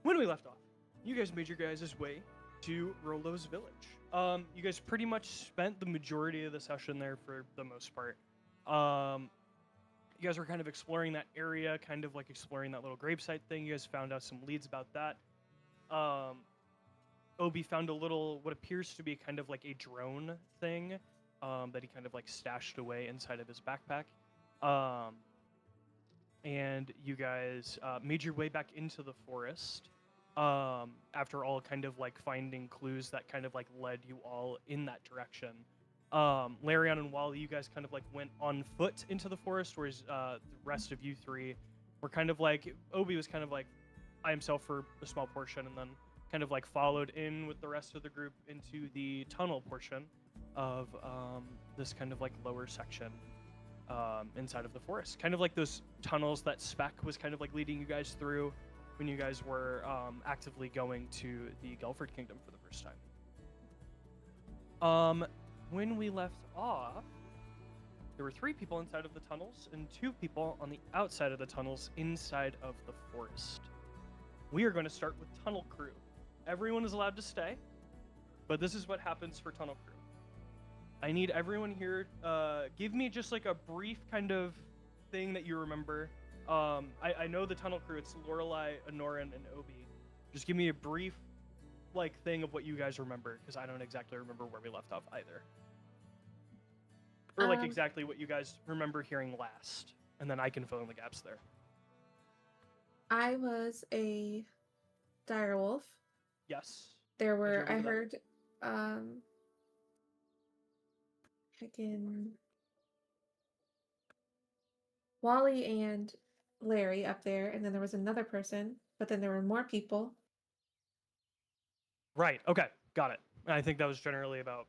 when we left off, you guys made your guys' way to Rolo's village. You guys pretty much spent the majority of the session there for the most part. You guys were kind of exploring that area, kind of like exploring that little gravesite thing. You guys found out some leads about that. Obi found a little, what appears to be kind of like a drone thing that he kind of like stashed away inside of his backpack. And you guys made your way back into the forest after all kind of like finding clues that kind of like led you all in that direction. Larion and Wally, you guys kind of like went on foot into the forest, whereas the rest of you three were kind of like, Obi was kind of like by himself for a small portion, and then kind of like followed in with the rest of the group into the tunnel portion of this kind of like lower section inside of the forest. Kind of like those tunnels that Spec was kind of like leading you guys through when you guys were actively going to the Gelford Kingdom for the first time. When we left off, there were 3 people inside of the tunnels and 2 people on the outside of the tunnels inside of the forest. We are going to start with Tunnel Crew. Everyone is allowed to stay, but this is what happens for Tunnel Crew. I need everyone here, give me just like a brief kind of thing that you remember. I know the Tunnel Crew, it's Lorelei, Anorin, and Obi. Just give me a brief like thing of what you guys remember, because I don't exactly remember where we left off either. Or like exactly what you guys remember hearing last, and then I can fill in the gaps there. I was a direwolf. Yes. There were, I heard, Wally and Larry up there, and then there was another person, but then there were more people. Right, okay, got it. I think that was generally about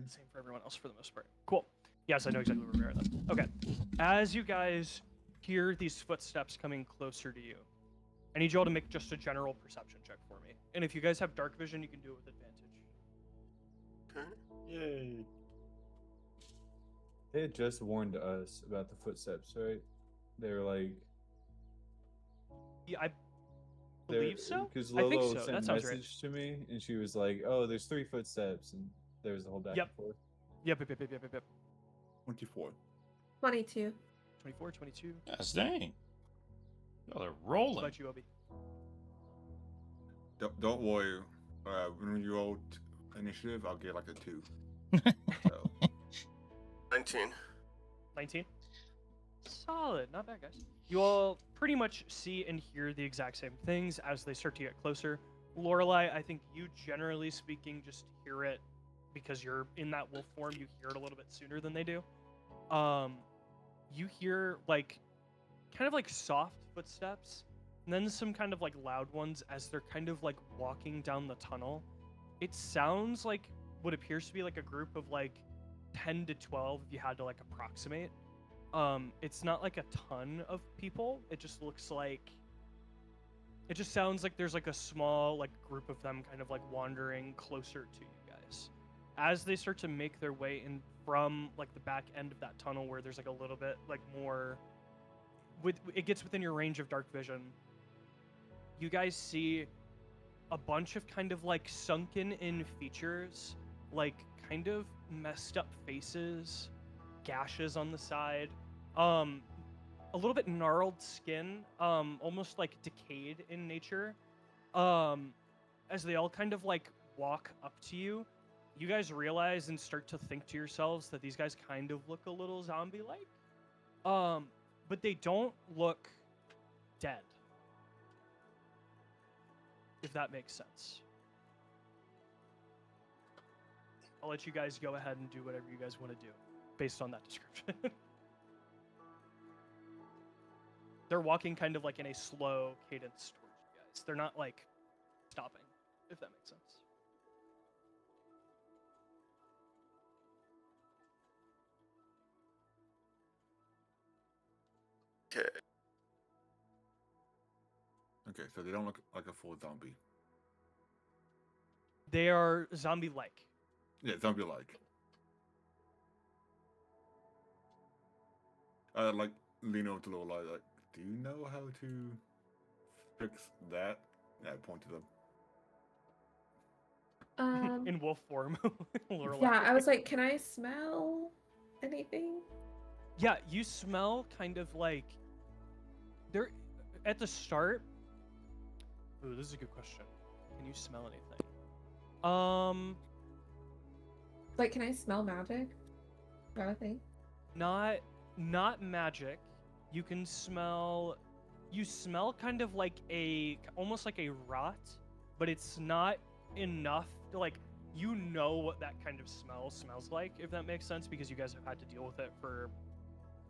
the same for everyone else for the most part. Cool. Yes, I know exactly where we are then. Okay. As you guys hear these footsteps coming closer to you, I need you all to make just a general perception check for me. And if you guys have dark vision, you can do it with advantage. Okay. Yay. They had just warned us about the footsteps, right? They were like... Yeah, I believe so? Because I think Lolo so. sent That a sounds message to me, and she was like, oh, there's 3 footsteps, and there was the whole back and forth. Yep. 24. 22. 24, 22. Yes, dang. Oh, they're rolling. What about you, Obi? Don't worry. When you roll initiative, I'll get like a 2. So. 19. 19? Solid. Not bad, guys. You all pretty much see and hear the exact same things as they start to get closer. Lorelei, I think you, generally speaking, just hear it because you're in that wolf form. You hear it a little bit sooner than they do. You hear, like, kind of like soft footsteps, and then some kind of like loud ones as they're kind of like walking down the tunnel. It sounds like what appears to be like a group of like 10 to 12 if you had to like approximate. It's not like a ton of people. It just looks like, it just sounds like there's like a small like group of them kind of like wandering closer to you guys. As they start to make their way in from like the back end of that tunnel where there's like a little bit like more, it gets within your range of dark vision, you guys see a bunch of kind of like sunken in features, like kind of messed up faces, gashes on the side, a little bit gnarled skin, almost like decayed in nature. As they all kind of like walk up to you, you guys realize and start to think to yourselves that these guys kind of look a little zombie-like. But they don't look dead. If that makes sense. I'll let you guys go ahead and do whatever you guys want to do based on that description. They're walking kind of like in a slow cadence towards you guys. They're not like stopping, if that makes sense. Okay. Okay, so they don't look like a full zombie. They are zombie-like. Yeah, zombie-like. Like lean over to Lorelei, like, do you know how to fix that Yeah, I point to them. In wolf form. Lorelei. Yeah, I was like, can I smell anything? Yeah, you smell kind of like there at the start. Ooh, this is a good question. Can you smell anything? Like, can I smell magic? Is that a thing? Not magic. You can smell. You smell kind of like almost like a rot, but it's not enough to like. You know what that kind of smell smells like, if that makes sense, because you guys have had to deal with it for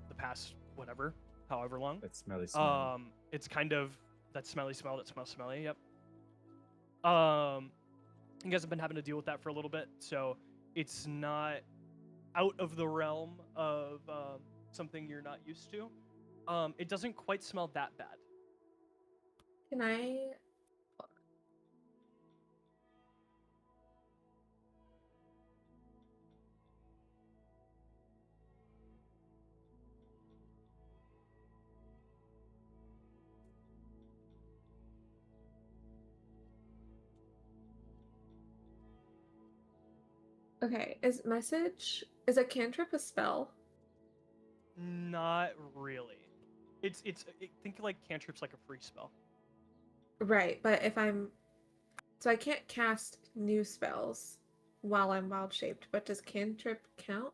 the past whatever, however long. That smelly smell. It's kind of that smelly smell that smells smelly. Yep. You guys have been having to deal with that for a little bit, so it's not out of the realm of something you're not used to. It doesn't quite smell that bad. Can I? Okay, is a cantrip a spell? Not really. Think like cantrip's like a free spell. Right, but so I can't cast new spells while I'm wild shaped, but does cantrip count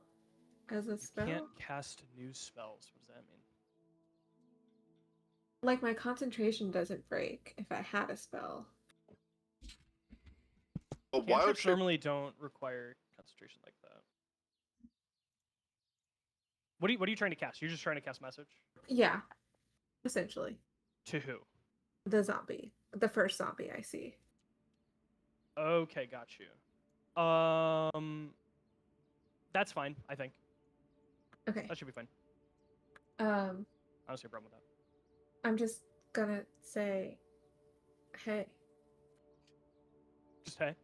as a You spell? can't cast new spells. What does that mean? Like my concentration doesn't break if I had a spell. A wild Cantrips shape. normally don't require concentration like that. What are you trying to cast? You're just trying to cast message? Yeah, essentially. To who? The zombie. The first zombie I see. Okay, got you. That's fine, I think. Okay. That should be fine. Um, I don't see a problem with that. I'm just gonna say, hey. Just hey.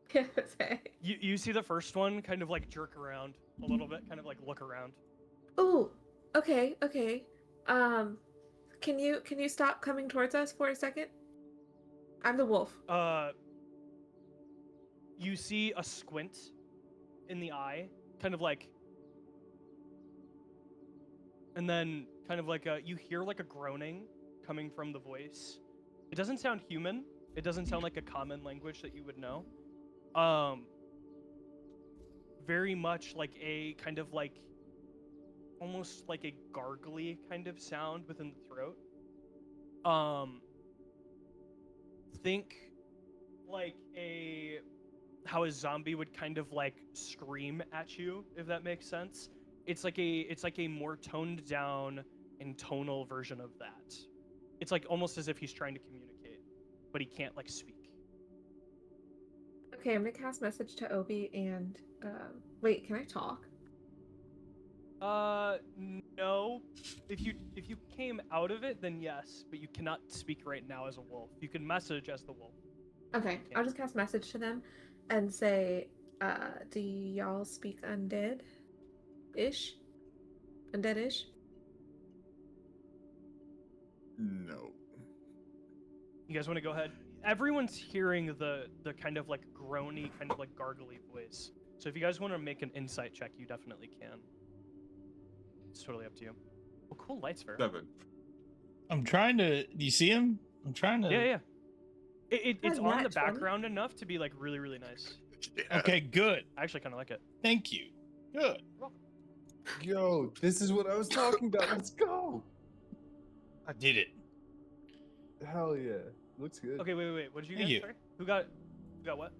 Hey. You see the first one kind of like jerk around a little bit, kind of like look around. Ooh, okay. Can you stop coming towards us for a second? I'm the wolf. You see a squint in the eye, kind of like, and then kind of like you hear like a groaning coming from the voice. It doesn't sound human. It doesn't sound like a common language that you would know. Very much like a kind of like, almost like a gargly kind of sound within the throat. Think like how a zombie would kind of like scream at you, if that makes sense. It's like a more toned down and tonal version of that. It's like almost as if he's trying to communicate, but he can't like speak. Okay, I'm gonna cast message to Obi and wait, can I talk? No. If you came out of it, then yes, but you cannot speak right now as a wolf. You can message as the wolf. Okay, I'll just cast message to them and say, do y'all speak undead-ish? Undead-ish? No. You guys want to go ahead? Everyone's hearing the kind of like groany, kind of like gargly voice. So if you guys want to make an insight check, you definitely can. It's totally up to you. Oh, cool lights, Farraoh. 7. I'm trying to. Do you see him? I'm trying to. Yeah. It's Like on the nat 20? background enough to be like really, really nice. Yeah. Okay, good. I actually kind of like it. Thank you. Good. Yo, this is what I was talking about. Let's go. I did it. Hell yeah. Looks good. Okay, wait. What did you Thank get? you. Sorry? Who got what?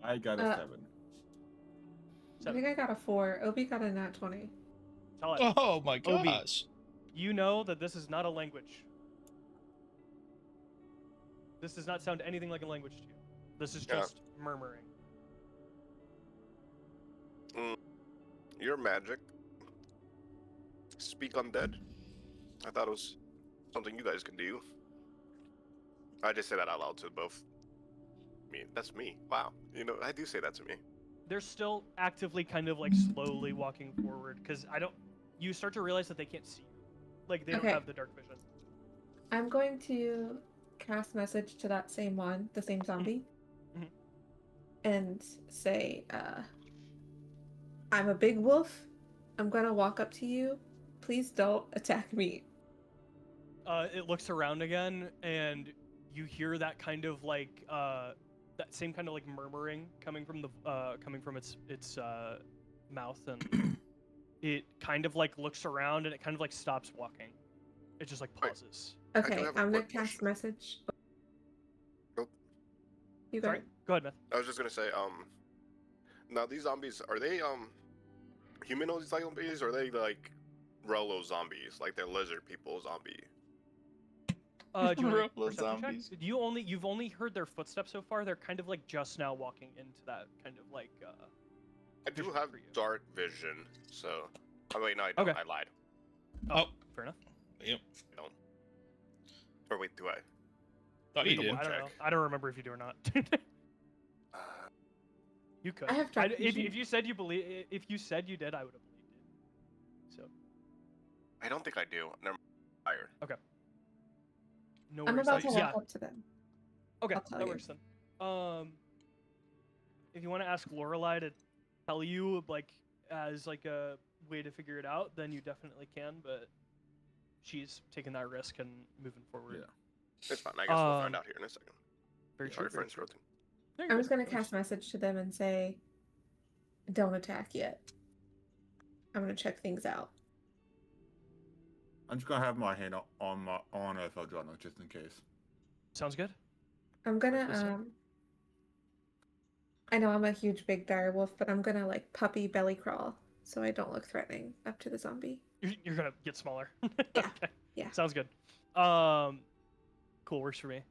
I got a 7. I think I got a 4. Obi got a nat 20. Tell it. Oh my Obi. gosh. You know that this is not a language. This does not sound anything like a language to you. This is Yeah. just murmuring. Your magic. Speak undead. I thought it was something you guys can do. I just say that out loud to both. Me, that's me. Wow. You know, I do say that to me. They're still actively kind of like slowly walking forward because you start to realize that they can't see you. Like they don't Okay. have the dark vision. I'm going to cast message to that same one, the same zombie, Mhm. and say, I'm a big wolf. I'm gonna walk up to you. Please don't attack me. It looks around again, and you hear that kind of like that same kind of like murmuring coming from its mouth, and it kind of like looks around and it kind of like stops walking. It just like Wait. pauses. I do Okay, have a I'm gonna quick cast question. message. Nope. You go Sorry, ahead. go ahead, Myth. I was just gonna say, now these zombies, are they humanoid zombies, or are they like Rolo zombies, like they're lizard people zombie? Do you want Roll a perception zombies. check? You've only heard their footsteps so far. They're kind of like just now walking into that kind of like. I do Vision have for you. dark vision, so. Oh wait, no, I don't. Okay. I lied. Oh, Fair enough. yep. I don't. Or wait, do I? Thought you Double did. I don't know. check. I don't remember if you do or not. Uh, You could. I have dark if vision. you said you believe, if you said you did, I would have believed it. So I don't think I do. Never mind. Higher. no I'm worries. about to walk Yeah. up to them. Okay, I'll tell that you. works then. If you want to ask Lorelei to tell you like as like a way to figure it out, then you definitely can. But she's taking that risk and moving forward. Yeah. It's fine. I guess we'll find out here in a second. Very Sorry true. for interrupting. No, you're I'm good. just gonna No worries. cast message to them and say, don't attack yet. I'm gonna check things out. I'm just gonna have my hand on Eldrano just in case. Sounds good. I'm gonna Like this, yeah. I know I'm a huge big dire wolf, but I'm gonna like puppy belly crawl so I don't look threatening up to the zombie. You're gonna get smaller. Yeah, Okay. yeah. Sounds good. Cool. Works for me.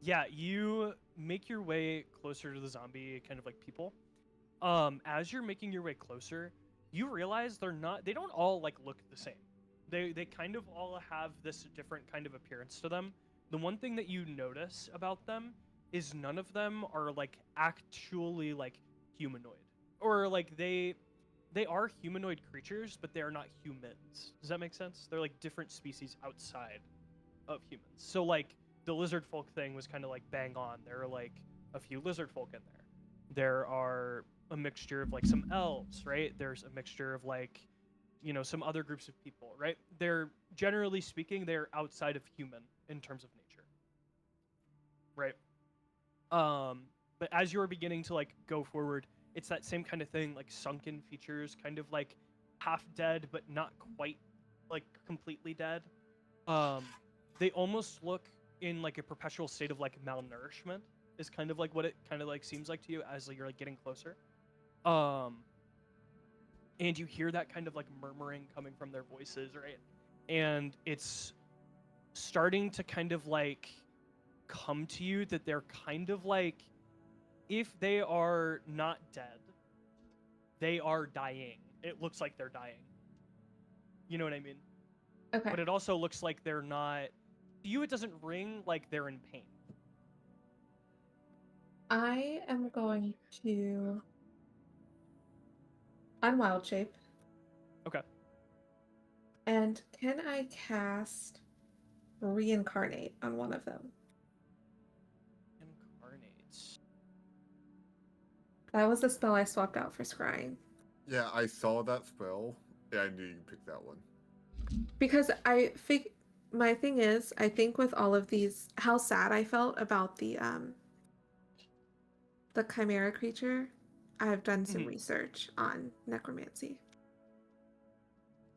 Yeah. You make your way closer to the zombie, kind of like people. As you're making your way closer, you realize they don't all like look the same. They kind of all have this different kind of appearance to them. The one thing that you notice about them is none of them are like actually like humanoid, or like they are humanoid creatures, but they are not humans. Does that make sense? They're like different species outside of humans. So like the lizard folk thing was kind of like bang on. There are like a few lizard folk in there. There are a mixture of like some elves, right? There's a mixture of like, some other groups of people, right? They're generally speaking, they're outside of human in terms of nature, right? But as you're beginning to like go forward, it's that same kind of thing, like sunken features, kind of like half dead but not quite like completely dead. They almost look in like a perpetual state of like malnourishment is kind of like what it kind of like seems like to you as like, you're like getting closer. And you hear that kind of like murmuring coming from their voices, right? And it's starting to kind of like come to you that they're kind of like, if they are not dead, they are dying. It looks like they're dying. You know what I mean? Okay. But it also looks like they're not. To you, it doesn't ring like they're in pain. I am going to unwild shape. Okay. And can I cast reincarnate on one of them? Incarnates. That was the spell I swapped out for scrying. Yeah, I saw that spell. Yeah, I knew you picked that one. Because my thing is, I think with all of these, how sad I felt about the chimera creature, I've done some research on necromancy.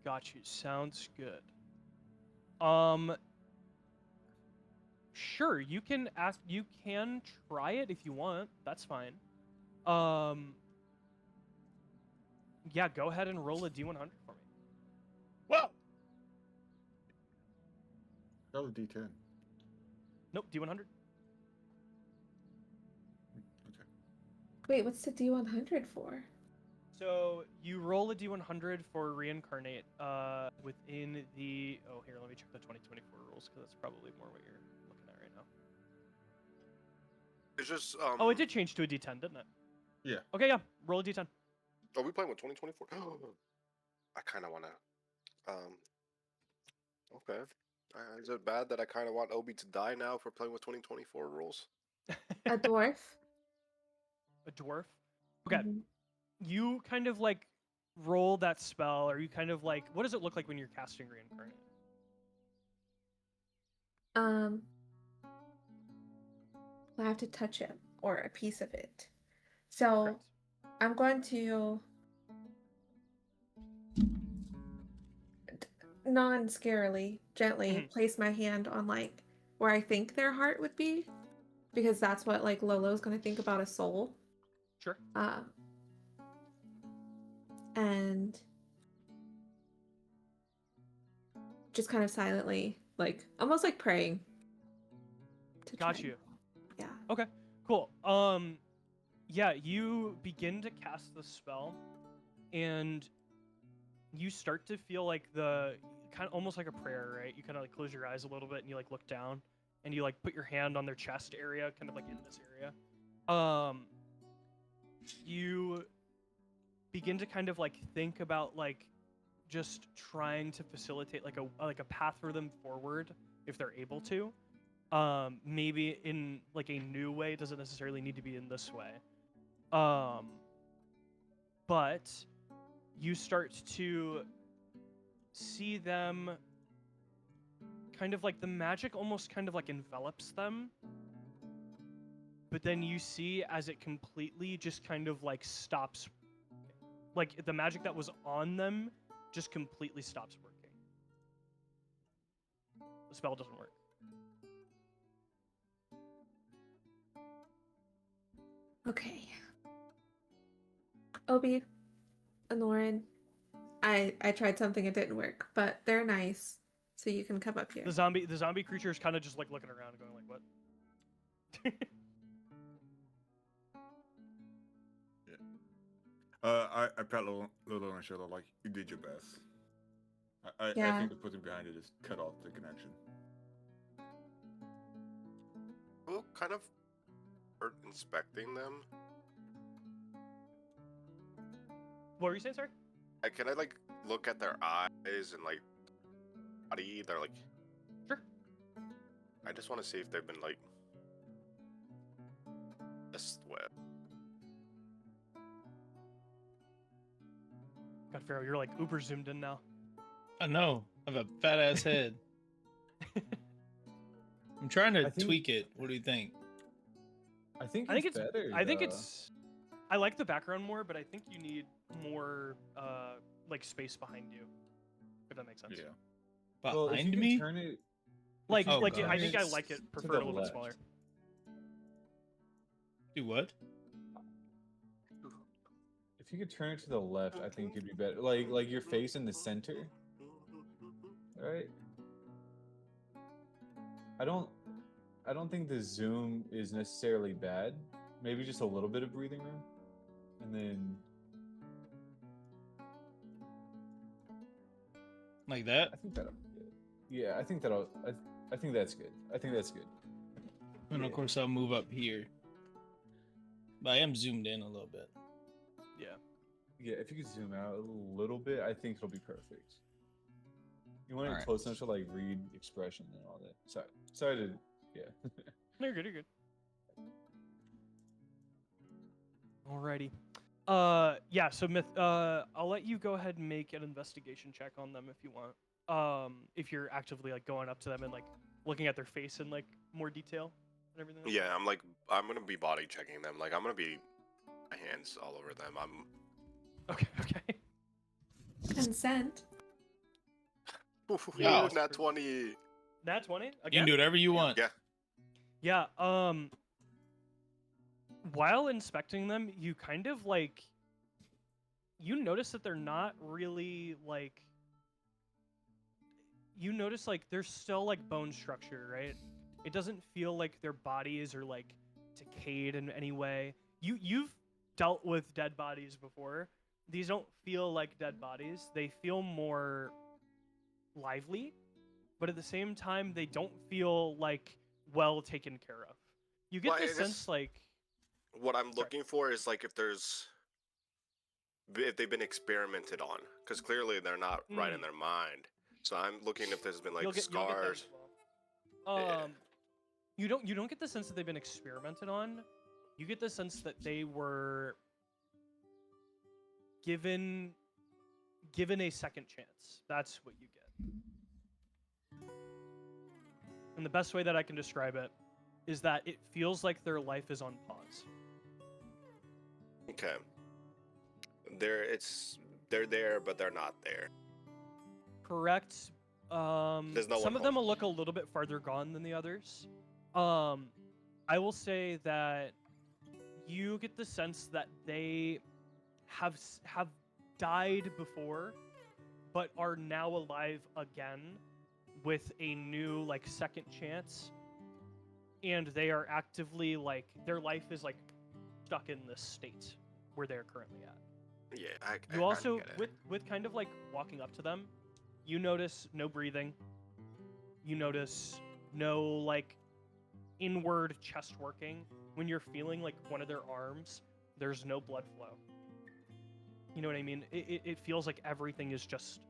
Got you. Sounds good. Sure, you can ask. You can try it if you want. That's fine. Yeah, go ahead and roll a D100 for me. Well, That was D10. Nope, D100. Okay. Wait, what's the D100 for? So you roll a D100 for reincarnate. Within the. Oh, here, let me check the 2024 rules because that's probably more what you're looking at right now. It's just Oh, it did change to a D10, didn't it? Yeah. Okay, yeah. Roll a D10. Are we playing with 2024? I kind of want to. Okay. Is it bad that I kind of want Obi to die now if we're playing with 2024 rules? A dwarf. A dwarf. Okay. Mhm. You kind of like roll that spell, or you kind of like, what does it look like when you're casting reincarnate? I have to touch it or a piece of it. So Correct. I'm going to non-scarily, gently place my hand on like where I think their heart would be, because that's what like Lolo's gonna think about a soul. Sure. And just kind of silently, like almost like praying. Got you. Yeah. Okay. Cool. Yeah, you begin to cast the spell, and you start to feel like the kind of almost like a prayer, right? You kind of like close your eyes a little bit, and you like look down, and you like put your hand on their chest area, kind of like in this area. You begin to kind of like think about like just trying to facilitate like a path for them forward if they're able to. Maybe in like a new way. It doesn't necessarily need to be in this way. But you start to see them kind of like the magic almost kind of like envelops them. But then you see as it completely just kind of like stops, like the magic that was on them just completely stops working. The spell doesn't work. Okay. Obi, Anorin, I tried something, it didn't work, but they're nice, so you can come up here. The zombie creature is kind of just like looking around and going like, what? I pat Lolo on the shoulder like, you did your best. I Yeah. think the person behind it just cut off the connection. Well, kind of hurt inspecting them. What were you saying, sorry? Can I like look at their eyes and like body? They're like, Sure. I just want to see if they've been like messed with. God, Farraoh, you're like uber zoomed in now. I know. I have a fat ass head. I'm trying to tweak it. What do you think? I think it's better. I like the background more, but I think you need more like space behind you. If that makes sense. Yeah. Well, if you Behind can me? turn it, Like, Oh, like God. I think I It's like it to preferred the a little bit left. smaller. Do what? if you could turn it to the left, I think it'd be better. Like your face in the center, right? I don't think the zoom is necessarily bad. Maybe just a little bit of breathing room, and then Like that? I think that'll be good. Yeah, I think that's good. I think that's good. And of course I'll move up here. But I am zoomed in a little bit. Yeah. Yeah, if you could zoom out a little bit, I think it'll be perfect. You want it Alright. close enough to like read expression and all that. Sorry to yeah. No, you're good. You're good. Alrighty. Yeah. So I'll let you go ahead and make an investigation check on them if you want. If you're actively like going up to them and like looking at their face in like more detail and everything. Yeah, I'm gonna be body checking them. Like I'm gonna be my hands all over them. Okay. Okay. Consent. Yeah. Nat 20. Nat 20 You again. can do whatever you want. Yeah. Yeah. While inspecting them, you kind of like you notice that they're not really like. You notice like there's still like bone structure, right? It doesn't feel like their bodies are like decayed in any way. You've dealt with dead bodies before. These don't feel like dead bodies. They feel more lively, but at the same time they don't feel like well taken care of. You get Well, the I guess sense like what I'm Sorry. looking for is like if they've been experimented on, because clearly they're not right in their mind. So I'm looking if there's been like you'll get that scars. as well. Yeah. You don't get the sense that they've been experimented on. You get the sense that they were given a second chance. That's what you get. And the best way that I can describe it is that it feels like their life is on pause. Okay. They're there, but they're not there. Correct. There's no Some one of them home. will look a little bit farther gone than the others. I will say that you get the sense that they have died before, but are now alive again with a new like second chance, and they are actively like their life is like stuck in this state where they're currently at. Yeah, You I also get it. with kind of like walking up to them, you notice no breathing. You notice no like inward chest working. When you're feeling like one of their arms, there's no blood flow. You know what I mean? It feels like everything is just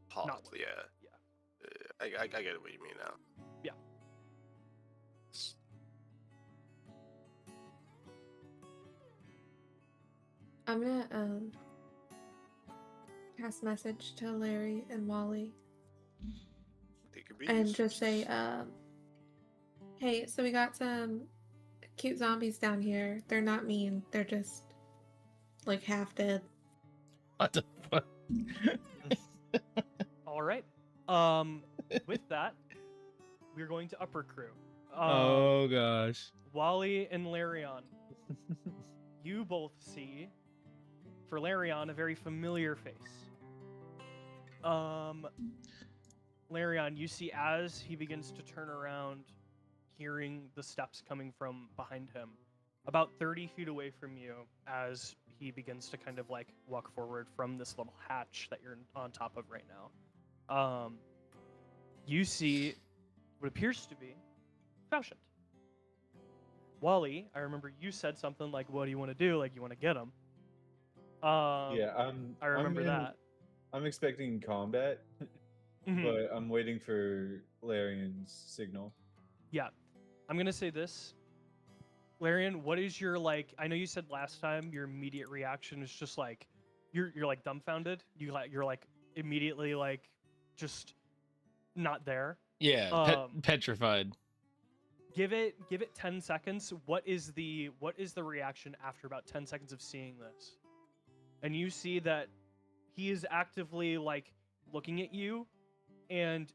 Pause. not working. Yeah. I get what you mean now. Yeah. I'm gonna pass message to Larry and Wally They could be and used. just say, hey, so we got some cute zombies down here. They're not mean. They're just like half dead. What the fuck? All right. With that, we're going to upper crew. Oh gosh. Wally and Larion. You both see, for Larion, a very familiar face. Larion, you see as he begins to turn around, hearing the steps coming from behind him, about 30 feet away from you, as he begins to kind of like walk forward from this little hatch that you're on top of right now. You see what appears to be Falchion. Wally, I remember you said something like, "What do you want to do? Like, you want to get him?" Yeah, I remember that. I'm expecting combat, Mhm. but I'm waiting for Larion's signal. Yeah, I'm gonna say this, Larian. What is your like? I know you said last time your immediate reaction is just like you're like dumbfounded. You're like immediately like just not there. Yeah, petrified. Give it 10 seconds. What is the reaction after about 10 seconds of seeing this? And you see that he is actively like looking at you, and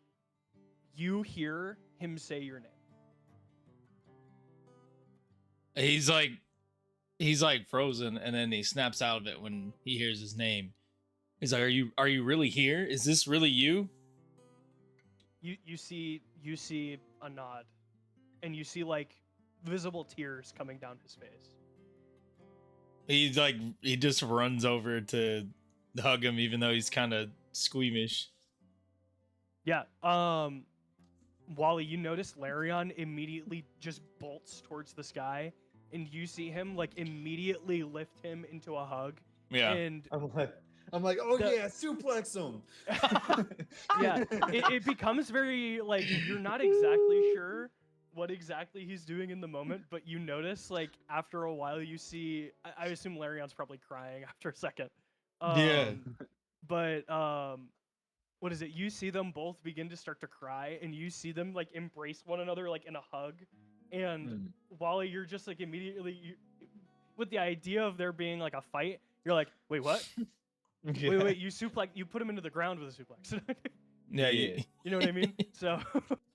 you hear him say your name. He's like frozen, and then he snaps out of it when he hears his name. He's like, "Are you really here? Is this really you?" You see a nod, and you see like visible tears coming down his face. He just runs over to hug him, even though he's kind of squeamish. Yeah. Wally, you notice Larion immediately just bolts towards the sky, and you see him like immediately lift him into a hug. Yeah. And I'm like, oh The- yeah, suplex him. yeah, it becomes very like you're not exactly sure what exactly he's doing in the moment, but you notice like after a while you see I assume Larion's probably crying after a second. Yeah. But what is it? You see them both begin to start to cry, and you see them like embrace one another like in a hug. And Wally, you're just like immediately with the idea of there being like a fight, you're like, wait, what? Yeah. Wait, you put him into the ground with a suplex. Yeah, Yeah. You know what I mean? So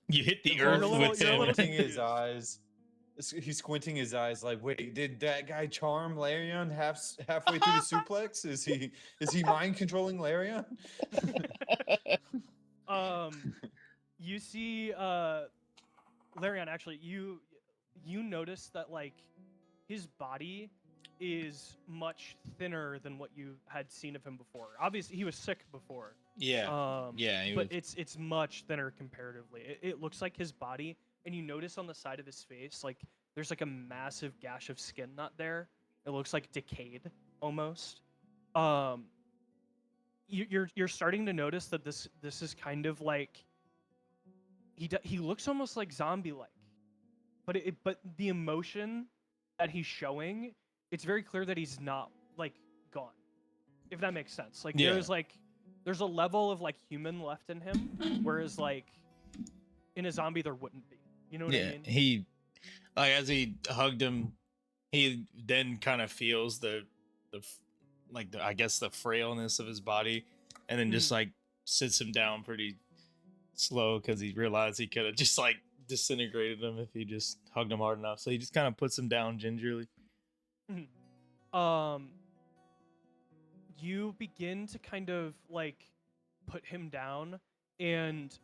you hit the You're earth a little- with you're a him. little Squinting his confused. eyes. He's squinting his eyes like, wait, did that guy charm Larion halfway through the suplex? Is he mind controlling Larion? you see Larion, actually you notice that like his body is much thinner than what you had seen of him before. Obviously he was sick before. Yeah. Yeah. He But was- it's much thinner comparatively. It looks like his body, and you notice on the side of his face, like there's like a massive gash of skin not there. It looks like decayed almost. you're starting to notice that this is kind of like he looks almost like zombie like, but the emotion that he's showing, it's very clear that he's not like gone, if that makes sense. Like Yeah. there's a level of like human left in him, whereas like in a zombie there wouldn't be. You know what I mean? He like as he hugged him, he then kind of feels the I guess the frailness of his body, and then just like sits him down pretty slow because he realized he could have just like disintegrated him if he just hugged him hard enough. So he just kind of puts him down gingerly. You begin to kind of like put him down, and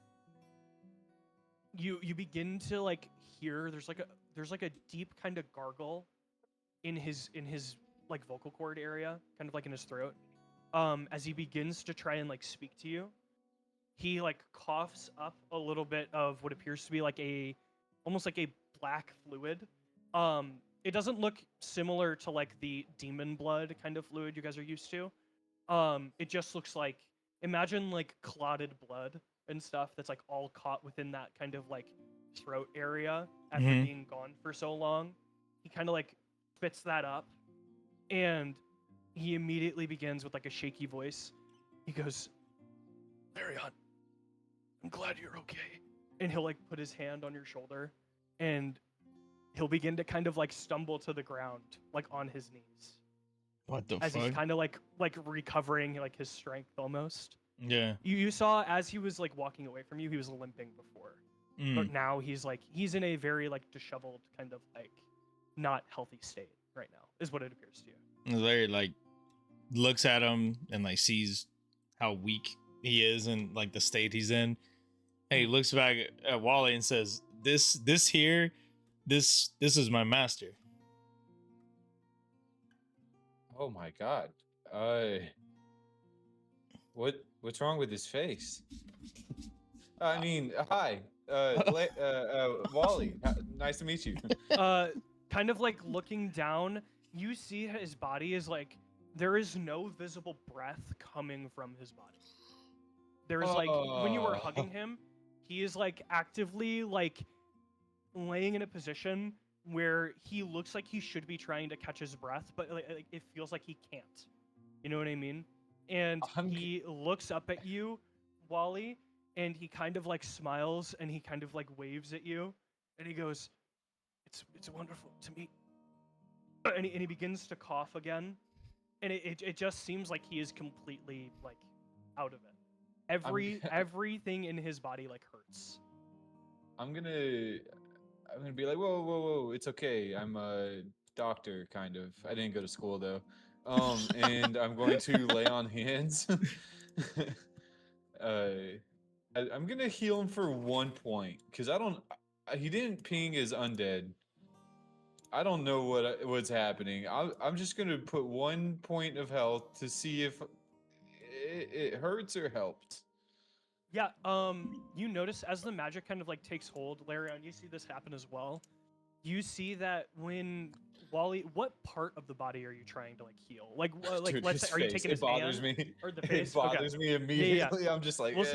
you begin to like hear there's like a deep kind of gargle in his like vocal cord area, kind of like in his throat. As he begins to try and like speak to you, he like coughs up a little bit of what appears to be like almost like a black fluid. It doesn't look similar to like the demon blood kind of fluid you guys are used to. It just looks like, imagine like clotted blood and stuff that's like all caught within that kind of like throat area after being gone for so long. He kind of like spits that up, and he immediately begins with like a shaky voice. He goes, "Marion, I'm glad you're okay." And he'll like put his hand on your shoulder, and he'll begin to kind of like stumble to the ground, like on his knees, What the as fuck? he's kind of like recovering like his strength almost. Yeah. You saw as he was like walking away from you, he was limping before, but now he's in a very like disheveled kind of like not healthy state right now, is what it appears to you. Larry like looks at him and like sees how weak he is and like the state he's in. And he looks back at Wally and says, This here, this is my master." Oh my god. What's wrong with his face? I mean, hi. Wally. Nice to meet you. Kind of like looking down, you see his body is like, there is no visible breath coming from his body. There is like, when you were hugging him, he is like actively like laying in a position where he looks like he should be trying to catch his breath, but like it feels like he can't. You know what I mean? And he looks up at you, Wally, and he kind of like smiles and he kind of like waves at you, and he goes, "It's wonderful to meet." And he begins to cough again, and it just seems like he is completely like out of it. Everything in his body like hurts. I'm gonna be like, whoa, it's okay. I'm a doctor, kind of. I didn't go to school though. And I'm going to lay on hands. I'm gonna heal him for 1 point because he didn't ping as undead. I don't know what's happening. I'm just gonna put 1 point of health to see if it hurts or helped. Yeah, you notice as the magic kind of like takes hold, Larion, you see this happen as well. You see that when Wally, what part of the body are you trying to like heal? Like, Dude, let's say, are you taking his bothers hand me. or the face? It bothers me immediately. I'm just like, let's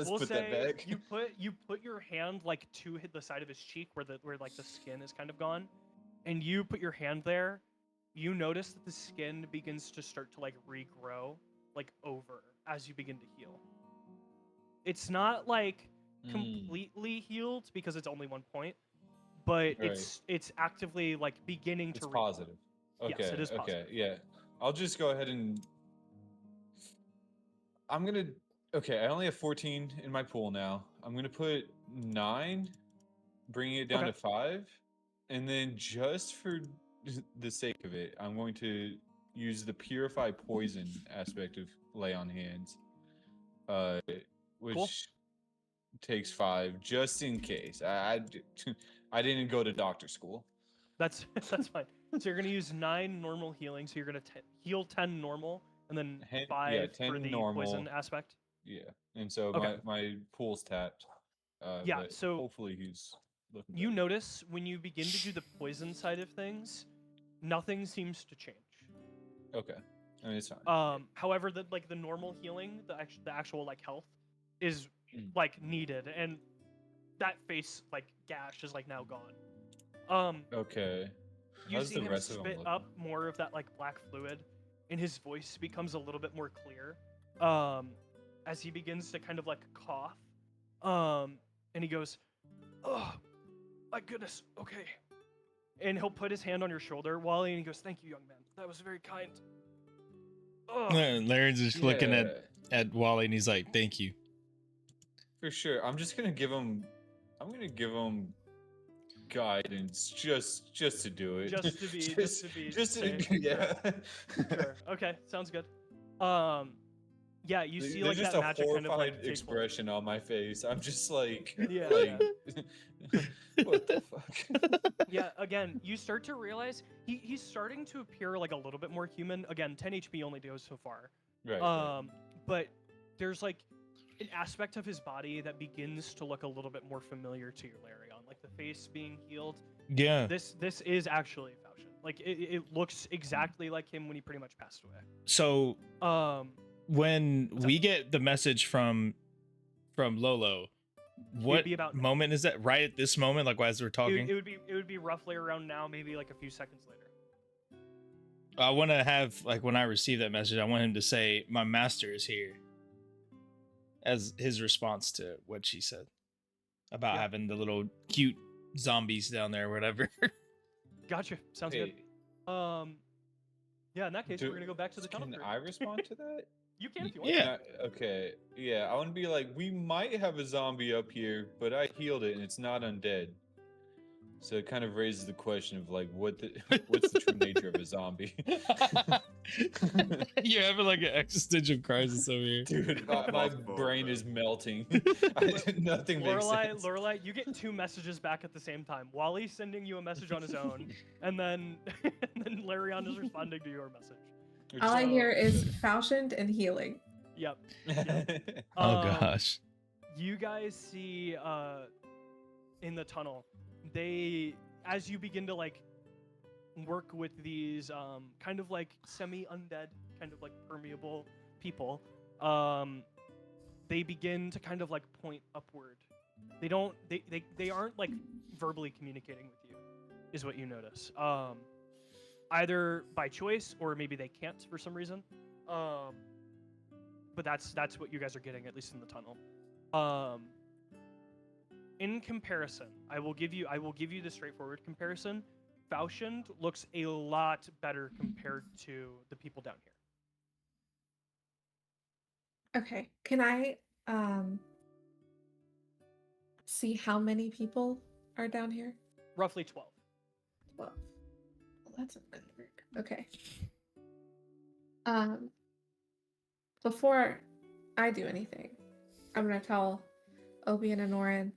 put that back. You put your hand like to hit the side of his cheek where like the skin is kind of gone, and you put your hand there. You notice that the skin begins to start to like regrow like over as you begin to heal. It's not like completely healed because it's only 1 point, but it's actively like beginning to. It's positive. Okay. Yes, it is positive. Okay. Yeah. I'll just go ahead and. I'm gonna. Okay, I only have 14 in my pool now. I'm gonna put 9, bringing it down to 5, and then just for the sake of it, I'm going to use the purify poison aspect of lay on hands, which takes 5 just in case. I didn't go to doctor school. That's fine. So you're gonna use 9 normal healing. So you're gonna heal 10 normal, and then 5 10 for the normal. poison aspect. Yeah, and so my pool's tapped. Yeah, but so hopefully he's looking. You better. notice when you begin to do the poison side of things, nothing seems to change. Okay. I mean, it's fine. However, the normal healing, the actual like health, is like needed, and that face like gash is like now gone. Okay. You How's see the him rest of them spit looking? up more of that like black fluid, and his voice becomes a little bit more clear. As he begins to kind of like cough, and he goes, "Oh, my goodness, okay." And he'll put his hand on your shoulder, Wally, and he goes, "Thank you, young man. That was very kind." Oh, Larry's just looking Yeah, at Wally, and he's like, "Thank you." for sure. I'm gonna give him guidance just to do it. just to be just to, safe. yeah. Sure. Okay, sounds good. Yeah, you see There's like just that a magic kind of horrified like take hold. expression on my face. I'm just like, Yeah, what the fuck? Yeah, again, you start to realize he's starting to appear like a little bit more human. Again, 10 HP only goes so far. Right. But there's like an aspect of his body that begins to look a little bit more familiar to your Larion, like the face being healed. Yeah. This is actually Falchion. Like it looks exactly like him when he pretty much passed away. So when What's we get the message from Lolo, what be about now. moment is that? Right at this moment, like as we're talking. It would be roughly around now, maybe like a few seconds later. I want to have like when I receive that message, I want him to say, "My master is here," as his response to what she said about Yeah. having the little cute zombies down there or whatever. Gotcha. Sounds Hey, good. Yeah, in that case, we're gonna go back to the tunnel. Can group. I respond to that? You can if you want. Yeah. Okay. Yeah, I want to be like, we might have a zombie up here, but I healed it and it's not undead. So it kind of raises the question of like, what's the true nature of a zombie? You're having like an existential crisis over here. Dude, my Possible, brain but- is melting. Nothing makes sense. Lorelei, you get two messages back at the same time. Wally sending you a message on his own, and then Larion is responding to your message. Which All I is- hear is Falchion and healing. Yep. Oh Um, gosh. You guys see in the tunnel, as you begin to like work with these kind of like semi-undead, kind of like permeable people, they begin to kind of like point upward. They aren't like verbally communicating with you, is what you notice. Either by choice or maybe they can't for some reason. But that's what you guys are getting, at least in the tunnel. In comparison, I will give you the straightforward comparison. Falchion looks a lot better compared to the people down here. Okay, can I see how many people are down here? Roughly 12. 12. Well, that's not gonna work. Okay. Before I do anything, I'm gonna tell Obi and Anorin.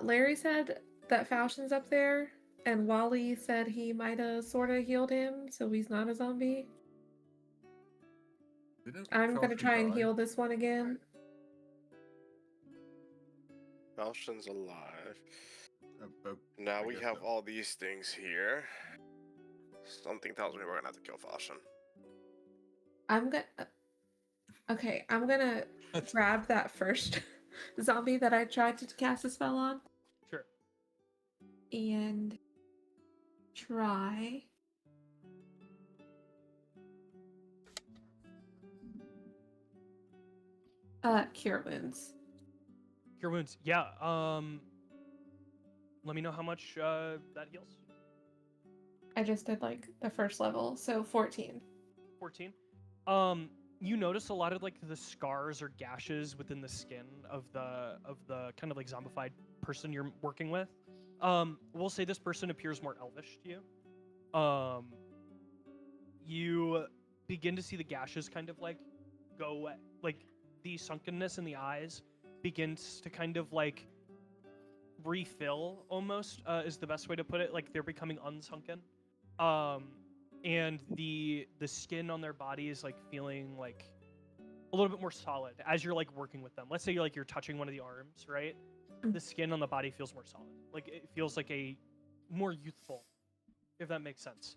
Larry said that Falchion's up there, and Wally said he might have sort of healed him, so he's not a zombie. Didn't I'm gonna Falchion try and die? heal this one again. Falchion's alive. Uh, Now I we guess have so. all these things here. Something tells me we're gonna have to kill Falchion. I'm gonna. Okay, I'm gonna grab that first zombie that I tried to cast a spell on Sure. and try. Cure wounds. Cure wounds. Yeah. Let me know how much that heals. I just did like the first level, so 14. 14. You notice a lot of like the scars or gashes within the skin of the kind of like zombified person you're working with. We'll say this person appears more elvish to you. You begin to see the gashes kind of like go away. Like the sunkenness in the eyes begins to kind of like refill almost, is the best way to put it. Like they're becoming unsunken. And the skin on their body is like feeling like a little bit more solid as you're like working with them. Let's say you're touching one of the arms, right? The skin on the body feels more solid. Like it feels like a more youthful, if that makes sense.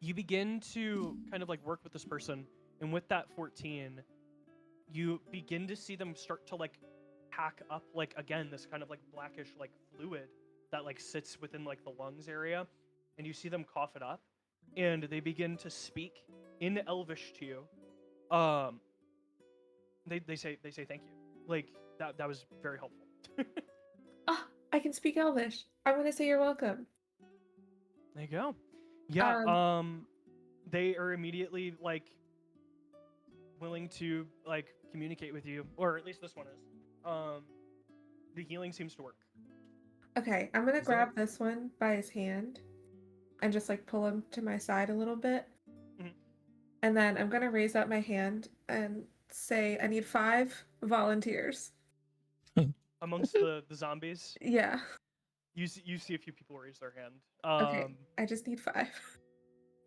you begin to kind of like work with this person, and with that 14, you begin to see them start to like pack up like again this kind of like blackish like fluid that like sits within like the lungs area, and you see them cough it up, and they begin to speak in Elvish to you. They say thank you. Like that was very helpful. Ah, I can speak Elvish. I'm gonna say you're welcome. There you go. Yeah. They are immediately like willing to like communicate with you, or at least this one is. The healing seems to work. Okay, I'm gonna Is grab this one by his hand and just like pull him to my side a little bit. Mhm. And then I'm gonna raise up my hand and say I need 5 volunteers. Amongst the zombies, Yeah. you see a few people raise their hand. Okay. I just need 5.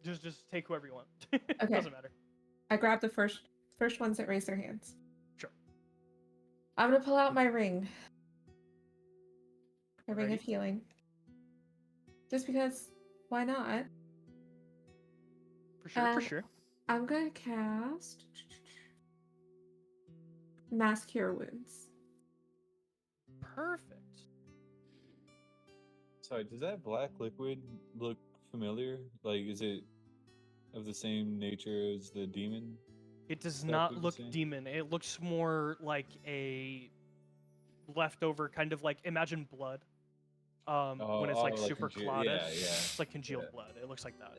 Just take whoever you want. Okay. Doesn't matter. I grab the first ones that raise their hands. Sure. I'm gonna pull out my ring. My ring of Alrighty. healing. Just because, why not? For Um, sure. I'm gonna cast Mass Cure Wounds. Perfect. Sorry, does that black liquid look familiar? Like, is it of the same nature as the demon? It does Stuff not we've been look seeing? demon. It looks more like a leftover kind of like imagine blood. When it's like like super conge- clotted. yeah, It's like congealed yeah. blood. It looks like that.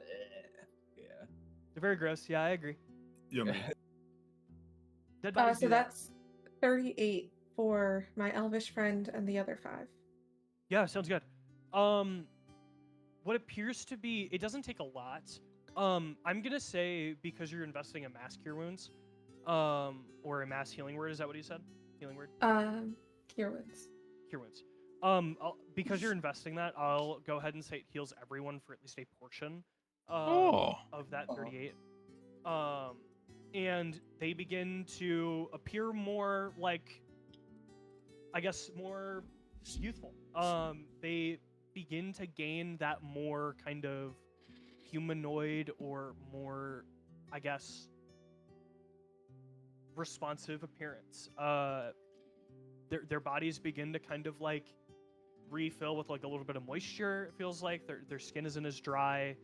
Yeah. They're very gross. Yeah, I agree. Yummy. Dead bodies So do that. that's 38 for my Elvish friend and the other 5. Yeah, sounds good. What appears to be, it doesn't take a lot. I'm gonna say because you're investing in mass cure wounds, or a mass healing word. Is that what he said? Healing word? Cure Wounds. Cure wounds. Because you're investing that, I'll go ahead and say it heals everyone for at least a portion Oh. of that 38. And they begin to appear more like, I guess, more youthful. They begin to gain that more kind of humanoid or more, I guess, responsive appearance. Their bodies begin to kind of like refill with like a little bit of moisture. It feels like their skin isn't as dry,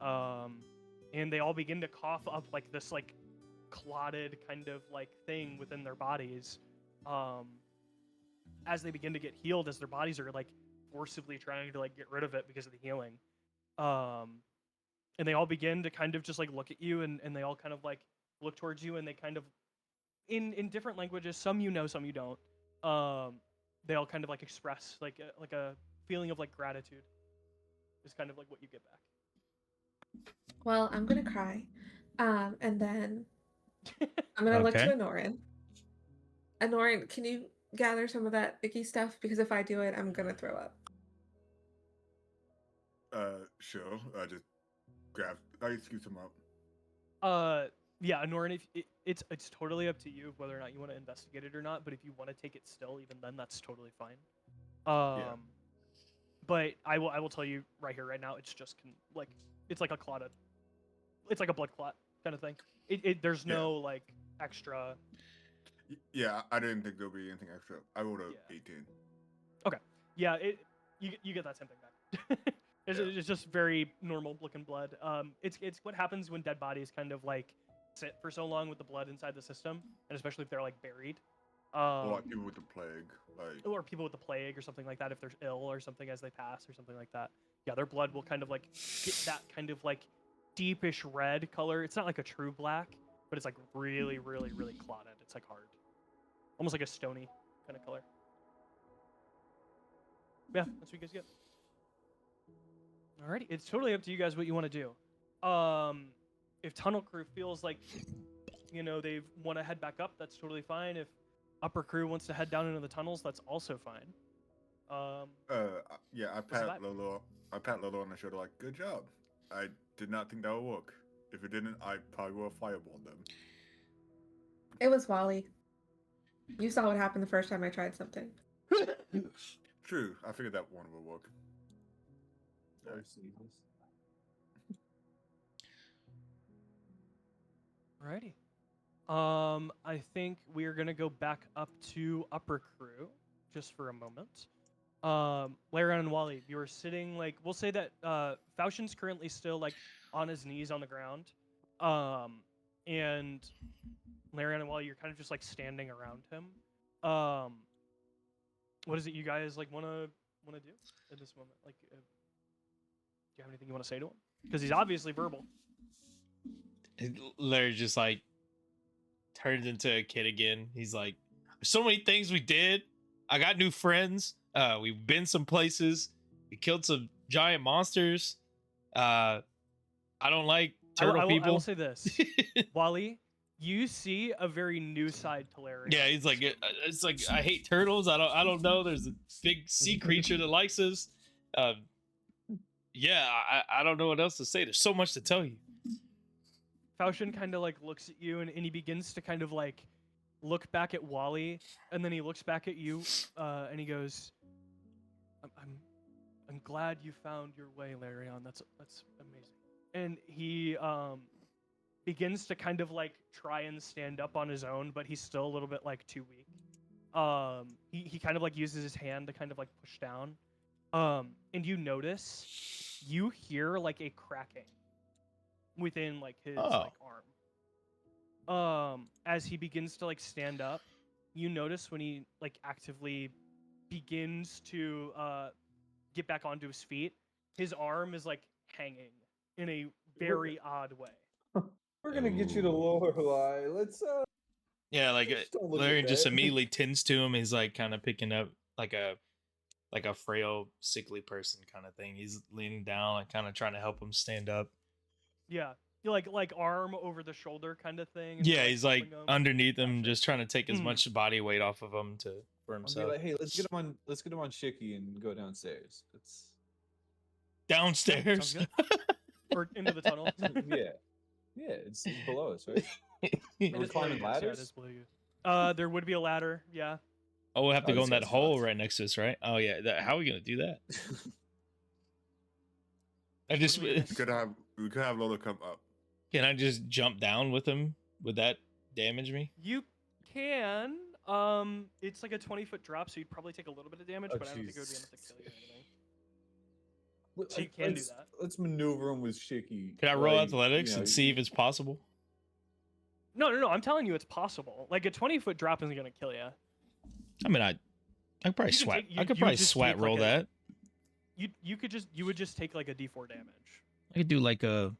and they all begin to cough up like this like clotted kind of like thing within their bodies. As they begin to get healed, as their bodies are like forcibly trying to like get rid of it because of the healing, and they all begin to kind of just like look at you, and they all kind of like look towards you, and they kind of in different languages, some you know, some you don't. They all kind of like express like a feeling of like gratitude. Is kind of like what you get back. Well, I'm gonna cry. And then I'm gonna look to Okay. Anorin. Anorin, can you gather some of that icky stuff? Because if I do it, I'm gonna throw up. Sure. I just I scoot him up. Yeah, Anorin, if it's totally up to you whether or not you want to investigate it or not. But if you want to take it still, even then, that's totally fine. Yeah. But I will tell you right here, right now, it's just like it's like a clotted, it's like a blood clot kind of thing. There's Yeah. no like extra. Yeah, I didn't think there'll be anything extra. I rolled a Yeah. 18. Yeah, you get that same thing back. It's just very normal looking blood. It's what happens when dead bodies kind of like sit for so long with the blood inside the system, and especially if they're like buried. Or like people with the plague. Like, Or people with the plague or something like that, if they're ill or something as they pass or something like that. Yeah, their blood will kind of like get that kind of like deepish red color. It's not like a true black, but it's like really, really, really clotted. It's like hard, almost like a stony kind of color. Yeah, that's what you guys get. Alrighty, it's totally up to you guys what you want to do. If Tunnel Crew feels like, they want to head back up, that's totally fine. If Upper Crew wants to head down into the tunnels, that's also fine. yeah, I the pat vibe? Lolo. I pat Lolo on the shoulder like, "Good job. I did not think that would work. If it didn't, I probably would have fireballed them." It was Wally. You saw what happened the first time I tried something. True. I figured that one would work. Alrighty. I think we are gonna go back up to upper crew just for a moment. Larion and Wally, you are sitting like we'll say that Faustion's currently still like on his knees on the ground. And Larion and Wally, you're kind of just like standing around him. What is it you guys like wanna do at this moment? Like, do you have anything you want to say to him? Because he's obviously verbal. Larry just like turns into a kid again. He's like, "There's so many things we did. I got new friends. We've been some places. We killed some giant monsters. I don't like turtle people." I will say this, Wally, you see a very new side to Larry. Yeah, he's like, it's like I hate turtles. I don't know. There's a big sea creature that likes us. Yeah, I don't know what else to say. There's so much to tell you. Faustion kind of like looks at you and he begins to kind of like look back at Wally, and then he looks back at you, and he goes, I'm glad you found your way, Larion. That's amazing. And he begins to kind of like try and stand up on his own, but he's still a little bit like too weak. He kind of like uses his hand to kind of like push down. And you hear like a cracking within like his like arm. As he begins to like stand up, you notice when he like actively begins to get back onto his feet, his arm is like hanging in a very odd way. We're gonna get you to Lorelei. Let's Yeah, like just don't look Larry at just that. immediately tends to him. He's like kind of picking up like a frail, sickly person kind of thing. He's leaning down and kind of trying to help him stand up. Yeah, you like arm over the shoulder kind of thing. And Yeah, you're, he's like helping him. underneath him, Gotcha. just trying to take as Mhm. much body weight off of him for I'll be himself. like, hey, let's get him on Shicky and go downstairs. It's Downstairs. Sounds or into the tunnel. yeah, it's below us, right? It We're is climbing below you, yes, yeah, it ladders? is below you. There would be a ladder. Yeah. Oh, we'll have to Oh, go this in that guy's hole fucked. right next to us, right? Oh yeah. How are we gonna do that? I just What do we miss? We could have Lola come up. can I just jump down with him? Would that damage me? You can. It's like a 20-foot drop, so you'd probably take a little bit of damage, Oh, but I don't think it would be enough to Jesus. kill you or anything. So you can do let's, that. Let's maneuver him with Shicky. Can I roll like, athletics you know, and see if it's possible? No. I'm telling you, it's possible. Like a 20-foot drop isn't gonna kill you. I mean, I could probably You can sweat. take- I could you probably just sweat take, roll like, a- that. You would just take like a D4 damage. I could do like a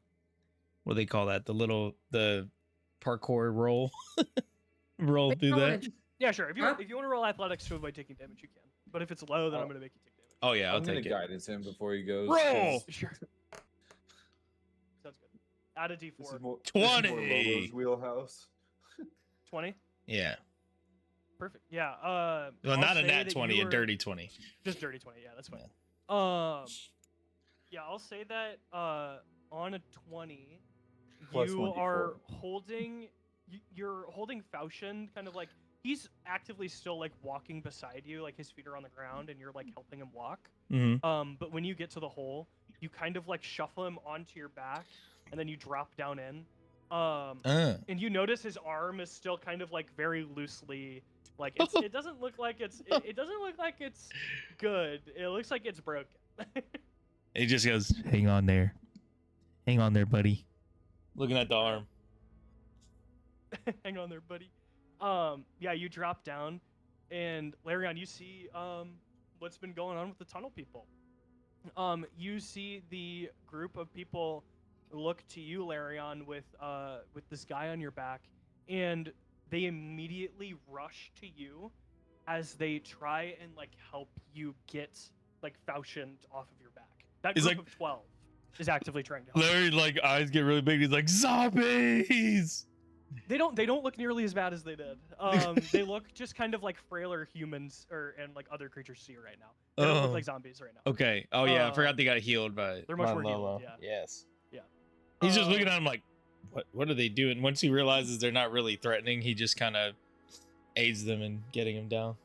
what do they call that? The parkour roll. roll Wait, through how that. much? Yeah, sure. If you Huh? want to roll athletics to avoid taking damage, you can. But if it's low, then I'm gonna make you take damage. Oh yeah, I'll I'm gonna take it. guidance him before he goes. Roll! 'cause Sure. Sounds good. Add a D4. This is more 20. Lolo's wheelhouse. 20. Yeah. Perfect. Yeah. Well, I'll not a say nat that 20, you a were- dirty 20. Just dirty 20. Yeah, that's fine. Yeah, I'll say that on a 20, Plus you 1d4. are holding. You're holding Faustion, kind of like he's actively still like walking beside you, like his feet are on the ground, and you're like helping him walk. Mm-hmm. But when you get to the hole, you kind of like shuffle him onto your back, and then you drop down in. And you notice his arm is still kind of like very loosely, like it doesn't look like it doesn't look like it's good. It looks like it's broken. He just goes, hang on there, buddy. Looking at the arm. Hang on there, buddy. Yeah, you drop down, and Larion, you see what's been going on with the tunnel people. You see the group of people look to you, Larion, with this guy on your back, and they immediately rush to you as they try and like help you get like Faustion off of your back. That He's group like- of 12 is actively trying to help. Larry like eyes get really big. He's like, zombies. They don't look nearly as bad as they did. They look just kind of like frailer humans and like other creatures see right now. They don't look Oh. like zombies right now. Okay. Oh yeah, I forgot they got healed by. They're much by more healed, Lolo. yeah. Yes. Yeah. He's just looking at him like, what are they doing? Once he realizes they're not really threatening, he just kind of aids them in getting him down.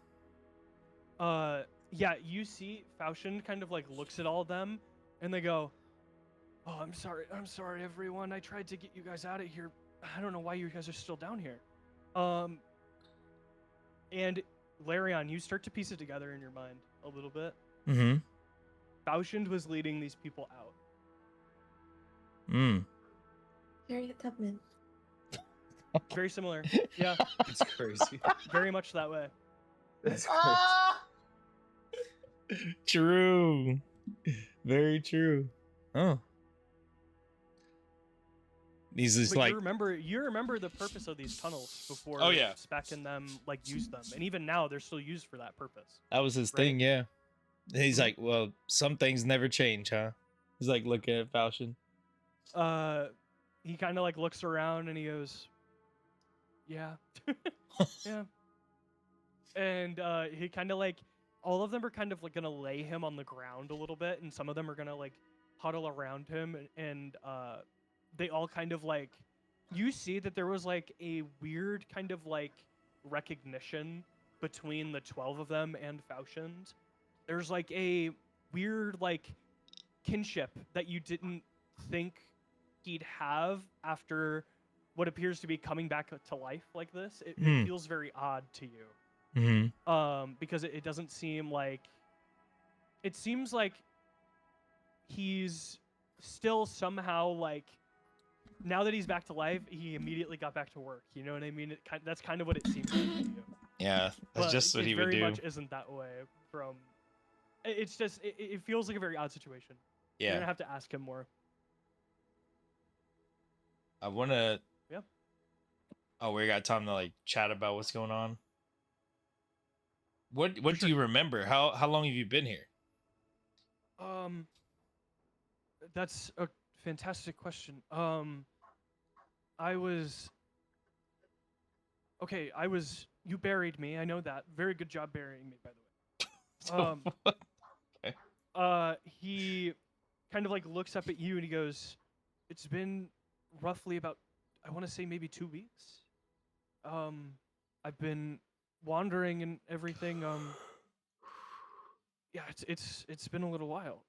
Yeah, you see Faustion kind of like looks at all of them, and they go, "Oh, I'm sorry, everyone. I tried to get you guys out of here. I don't know why you guys are still down here. And Larion, you start to piece it together in your mind a little bit. Mm-hmm. Bauschend was leading these people out. Mm. Harriet Tubman. Very similar. Yeah, It's crazy. very much that way. That's crazy. True. Very true. Oh. He's just But like, you remember the purpose of these tunnels before Oh, yeah. Spec and them like used them, and even now they're still used for that purpose. that was his Right. thing, yeah. And he's Mhm. like, well, some things never change, huh? He's like looking at Falchion. He kind of like looks around and he goes, "Yeah, yeah." And he kind of like, all of them are kind of like gonna lay him on the ground a little bit, and some of them are gonna like huddle around him, and they all kind of like, you see that there was like a weird kind of like recognition between the 12 of them and Fauchend. There's like a weird like kinship that you didn't think he'd have after what appears to be coming back to life like this. It feels very odd to you. Mm-hmm. Because it doesn't seem like, it seems like he's still somehow like, now that he's back to life, he immediately got back to work. You know what I mean? That's kind of what it seems like to you. Yeah, that's But just what it he would very do. much isn't that way from. It's just it feels like a very odd situation. You're Yeah. gonna have to ask him more. I wanna. Yeah. Oh, we got time to like chat about what's going on. What do sure. you remember? How long have you been here? That's a fantastic question. I was. Okay, you buried me. I know that. Very good job burying me, by the way. He kind of like looks up at you and he goes, "It's been roughly about, I want to say maybe 2 weeks. I've been wandering and everything. Yeah, it's been a little while.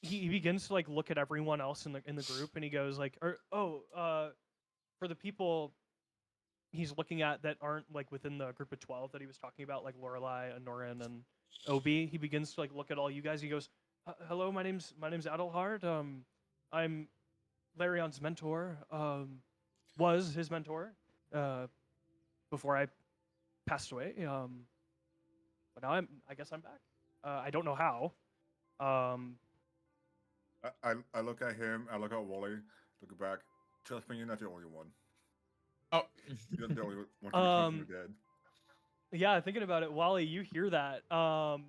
He begins to like look at everyone else in the group and he goes like, for the people he's looking at that aren't like within the group of 12 that he was talking about, like Lorelei, Anorin, and Obi, he begins to like look at all you guys. He goes, "Hello, my name's Adelhard. I'm Larion's mentor. Was his mentor before I passed away. But now I guess I'm back. I don't know how. I look at him. I look at Wally. Look back. Trust me, you're not the only one. Oh. You're not the only one who became dead. Yeah, thinking about it, Wally, you hear that, and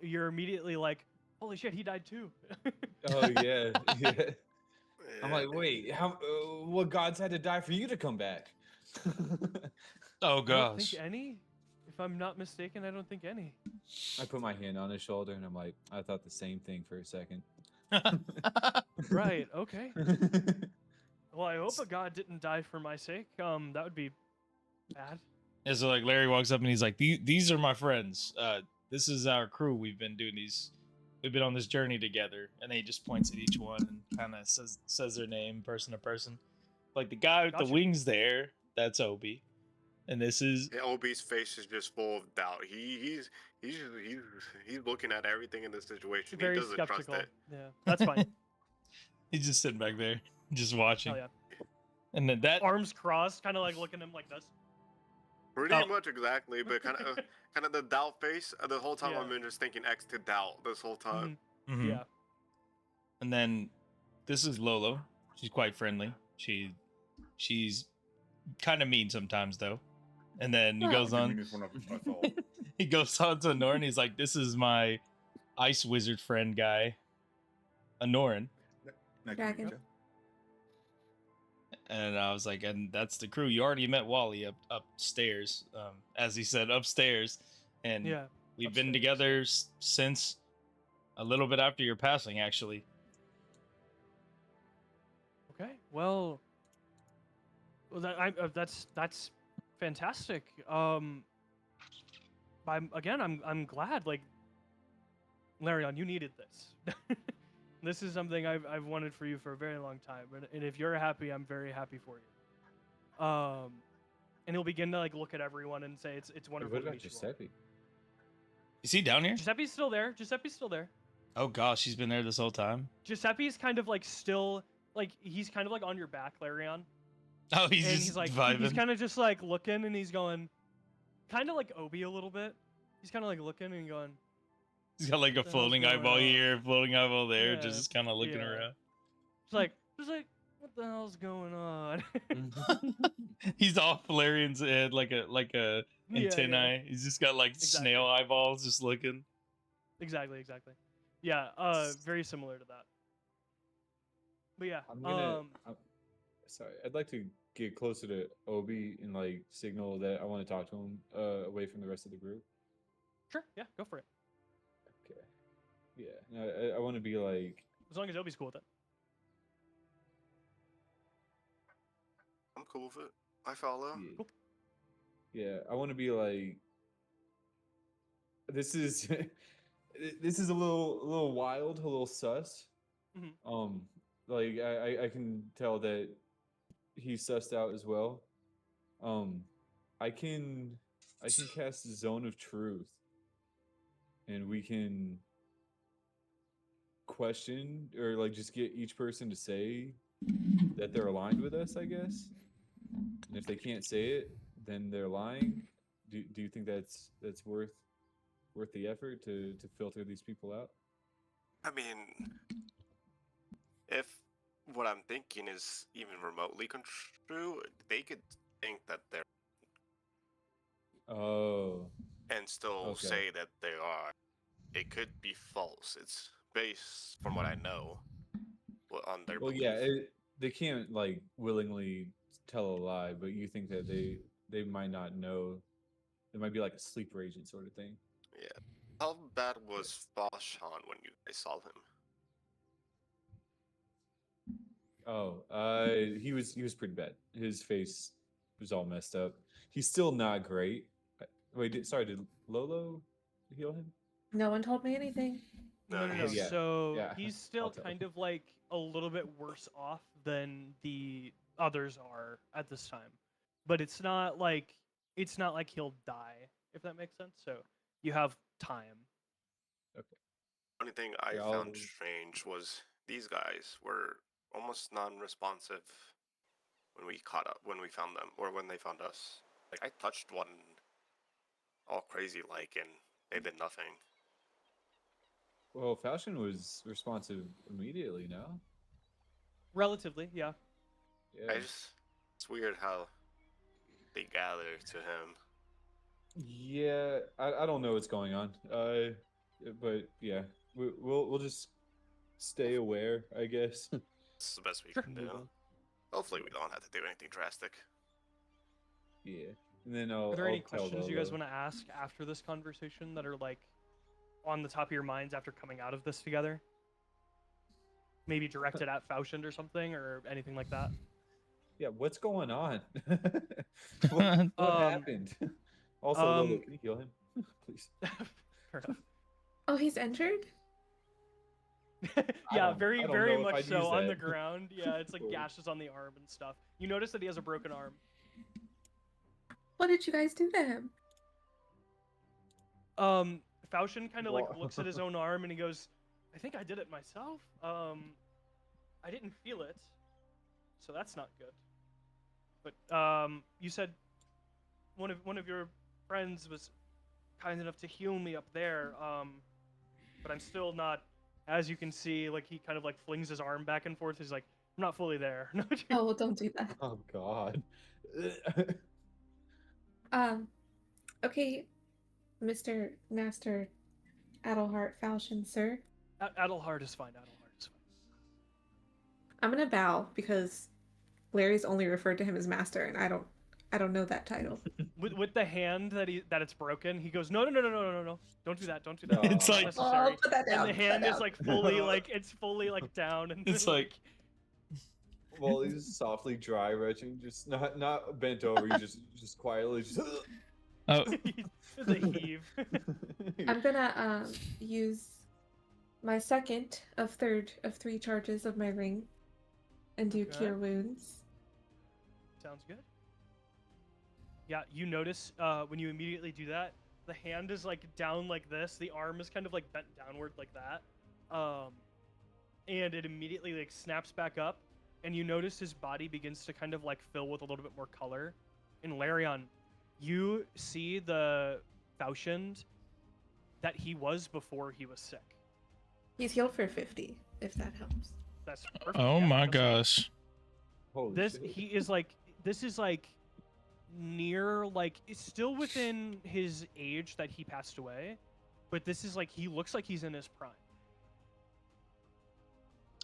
you're immediately like, "Holy shit, he died too." Oh yeah, yeah. I'm like, wait, how? What gods had to die for you to come back? Oh I don't gosh. think any. If I'm not mistaken, I don't think any. I put my hand on his shoulder and I'm like, I thought the same thing for a second. Right. Okay. Well, I hope a god didn't die for my sake. That would be bad. And so like Larry walks up and he's like, these are my friends. This is our crew. We've been on this journey together. And then he just points at each one and kind of says their name person to person. Like the guy with Gotcha. the wings there, that's Obi. And this is Yeah, Obi's face is just full of doubt. He's looking at everything in this situation. Very he doesn't skeptical. trust it. Yeah, that's fine. he's just sitting back there, just watching. Hell yeah. And then that Arms crossed, kind of like looking at him like this. Pretty Oh. much exactly, but kind of the doubt face. The whole time Yeah. I've been just thinking X to doubt this whole time. Mhm. Yeah. And then this is Lolo. She's quite friendly. She's kind of mean sometimes though. And then he Well, goes The on. meanest one of us all. He goes on to Anorin. He's like, "This is my ice wizard friend guy, Anorin." Nice to meet Dragon. you. And I was like, "And that's the crew. You already met Wally upstairs, as he said, upstairs." And Yeah. we've been upstairs. together since a little bit after your passing, actually. Okay. Well, that's fantastic. I'm glad. Like, Larion, you needed this. This is something I've wanted for you for a very long time, and if you're happy, I'm very happy for you. And he'll begin to like look at everyone and say, "It's wonderful What to about meet you all." Giuseppe? Is he down here? Giuseppe's still there. Giuseppe's still there. Oh gosh, he's been there this whole time. Giuseppe's kind of like still like he's kind of like on your back, Larion. Oh, he's And just he's like vibing. he's kind of just like looking and he's going, kind of like Obi a little bit. He's kind of like looking and going. He's got like a What the hell's floating going eyeball on? here, floating eyeball there, Yeah, just kind of looking yeah. around. Just like, what the hell's going on? He's off Valerian's head like a Yeah, antennae. He's just got like Exactly. snail eyeballs just looking. Exactly. Yeah, very similar to that. But yeah, Sorry, I'd like to get closer to Obi and like signal that I want to talk to him away from the rest of the group. sure, yeah, go for it. Okay. Yeah, no, I want to be like. As long as Obi's cool with it. I'm cool with it. I follow. Yeah, Cool. yeah, I want to be like. This is this is a little wild, a little sus. Mhm. Like I can tell that he's sussed out as well. I can cast the Zone of Truth, and we can question or like just get each person to say that they're aligned with us, I guess. And if they can't say it, then they're lying. Do you think that's worth the effort to filter these people out? I mean, if what I'm thinking is even remotely true, they could think that they're Oh, and still Okay. say that they are. It could be false. It's based from what I know on their well, belief. yeah. They can't like willingly tell a lie, but you think that they might not know. It might be like a sleeper agent sort of thing. Yeah. How bad was Vashon when you guys saw him? Oh, he was pretty bad. His face was all messed up. He's still not great. Wait, did Lolo heal him? No one told me anything. No. he's- yeah, So yeah, he's still I'll tell. kind of like a little bit worse off than the others are at this time, but it's not like he'll die, if that makes sense. So you have time. Only thing I Yeah, found I'll- strange was these guys were almost non-responsive when we found them, or when they found us. Like I touched one, all crazy like, and they did nothing. Well, Falchion was responsive immediately. No. Relatively, yeah. Yeah. It's weird how they gather to him. Yeah, I don't know what's going on. But yeah, we'll just stay aware, I guess. It's the best we Sure. can do. Hopefully, we don't have to do anything drastic. Yeah, and then I'll. Are there any I'll tell questions you guys Lolo. want to ask after this conversation that are like on the top of your minds after coming out of this together? Maybe directed at Falchion or something, or anything like that. Yeah, what's going on? what Um, happened? Also, Lolo, can you heal him, please? Fair enough. Oh, he's injured? Yeah, don't- very, I don't very know if much I'd so use on the that. ground. Yeah, it's like Cool. gashes on the arm and stuff. You notice that he has a broken arm. What did you guys do to him? Falchion kind of like Wha- looks at his own arm and he goes, "I think I did it myself. I didn't feel it, so that's not good. But you said one of your friends was kind enough to heal me up there. But I'm still not, as you can see, like he kind of like flings his arm back and forth. He's like, I'm not fully there." Oh, well, don't do that. Oh God. Okay, Mr. Master Adelhart Falchion, sir. Adelhard is fine. Adelhard is fine. I'm gonna bow because Larry's only referred to him as master, and I don't know that title. With the hand that it's broken, he goes, no, don't do that, don't do that. No. It's It's not like- necessary. put that down. And the put that hand is down. like fully like it's fully like down and It's like- Well, he's softly dry retching, just not bent over. He's just quietly just. Oh, it's a heave. I'm gonna use my second of 3 charges of my ring and do Okay. cure wounds. Sounds good. Yeah, you notice when you immediately do that, the hand is like down like this, the arm is kind of like bent downward like that, and it immediately like snaps back up, and you notice his body begins to kind of like fill with a little bit more color. And Larion, you see the Faushend that he was before he was sick. He's healed for 50, if that helps. That's perfect. Oh yeah, my that's great. gosh. Holy This shit. he is like this is like near like it's still within his age that he passed away, but this is like he looks like he's in his prime.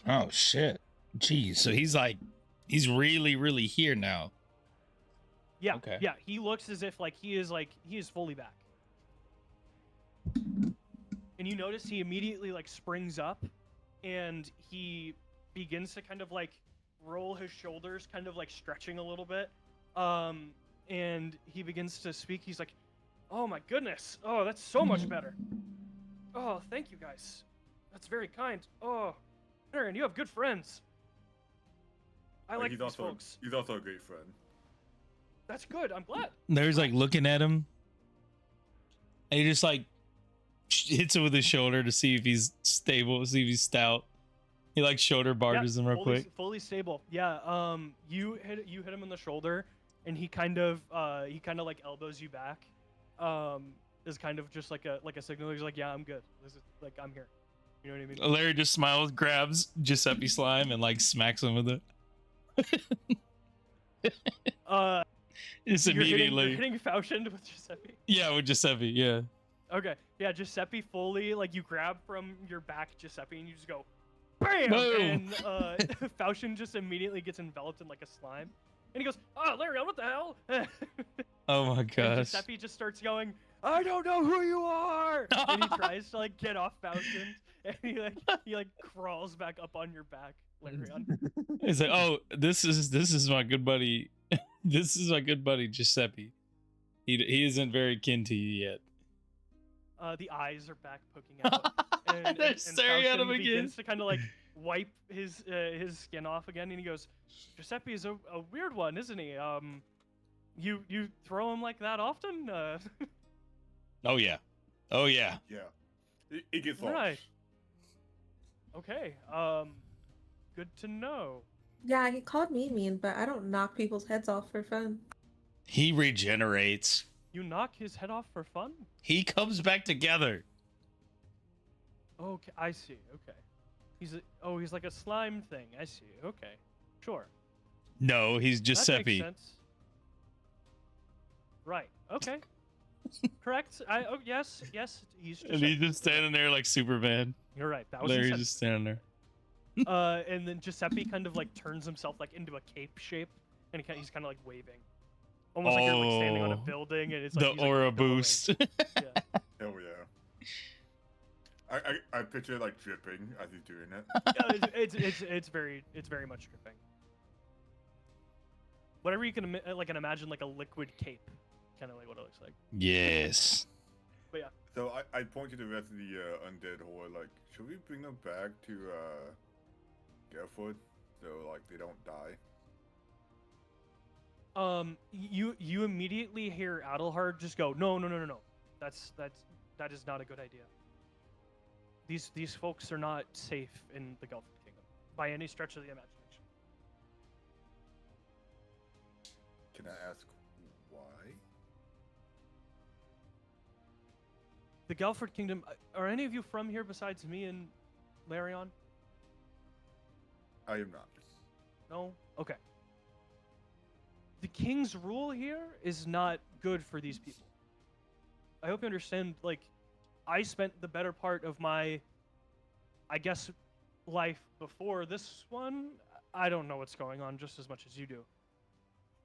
Oh shit. Jeez. So he's really, really here now. Yeah, Okay. yeah, he looks as if like he is fully back. And you notice he immediately like springs up and he begins to kind of like roll his shoulders, kind of like stretching a little bit. And he begins to speak. He's like, "Oh my goodness. Oh, that's so much better. Oh, thank you guys. That's very kind. Oh, Aaron, you have good friends. I like he's these also folks. he's also a great friend. That's good. I'm glad." There's like looking at him. And he just like hits him with his shoulder to see if he's stable, see if he's stout. He like shoulder barges him real quick. Fully stable. Yeah. You hit him in the shoulder, and he kind of like elbows you back. Is kind of just like a signal. He's like, "Yeah, I'm good. This is like I'm here." You know what I mean? Larry just smiles, grabs Giuseppe slime, and like smacks him with it. Just immediately. You're hitting Faushend with Giuseppe. Yeah, with Giuseppe. Yeah. Okay. Yeah, Giuseppe fully like you grab from your back Giuseppe and you just go, BAM! Boom! And Faushend just immediately gets enveloped in like a slime, and he goes, "Oh, Larry, what the hell?" Oh my And gosh. Giuseppe just starts going, "I don't know who you are," and he tries to like get off Faushend, and he crawls back up on your back, Larion. He's like, "Oh, this is my good buddy. This is my good buddy Giuseppe. He isn't very kin to you yet." The eyes are back poking out, and They're staring at him Faushend again. begins to kind of like wipe his skin off again, and he goes, "Giuseppe is a weird one, isn't he? You throw him like that often?" Oh yeah. Oh yeah. Yeah, it gets lost. Right. Okay. Good to know. Yeah, he called me mean, but I don't knock people's heads off for fun. He regenerates. You knock his head off for fun? He comes back together. Okay, I see. Okay. He's like a slime thing. I see. Okay. Sure. No, he's That makes Giuseppe. sense. Right. Okay. Correct. Yes, he's And he's Giuseppe. just standing there like Superman. You're right. That was Larry's insensitive. just standing there. And then Giuseppe kind of like turns himself like into a cape shape, and he's kind of like waving, almost like you're like standing on a Oh, building, and it's like The he's, like, aura billowing. boost. Yeah. Hell yeah. I picture it like dripping as he's doing it. Yeah, it's very much dripping. Whatever you can imagine like a liquid cape, kind of like what it looks like. Yes. But yeah, So I point to the rest of the undead horde. Like, should we bring them back to Gelford so like they don't die? You immediately hear Adelhard just go, no. That is not a good idea. These folks are not safe in the Gelford Kingdom by any stretch of the imagination. Can I ask why? The Gelford Kingdom. Are any of you from here besides me and Larion? I am not. No? Okay. The king's rule here is not good for these people. I hope you understand, like, I spent the better part of my, I guess, life before this one. I don't know what's going on just as much as you do.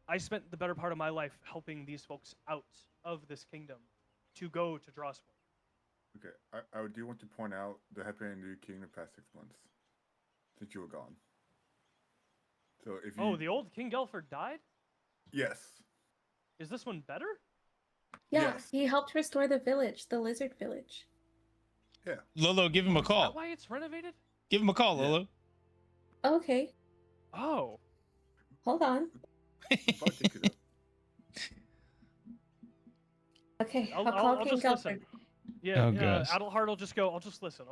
I spent the better part of my life helping these folks out of this kingdom to go to Drossborn. Okay, I do want to point out there have been a new king in the past 6 months since you were gone. So if you Oh, the old King Gelford died? yes, Is this one better? Yeah, Yes. he helped restore the village, the lizard village. Yeah. Lolo, give him a Is that call. why it's renovated? Give him a call, Yeah. Lolo. Okay, Oh. hold on. Probably take it up. Okay, I'll, I'll call I'll King just listen. Gelford. Yeah, Oh, gosh. Adelhard will just go, I'll just listen.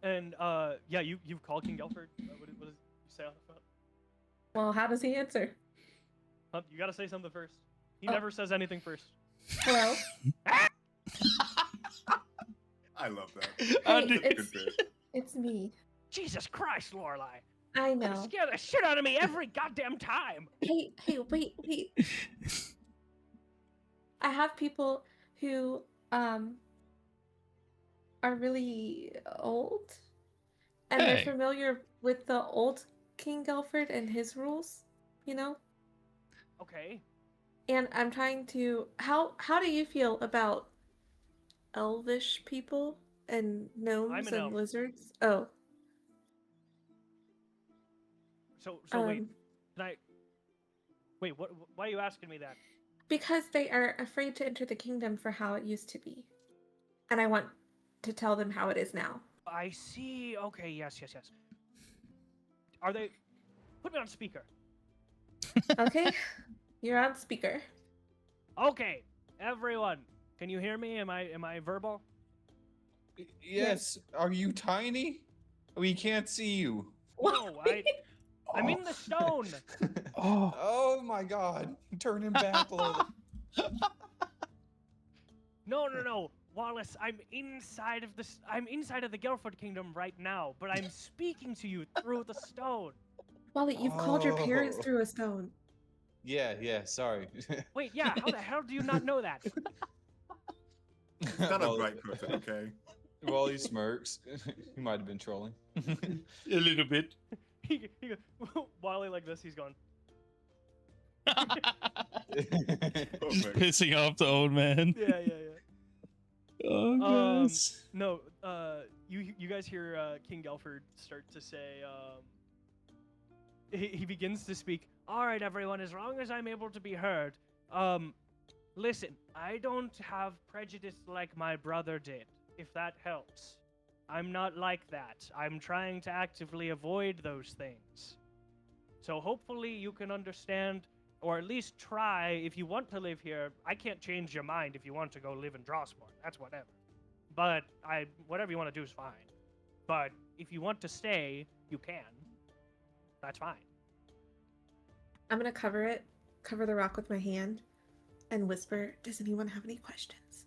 And, yeah, you've called King Gelford. What did you say on the phone? Well, how does he answer? You gotta say something first. He Oh. never says anything first. Hello? I love that. Hey, That's a it's, good bit. it's me. Jesus Christ, Lorelei. I You know. scare the shit out of me every goddamn time. Hey, wait. I have people who are really old, and they're Hey. familiar with the old King Gelford and his rules, you know? Okay. And I'm trying to how do you feel about elvish people and gnomes an and elf. lizards? Oh, So wait, can I... Wait, why are you asking me that? because they are afraid to enter the kingdom for how it used to be. And I want to tell them how it is now. I see. Okay, yes. Are they... Put me on speaker. Okay? You're on speaker. Okay, everyone. Can you hear me? Am I verbal? Yes. Are you tiny? We can't see you. No, I'm in the stone. Oh my God! Turn him back, Lola. No. Wallace, I'm inside of the Gelford kingdom right now, but I'm speaking to you through the stone. Wally, you've called your parents Oh. through a stone. Yeah. Sorry. Wait, yeah, how the hell do you not know that? He's not a bright person, okay? Wally smirks. He might have been trolling. A little bit. he goes, Wally like this, he's going. Just pissing off the old man. Yeah. Oh, gosh. No, you guys hear King Gelford start to say, he begins to speak. All right, everyone, as long as I'm able to be heard, listen, I don't have prejudice like my brother did, if that helps. I'm not like that. I'm trying to actively avoid those things. So hopefully you can understand, or at least try, if you want to live here. I can't change your mind if you want to go live in Drossborn. That's whatever. But whatever you want to do is fine. But if you want to stay, you can. That's fine. I'm gonna cover the rock with my hand, and whisper, does anyone have any questions?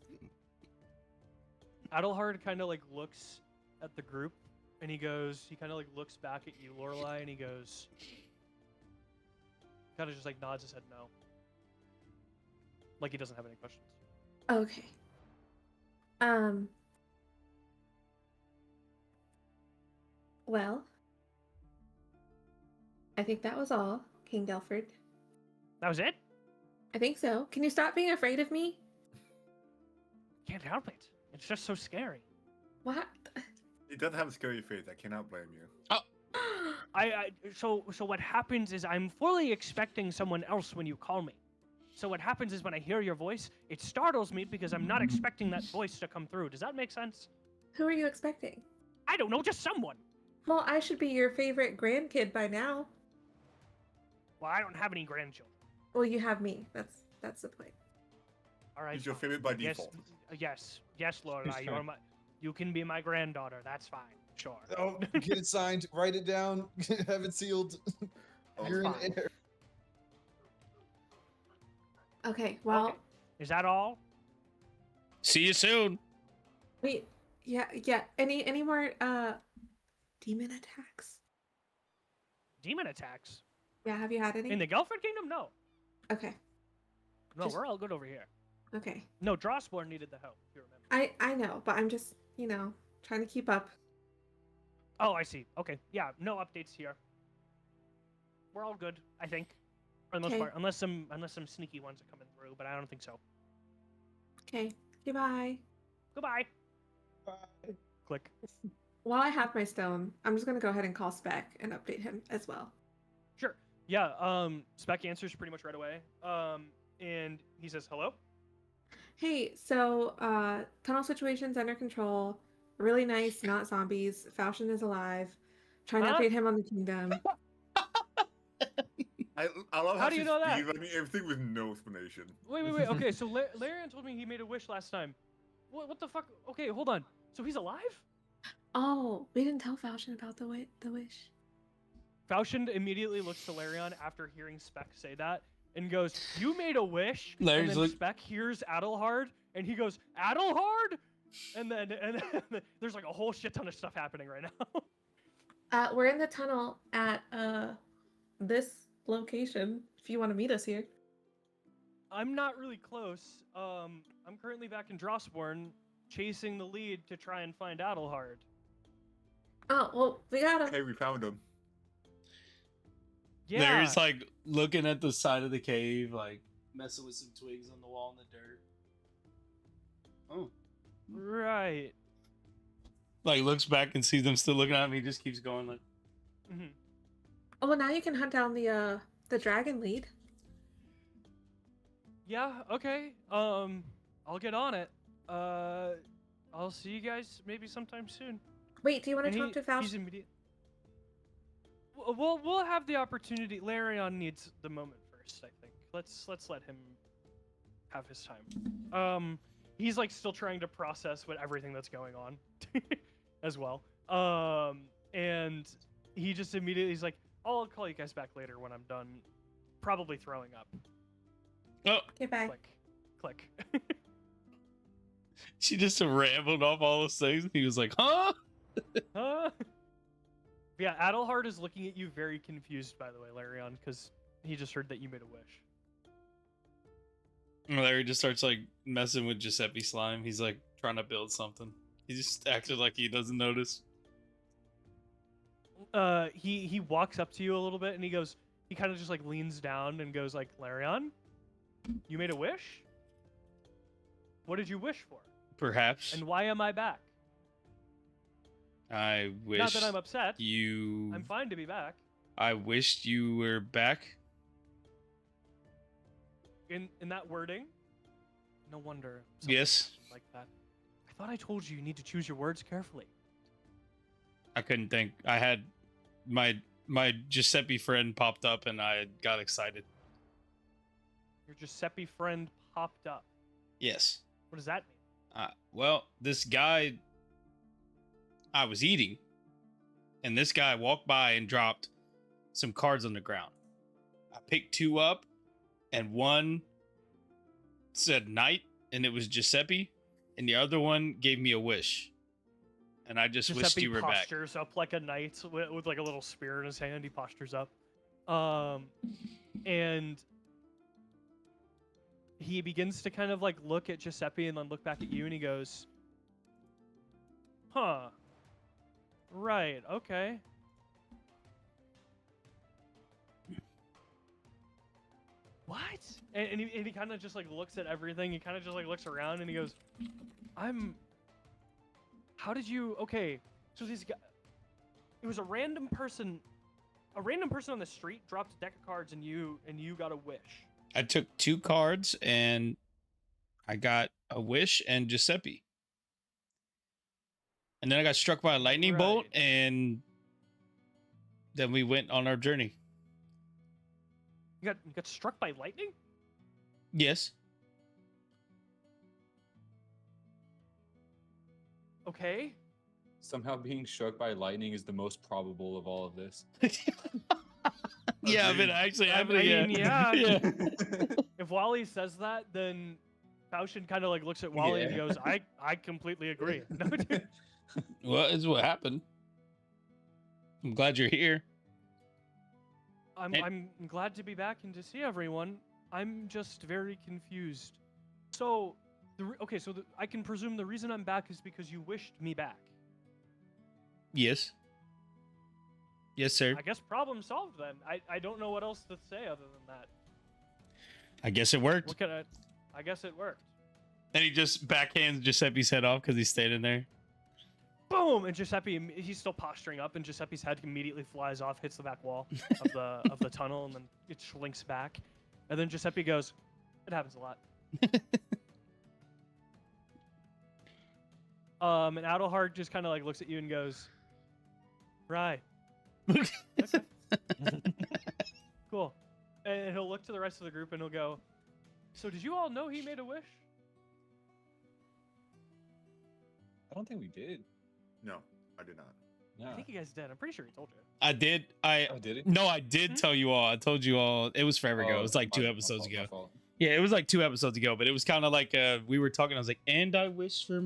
Adelhard kind of like looks at the group, and he kind of like looks back at you, Lorelei, and he goes, kind of just like nods his head no. Like he doesn't have any questions. Okay. Well, I think that was all, King Gelford. That was it? I think so. Can you stop being afraid of me? Can't help it. It's just so scary. What? He does have a scary face. I cannot blame you. So what happens is I'm fully expecting someone else when you call me. So what happens is when I hear your voice, it startles me because I'm not expecting that voice to come through. Does that make sense? Who are you expecting? I don't know, just someone. Well, I should be your favorite grandkid by now. Well, I don't have any grandchildren. Well, you have me. That's the point. All right. He's your fine. favorite by Yes, default. yes, Lorelei. You can be my granddaughter. That's fine. Sure. Oh, get it signed. Write it down. Have it sealed. You're in fine. air. Okay, well, Okay. Is that all? See you soon. wait. Yeah. Any more demon attacks? Demon attacks? Yeah, have you had any? In the Gelford Kingdom? No. Okay. No, Just- we're all good over here. Okay. No, Drossborn needed the help, if you remember. I know, but I'm just, trying to keep up. Oh, I see. Okay. Yeah, no updates here. We're all good, I think. For the most Okay. part. Unless some sneaky ones are coming through, but I don't think so. Okay. Goodbye. Goodbye. Bye. Click. While I have my stone, I'm just gonna go ahead and call Spec and update him as well. Sure. Yeah, Spec answers pretty much right away. And he says, hello? Hey, so tunnel situation's under control. Really nice, not zombies. Falchion is alive. Try to Huh? update him on the kingdom. I love How how do you she's know that? speedrunning everything with no explanation. Wait. Okay, so Larian told me he made a wish last time. What the fuck? Okay, hold on. So he's alive? Oh, we didn't tell Falchion about the wish. Falchion immediately looks to Larion after hearing Spec say that and goes, "You made a wish." Larry's and then look- Spec hears Adelhard and he goes, "Adelhard?" And then there's like a whole shit ton of stuff happening right now. We're in the tunnel at this location. If you want to meet us here. I'm not really close. I'm currently back in Drossborn, chasing the lead to try and find Adelhard. Oh well, we got him. Hey, we found him. Yeah. Larry's like looking at the side of the cave, like messing with some twigs on the wall in the dirt. Oh. Right. Like looks back and sees them still looking at me, just keeps going like hmm Oh well, now you can hunt down the dragon lead. Yeah. Okay. I'll get on it. I'll see you guys maybe sometime soon. Wait, do you want And to talk to he's Falchion? immediate. We'll have the opportunity. Larion needs the moment first, I think. Let's let him have his time. He's like still trying to process everything that's going on as well. And he just immediately he's like, I'll call you guys back later when I'm done, probably throwing up. oh, Okay, bye. Click. she just rambled off all those things and he was like, huh? Huh? Yeah, Adelhard is looking at you very confused, by the way, Larion, because he just heard that you made a wish. And Larry just starts like messing with Giuseppe slime. He's like trying to build something. He just acted like he doesn't notice. He walks up to you a little bit and he kind of just like leans down and goes like, Larion, you made a wish? What did you wish for? Perhaps. And why am I back? I wish Not that I'm upset. you I'm fine to be back. I wished you were back. In that wording, no wonder. something Yes. Like that. I thought I told you you need to choose your words carefully. I couldn't think. I had my Giuseppe friend popped up and I got excited. Your Giuseppe friend popped up. Yes. What does that mean? Well, this guy I was eating, and this guy walked by and dropped some cards on the ground. I picked two up, and one said night, and it was Giuseppe, and the other one gave me a wish. And I just wished Giuseppe you were back. postures up like a knight with like a little spear in his hand. He postures up. And he begins to kind of like look at Giuseppe and then look back at you and he goes, huh. Right, okay. What? And he kind of just like looks at everything. He kind of just like looks around and he goes, how did you, okay. So these guys, it was a random person on the street dropped a deck of cards and you got a wish. I took two cards and I got a wish and Giuseppe. And then I got struck by a lightning bolt Right. and then we went on our journey. You got struck by lightning? Yes. Okay. Somehow being struck by lightning is the most probable of all of this. Yeah, Agreed. but actually, I mean, yeah. yeah. If Wally says that, then Falchion kind of like looks at Wally and he Yeah. goes, I completely agree. No, Well, it's what happened. I'm glad you're here. I'm glad to be back and to see everyone. I'm just very confused. So, I can presume the reason I'm back is because you wished me back. Yes. Yes, sir. I guess problem solved then. I don't know what else to say other than that. I guess it worked. What can I guess it worked. And he just backhands Giuseppe's head off because he's standing there. Boom! And Giuseppe, he's still posturing up, and Giuseppe's head immediately flies off, hits the back wall of the tunnel, and then it slinks back. And then Giuseppe goes, "It happens a lot." And Adelhard just kind of like looks at you and goes, "Right, okay, cool." And he'll look to the rest of the group and he'll go, "So did you all know he made a wish?" I don't think we did. No, I did not. No. I think you guys did. I'm pretty sure he told you. I did. Oh, did it? No, I did Hmm? tell you all. I told you all. It was forever ago. It was like two my episodes fault, ago. my fault. Yeah, it was like 2 episodes ago, but it was kind of like we were talking. I was like, and I wish for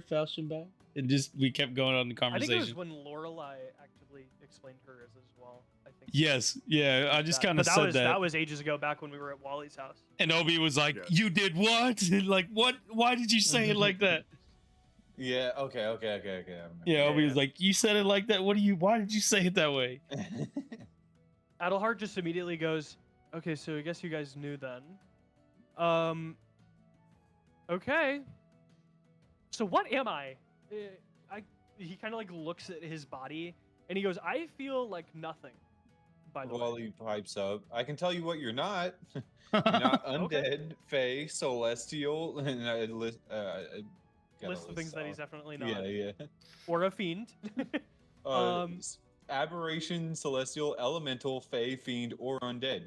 Falchion back, and just we kept going on the I think it was conversation. when Lorelei actively explained hers as well. I think. Yes, yeah, I just kind of But said that was ages ago, back when we were at Wally's house. and Obi was like, Yeah. "You did what? Like what? Why did you say it like that?" Yeah. Okay. I remember. Yeah, Obi Yeah. was like, "You said it like that. Why did you say it that way?" Adelhard just immediately goes, "Okay, so I guess you guys knew then. Okay. So what am I? He kind of like looks at his body and he goes, I feel like nothing. By the way, Wally pipes up. I can tell you what you're not. You're not undead, fae, celestial, and list of things that he's definitely not, Yeah. or a fiend. Aberration, celestial, elemental, fae, fiend, or undead.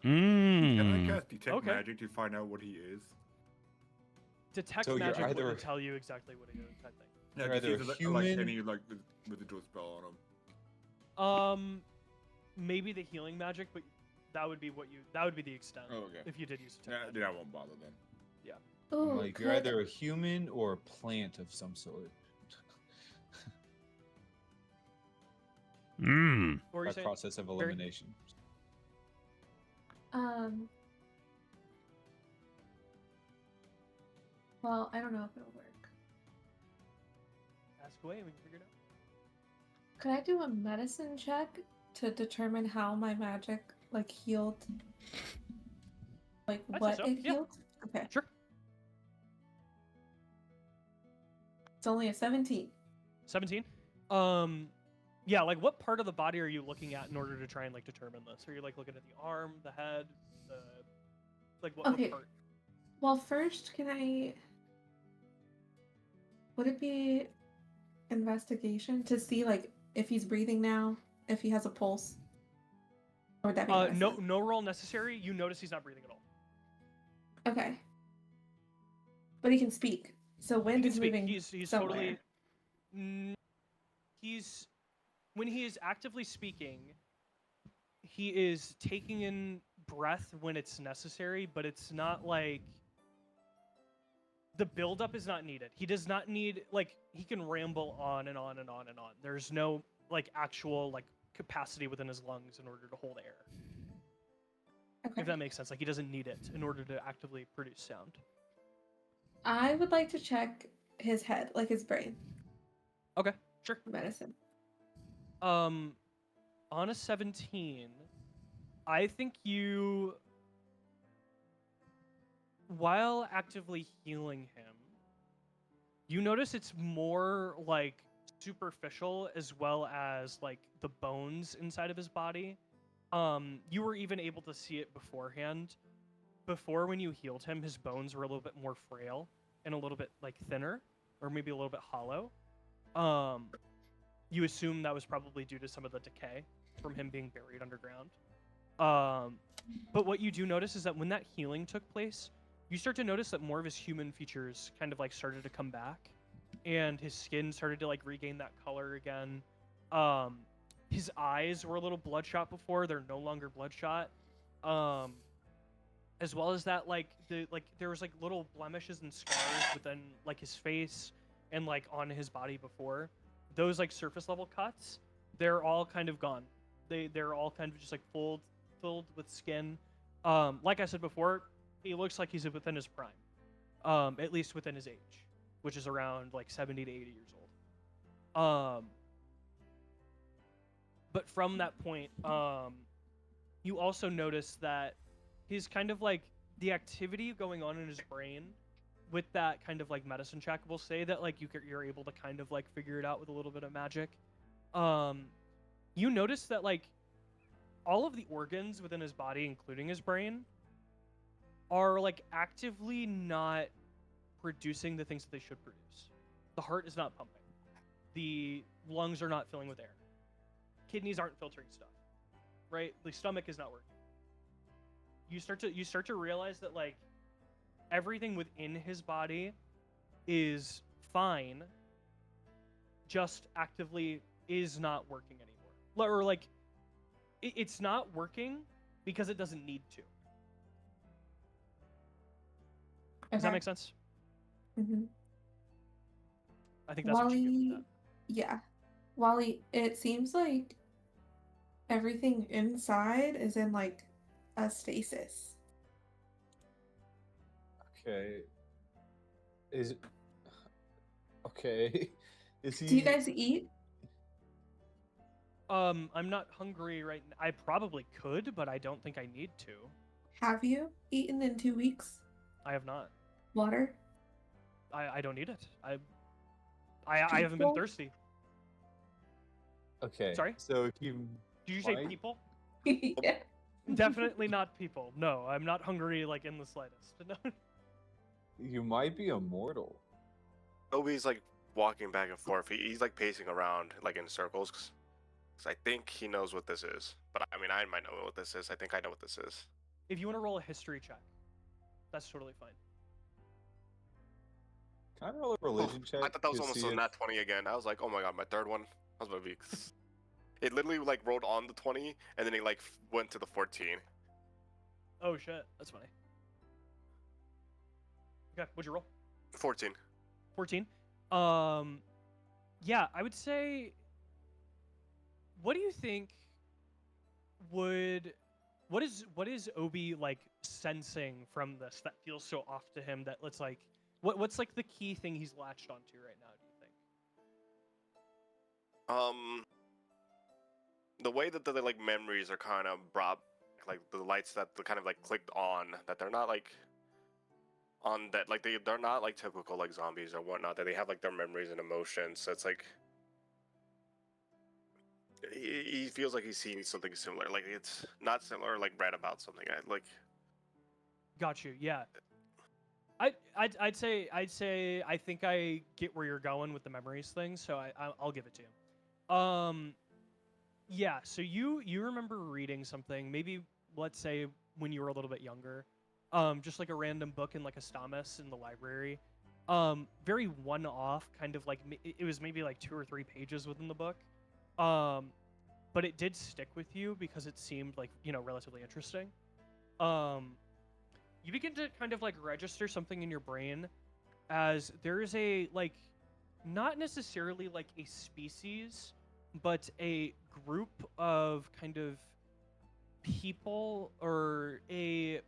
Can I Hmm. cast detect Okay. magic to find out what he is? Detect So you're magic either- wouldn't tell you exactly what he is, I think. Yeah, You're just either use, like human- any like residual spell on him. Maybe the healing magic, but that would be the extent. Oh, okay. If you did use Nah, detect then magic. I won't bother then. Oh, Like you're either a human or a plant of some sort. Hmm. What were you By saying? process of Barry? elimination. Well, I don't know if it'll work. Ask away and we can figure it out. Could I do a medicine check to determine how my magic like healed? Like I'd say what so, it yeah. healed? Okay. Sure. It's only a 17. 17. Yeah, like what part of the body are you looking at in order to try and like determine this? Are you like looking at the arm, the head, the like what Okay. part? Well, first, would it be investigation to see like if he's breathing now, if he has a pulse? Or would that be medicine? No roll necessary. You notice he's not breathing at all. Okay. But he can speak. So He wind can is speak. moving He's somewhere. totally. He's when he is actively speaking, he is taking in breath when it's necessary, but it's not like the buildup is not needed. He does not need like he can ramble on and on and on and on. There's no like actual like capacity within his lungs in order to hold air. Okay. If that makes sense. Like he doesn't need it in order to actively produce sound. I would like to check his head, like his brain. Okay, sure. Medicine. On a 17, I think you, while actively healing him, you notice it's more like superficial as well as like the bones inside of his body. You were even able to see it beforehand. Before, when you healed him, his bones were a little bit more frail and a little bit like thinner, or maybe a little bit hollow. You assume that was probably due to some of the decay from him being buried underground. But what you do notice is that when that healing took place, you start to notice that more of his human features kind of like started to come back, and his skin started to like regain that color again. His eyes were a little bloodshot before; they're no longer bloodshot. As well as that, like there was like little blemishes and scars within like his face and like on his body before. Those like surface level cuts, they're all kind of gone. They're all kind of just like filled with skin. Like I said before, he looks like he's within his prime, at least within his age, which is around like 70 to 80 years old. But from that point, you also notice that his kind of like the activity going on in his brain with that kind of like medicine check will say that like you're able to kind of like figure it out with a little bit of magic. You notice that like all of the organs within his body, including his brain, are like actively not producing the things that they should produce. The heart is not pumping. The lungs are not filling with air. Kidneys aren't filtering stuff. Right? The stomach is not working. You start to realize that like everything within his body is fine, just actively is not working anymore. Or like it's not working because it doesn't need to. Does that make sense? Mm-hmm. I think that's what you get with that. Yeah. Wally, it seems like everything inside is in like a stasis. Okay. Okay. Is he? Do you guys eat? I'm not hungry right now. I probably could, but I don't think I need to. Have you eaten in 2 weeks? I have not. Water? I don't need it. I haven't been People? thirsty. Okay. Sorry? So if you Did you say might- people? Yeah. Definitely not people. No, I'm not hungry like in the slightest. No. you might be immortal. Obi's like walking back and forth. He's like pacing around like in circles. 'Cause I think he knows what this is. But I mean, I might know what this is. I think I know what this is. If you want to roll a history check, that's totally fine. Can I roll a religion check? I thought that was to almost see a if- nat 20 again. I was like, oh my god, my third one. I was about to be. It literally like rolled on the 20 and then it like went to the 14. Oh shit, that's funny. Okay, what'd you roll? 14. 14. Yeah, I would say. What do you think would? What is Obi like sensing from this that feels so off to him that let's like what's like the key thing he's latched onto right now? Do you think? The way that the like memories are kind of brought, like the lights that the kind of like clicked on, that they're not like on that, like they're not like typical like zombies or whatnot. That they have like their memories and emotions. So it's like he feels like he's seeing something similar. Like it's not similar, like read about something. Like Got you. Yeah. I'd say I think I get where you're going with the memories thing, so I'll give it to you. Yeah. So you remember reading something, maybe let's say when you were a little bit younger, just like a random book in like a Stamus in the library, very one-off, kind of like it was maybe like 2 or 3 pages within the book, but it did stick with you because it seemed like relatively interesting. You begin to kind of like register something in your brain as there is a like not necessarily like a species but a group of kind of people or a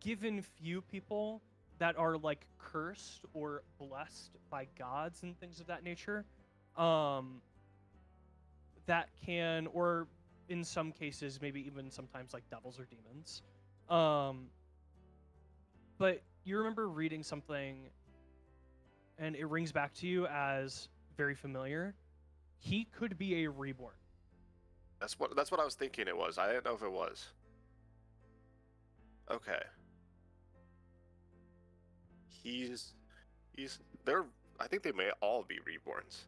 given few people that are like cursed or blessed by gods and things of that nature, that can, or in some cases maybe even sometimes like devils or demons, but you remember reading something and it rings back to you as very familiar. He could be a reborn. that's what I was thinking it was. I didn't know if it was. Okay. He's they're, I think they may all be reborns.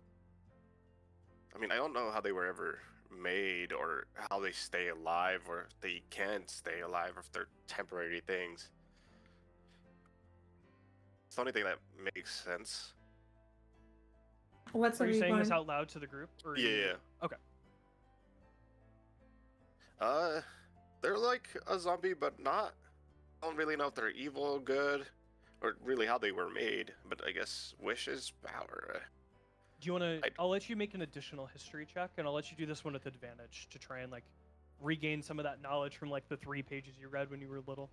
I mean, I don't know how they were ever made or how they stay alive or if they can stay alive or if they're temporary things. It's the only thing that makes sense. What's Are a you saying reborn? this out loud to the group? Or are Yeah, you- yeah. Okay. They're like a zombie, but not. I don't really know if they're evil, good, or really how they were made. But I guess wish is power. Do you want to? I'd- I'll let you make an additional history check, and I'll let you do this one with advantage to try and like regain some of that knowledge from like the 3 pages you read when you were little.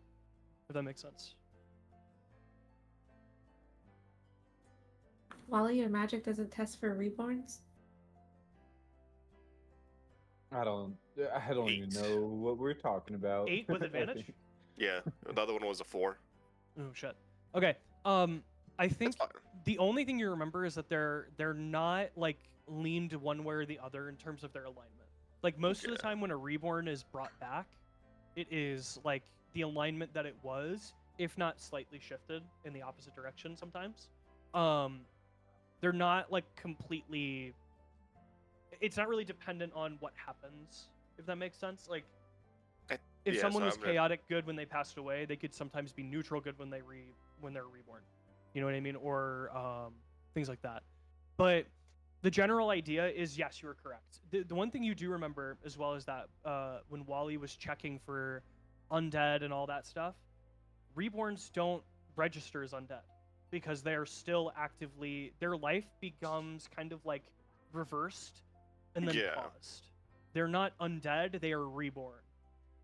If that makes sense. Wally, your magic doesn't test for reborns? I don't even 8. know what we're talking about. 8 with I advantage? think. Yeah, the other one was a 4. Oh shit. Okay. I think That's fine. the only thing you remember is that they're not like leaned one way or the other in terms of their alignment. Like most of the Okay. time when a reborn is brought back, it is like the alignment that it was, if not slightly shifted in the opposite direction sometimes. they're not like completely. It's not really dependent on what happens, if that makes sense. Like, if Yeah, someone so was I'm gonna- chaotic good when they passed away, they could sometimes be neutral good when they're reborn. You know what I mean? Or things like that. But the general idea is, yes, you were correct. The one thing you do remember as well is that when Wally was checking for undead and all that stuff, reborns don't register as undead because they're still actively, their life becomes kind of like reversed and then Yeah. paused. They're not undead, they are reborn.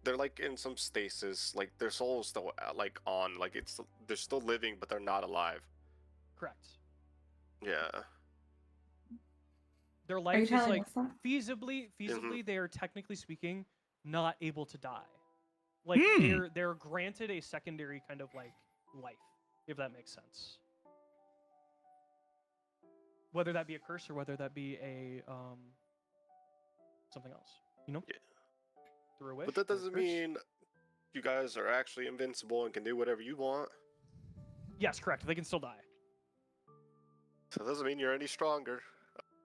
They're like in some stasis, like their soul's still like on, like they're still living, but they're not alive. Correct. Yeah. Are Their you life is telling like us that? feasibly they are technically speaking not able to die. Like they're granted a secondary kind of like life, if that makes sense. Whether that be a curse or whether that be a something else, you know? Yeah. Through a wish. But that through a doesn't curse. mean you guys are actually invincible and can do whatever you want. Yes, correct. They can still die. So it doesn't mean you're any stronger.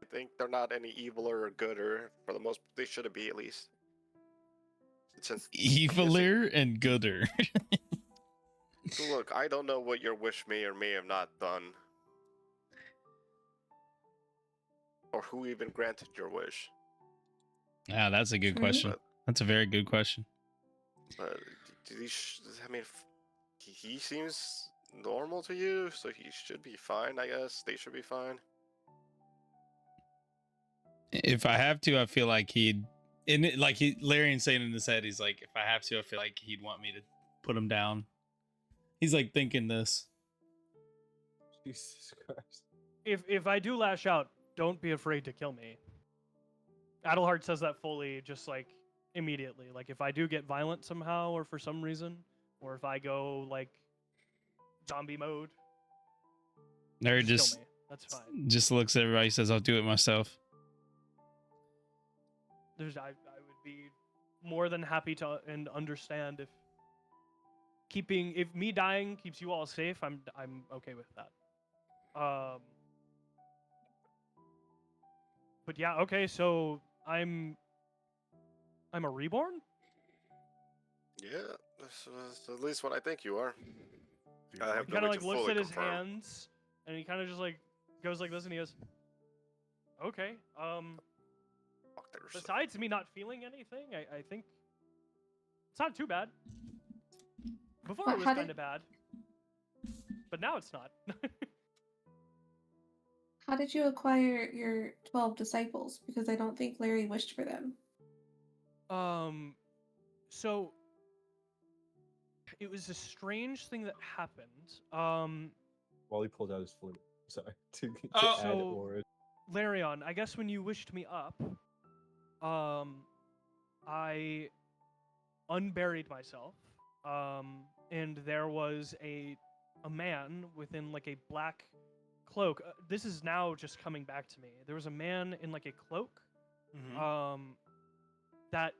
I think they're not any eviler or gooder. For the most, they should be at least. Since Eviler and gooder. look, I don't know what your wish may or may have not done, or who even granted your wish. Ah, that's a good True. question. That's a very good question. But I mean, he seems normal to you, so he should be fine. I guess they should be fine. If I have to, I feel like Larian saying in his head, he's like, if I have to, I feel like he'd want me to put him down. He's like thinking this. Jesus Christ. If I do lash out, don't be afraid to kill me. Adelhard says that fully, just like immediately. Like if I do get violent somehow or for some reason, or if I go like zombie mode, Or just just kill me. That's fine. just looks at everybody, says, I'll do it myself. I would be more than happy to and understand if me dying keeps you all safe. I'm okay with that. But yeah, okay. So I'm a reborn. Yeah, that's at least what I think you are. Do you I have like He no kind of way like to looks fully at his confirm. hands, and he kind of just like goes like this, and he goes, "Okay." Fuck, there's Besides me not feeling anything, I think it's not too bad. Before But it was how did- kind of bad, but now it's not. How did you acquire your 12 disciples? Because I don't think Larry wished for them. So it was a strange thing that happened. Wally pulled out his flute. Sorry. To Oh. add So- aura. Larion, I guess when you wished me up, I unburied myself, and there was a man within like a black cloak. This is now just coming back to me. There was a man in like a cloak, that,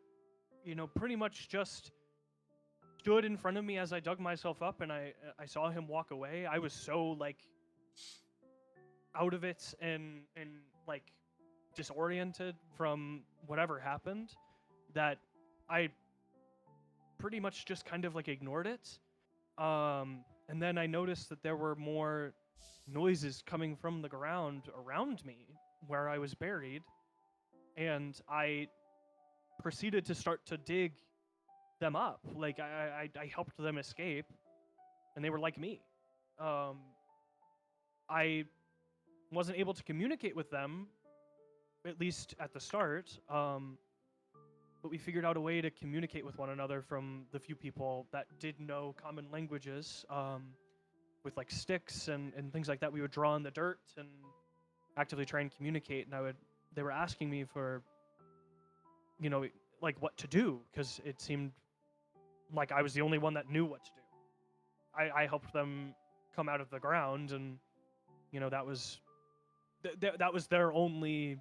pretty much just stood in front of me as I dug myself up, and I saw him walk away. I was so like out of it and like disoriented from whatever happened that I pretty much just kind of like ignored it. And then I noticed that there were more noises coming from the ground around me where I was buried, and I proceeded to start to dig them up. Like I helped them escape, and they were like me. I wasn't able to communicate with them, at least at the start. But we figured out a way to communicate with one another from the few people that did know common languages, with like sticks and things like that. We would draw in the dirt and actively try and communicate. And they were asking me for, like what to do, because it seemed like I was the only one that knew what to do. I helped them come out of the ground, and that was that was their only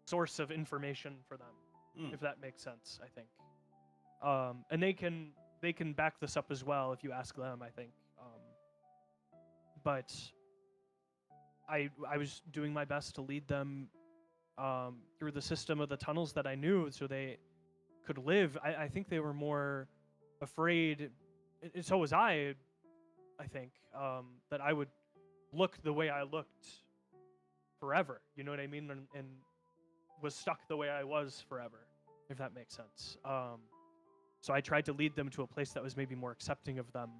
source of information for them, if that makes sense. I think, and they can back this up as well if you ask them. I think, but I was doing my best to lead them through the system of the tunnels that I knew, so they could live. I think they were more afraid, and so was I think, that I would look the way I looked forever. You know what I mean? And was stuck the way I was forever, if that makes sense. So I tried to lead them to a place that was maybe more accepting of them,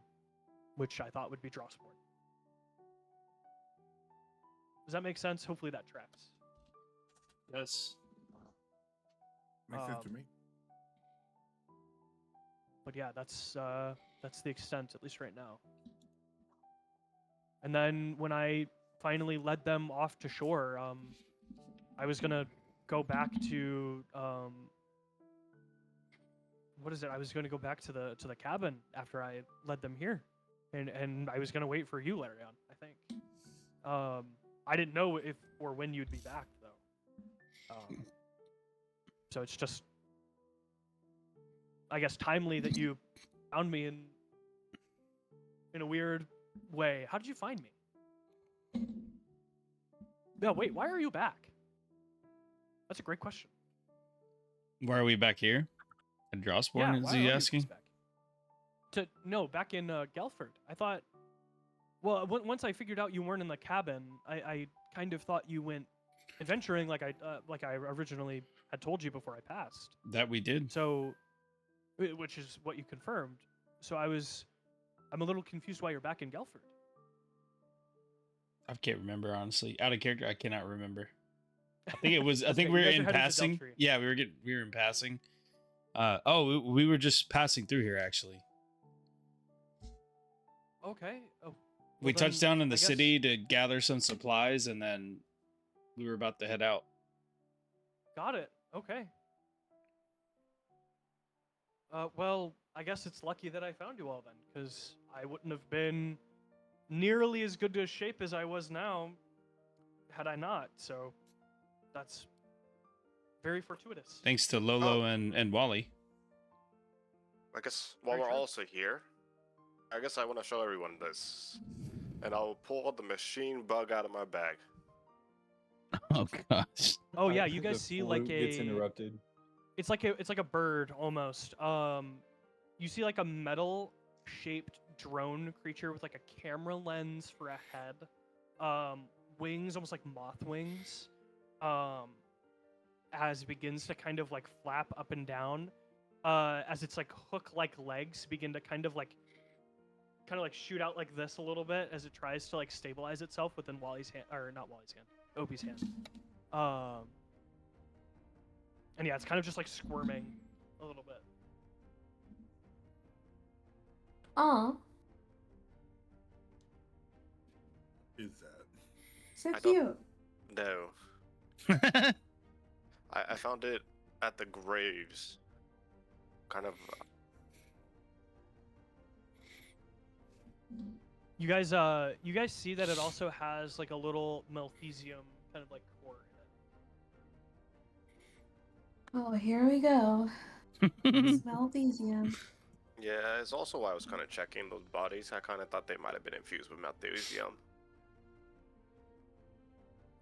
which I thought would be Drossborn. Does that make sense? Hopefully that tracks. Yes. Makes sense to Um, me. But yeah, that's the extent, at least right now. And then when I finally led them off to shore, I was gonna go back to what is it? I was gonna go back to the cabin after I led them here, and I was gonna wait for you, Larion. I think. I didn't know if or when you'd be back though. So it's just, I guess, timely that you found me in a weird way. How did you find me? Yeah, wait, why are you back? That's a great question. Why are we back here? At Drossborn, is why are he you guys asking? back? No, back in Gelford. I thought, well, once I figured out you weren't in the cabin, I kind of thought you went adventuring like I originally had told you before I passed. That we did. So, which is what you confirmed. So I'm a little confused why you're back in Gelford. I can't remember, honestly. Out of character, I cannot remember. I think it was. I think Okay, we you were guys are in headed to passing. Deltree. Yeah, we were in passing. We were just passing through here actually. Okay. Oh. We well touched then, down in the I guess- city to gather some supplies, and then we were about to head out. Got it. Okay. Well, I guess it's lucky that I found you all then, because I wouldn't have been nearly as good a shape as I was now had I not. So that's very fortuitous. Thanks to Lolo and Wally. I guess while Very we're true. also here, I guess I want to show everyone this. And I'll pull the machine bug out of my bag. Oh gosh. Oh yeah, you guys The see like flute gets a. interrupted. It's like a bird almost. You see like a metal shaped drone creature with like a camera lens for a head. Wings, almost like moth wings. As it begins to kind of like flap up and down. As its like hook-like legs begin to kind of like shoot out like this a little bit as it tries to like stabilize itself within Wally's hand, or not Wally's hand, Opie's hand. And yeah, it's kind of just like squirming a little bit. Aw, Is that? so I thought- cute. No. I found it at the graves. Kind of. You guys see that it also has like a little Malthesium kind of like core in it. Oh, here we go. Smell these, yeah. Yeah, it's also why I was kind of checking those bodies. I kind of thought they might have been infused with Malthusium.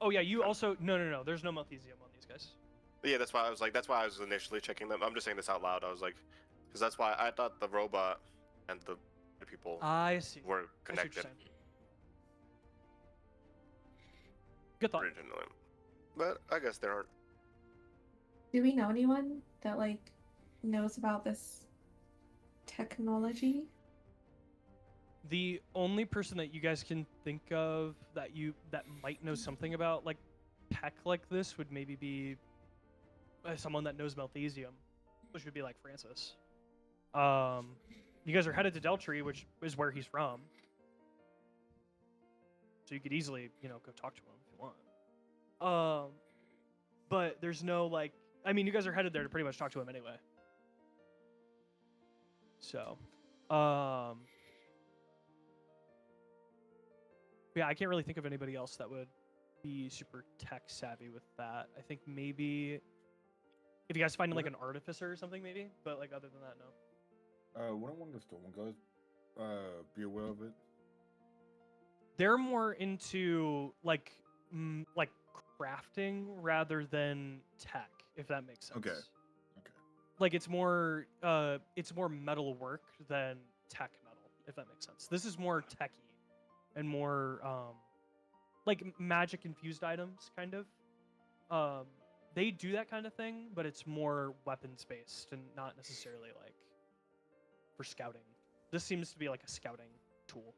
Oh yeah, you also no. There's no Malthesium on these guys. Yeah, that's why I was like, that's why I was initially checking them. I'm just saying this out loud. I was like, because that's why I thought the robot and the people I see. were I see what you're connected saying. Good thought. originally. But I guess there aren't. Do we know anyone that like knows about this technology? The only person that you guys can think of that might know something about like tech like this would maybe be someone that knows Malthesium, which would be like Francis. You guys are headed to Deltree, which is where he's from, so you could easily go talk to him if you want. But there's no like, I mean, you guys are headed there to pretty much talk to him anyway. So, yeah, I can't really think of anybody else that would be super tech savvy with that. I think maybe if you guys find like an artificer or something, maybe. But like other than that, no. Wouldn't one of the stolen guys be aware of it? they're more into like crafting rather than tech, if that makes sense. Okay. Okay. Like it's more metal work than tech metal, if that makes sense. This is more techy and more like magic infused items, kind of. They do that kind of thing, but it's more weapons based and not necessarily like for scouting. This seems to be like a scouting tool.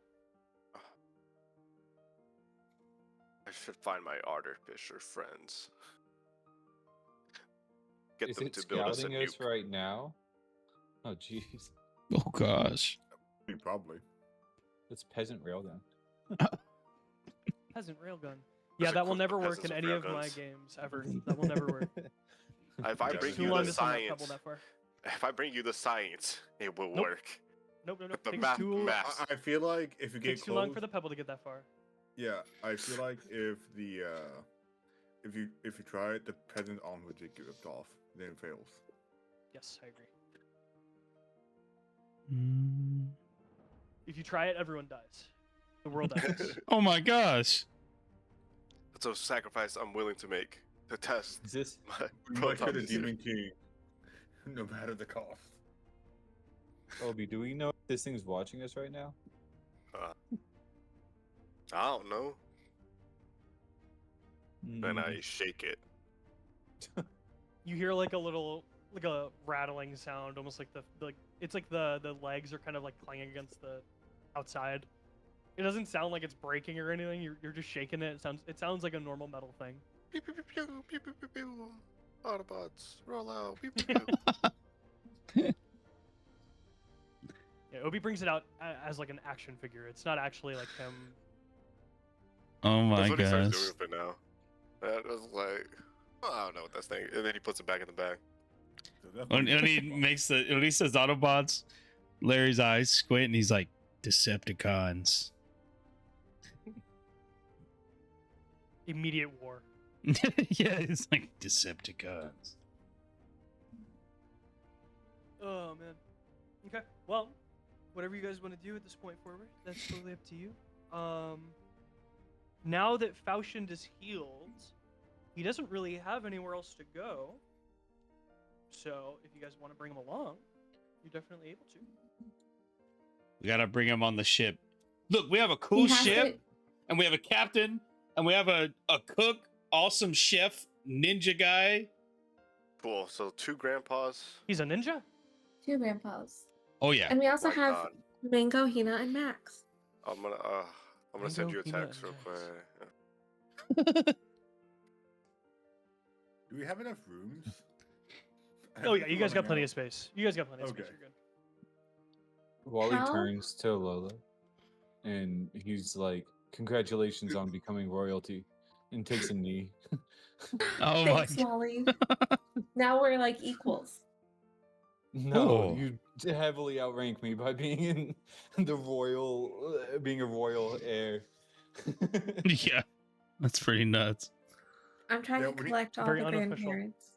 I should find my artificer friends. Get Is them it to build us a scouting us nuke. right now? Oh, jeez. Oh gosh. I mean, probably. It's peasant railgun. Peasant railgun. Let's Yeah, that will equip the never work peasants in with any of my railguns. games ever. That will never work. If I Yeah, bring it's Too you long the to send that pebble science, that far. if I bring you the science, it will Nope. work. Nope. The Takes math, too, math. I feel like if you get takes too close, long for the pebble to get that far. yeah, I feel like if the if you try it, the peasant arm would get ripped off, then it fails. Yes, I agree. Mm. If you try it, everyone dies. The world ends. Oh my gosh. That's a sacrifice I'm willing to make to test Is this? my We might kill the proton demon king, no matter the cost. Obi, do we know if this thing's watching us right now? I don't know. Then I Mm. shake it. You hear like a rattling sound, almost like it's like the legs are kind of like clanging against the outside. It doesn't sound like it's breaking or anything. You're just shaking it. It sounds like a normal metal thing. Pew, pew, pew, pew, pew, pew, pew, pew. Autobots, roll out. Pew, pew, pew. Yeah, Obi brings it out as like an action figure. It's not actually like him. Oh my That's what he starts gosh. doing for now. That was like, oh, I don't know what that thing. And then he puts it back in the bag. So that's When pretty he cool. makes when he says Autobots, Larry's eyes squint and he's like, Decepticons. Immediate war. Yeah, it's like Decepticons. Oh man. Okay. Well, whatever you guys want to do at this point forward, that's totally up to you. Now that Faushind is healed, he doesn't really have anywhere else to go. So if you guys want to bring him along, you're definitely able to. We gotta bring him on the ship. Look, we have a cool He has ship, to- and we have a captain, and we have a cook, awesome chef, ninja guy. Cool. So 2 grandpas. He's a ninja. 2 grandpas. Oh yeah. And we also My have God. Mango, Hina, and Max. I'm gonna send you a Mango, text real peanut, and quick. Do we have enough rooms? Oh yeah, you guys got plenty of space. You guys got plenty of space. Okay. You're good. Wally How? turns to Lola, and he's like, "Congratulations on becoming royalty," and takes a knee. Oh Thanks, my. Wally. Now we're like equals. No, Oh. you heavily outrank me by being in the royal, being a royal heir. Yeah, that's pretty nuts. I'm trying Yeah, to when he- collect all Very the unofficial. grandparents.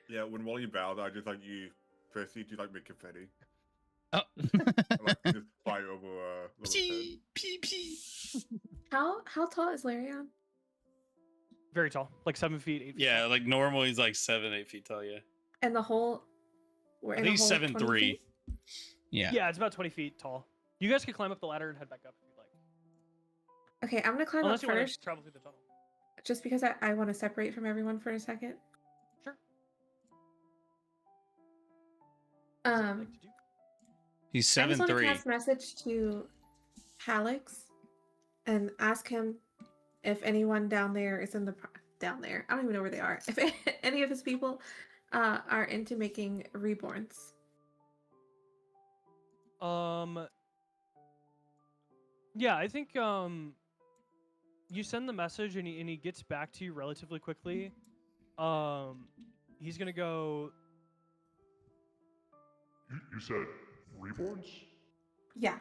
Yeah, when Wally bowed, I just like you firstly do like make confetti. Oh. I, like just fly over Lola's head. Pee, pee, pee. How tall is Larion? Very tall, like 7 feet, 8 feet. Yeah, tall. like normal, he's like 7-8 feet tall. Yeah, And the whole we're I in think a he's hole of 20 7'3". feet? Yeah. Yeah, it's about 20 feet tall. You guys could climb up the ladder and head back up if you'd like. Okay, I'm gonna climb Unless up you want to first, travel through the tunnel. just because I want to separate from everyone for a second. Sure. What's that like to do? He's I just want to 7'3". cast message to Hallex and ask him if anyone down there is in the down there. I don't even know where they are. If any of his people are into making reborns. Yeah, I think you send the message and he gets back to you relatively quickly. He's gonna go. You said reborns? Yeah.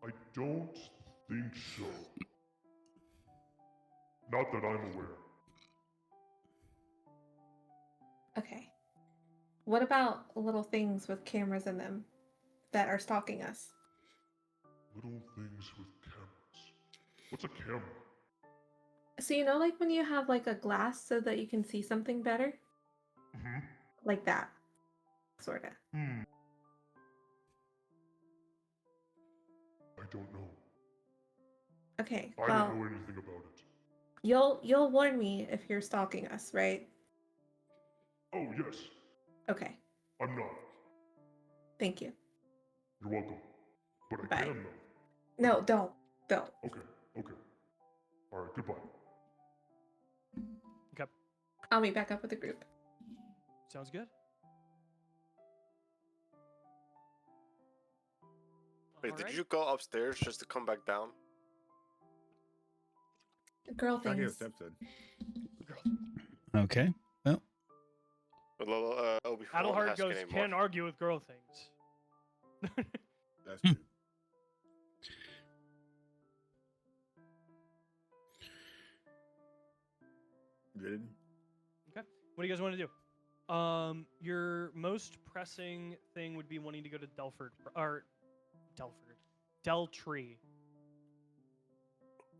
I don't think so. Not that I'm aware. Okay. What about little things with cameras in them? that are stalking us. Little things with cameras. What's a camera? So you know, like when you have like a glass so that you can see something better, Mm-hmm. like that, sorta. Hmm. I don't know. Okay, I well, don't know anything about it. you'll warn me if you're stalking us, right? Oh, yes. Okay, I'm not. thank you. You're welcome. But I Bye. can know. No, don't. Okay. Okay. All right. Goodbye. Okay. I'll meet back up with the group. Sounds good. Wait, did Alright. you go upstairs just to come back down? Girl I hear things. steps in. Okay. Well, But Obi won't Adelhard ask goes, anymore. can't argue with girl things. That's true. Did Okay. What do you guys want to do? Your most pressing thing would be wanting to go to Deltree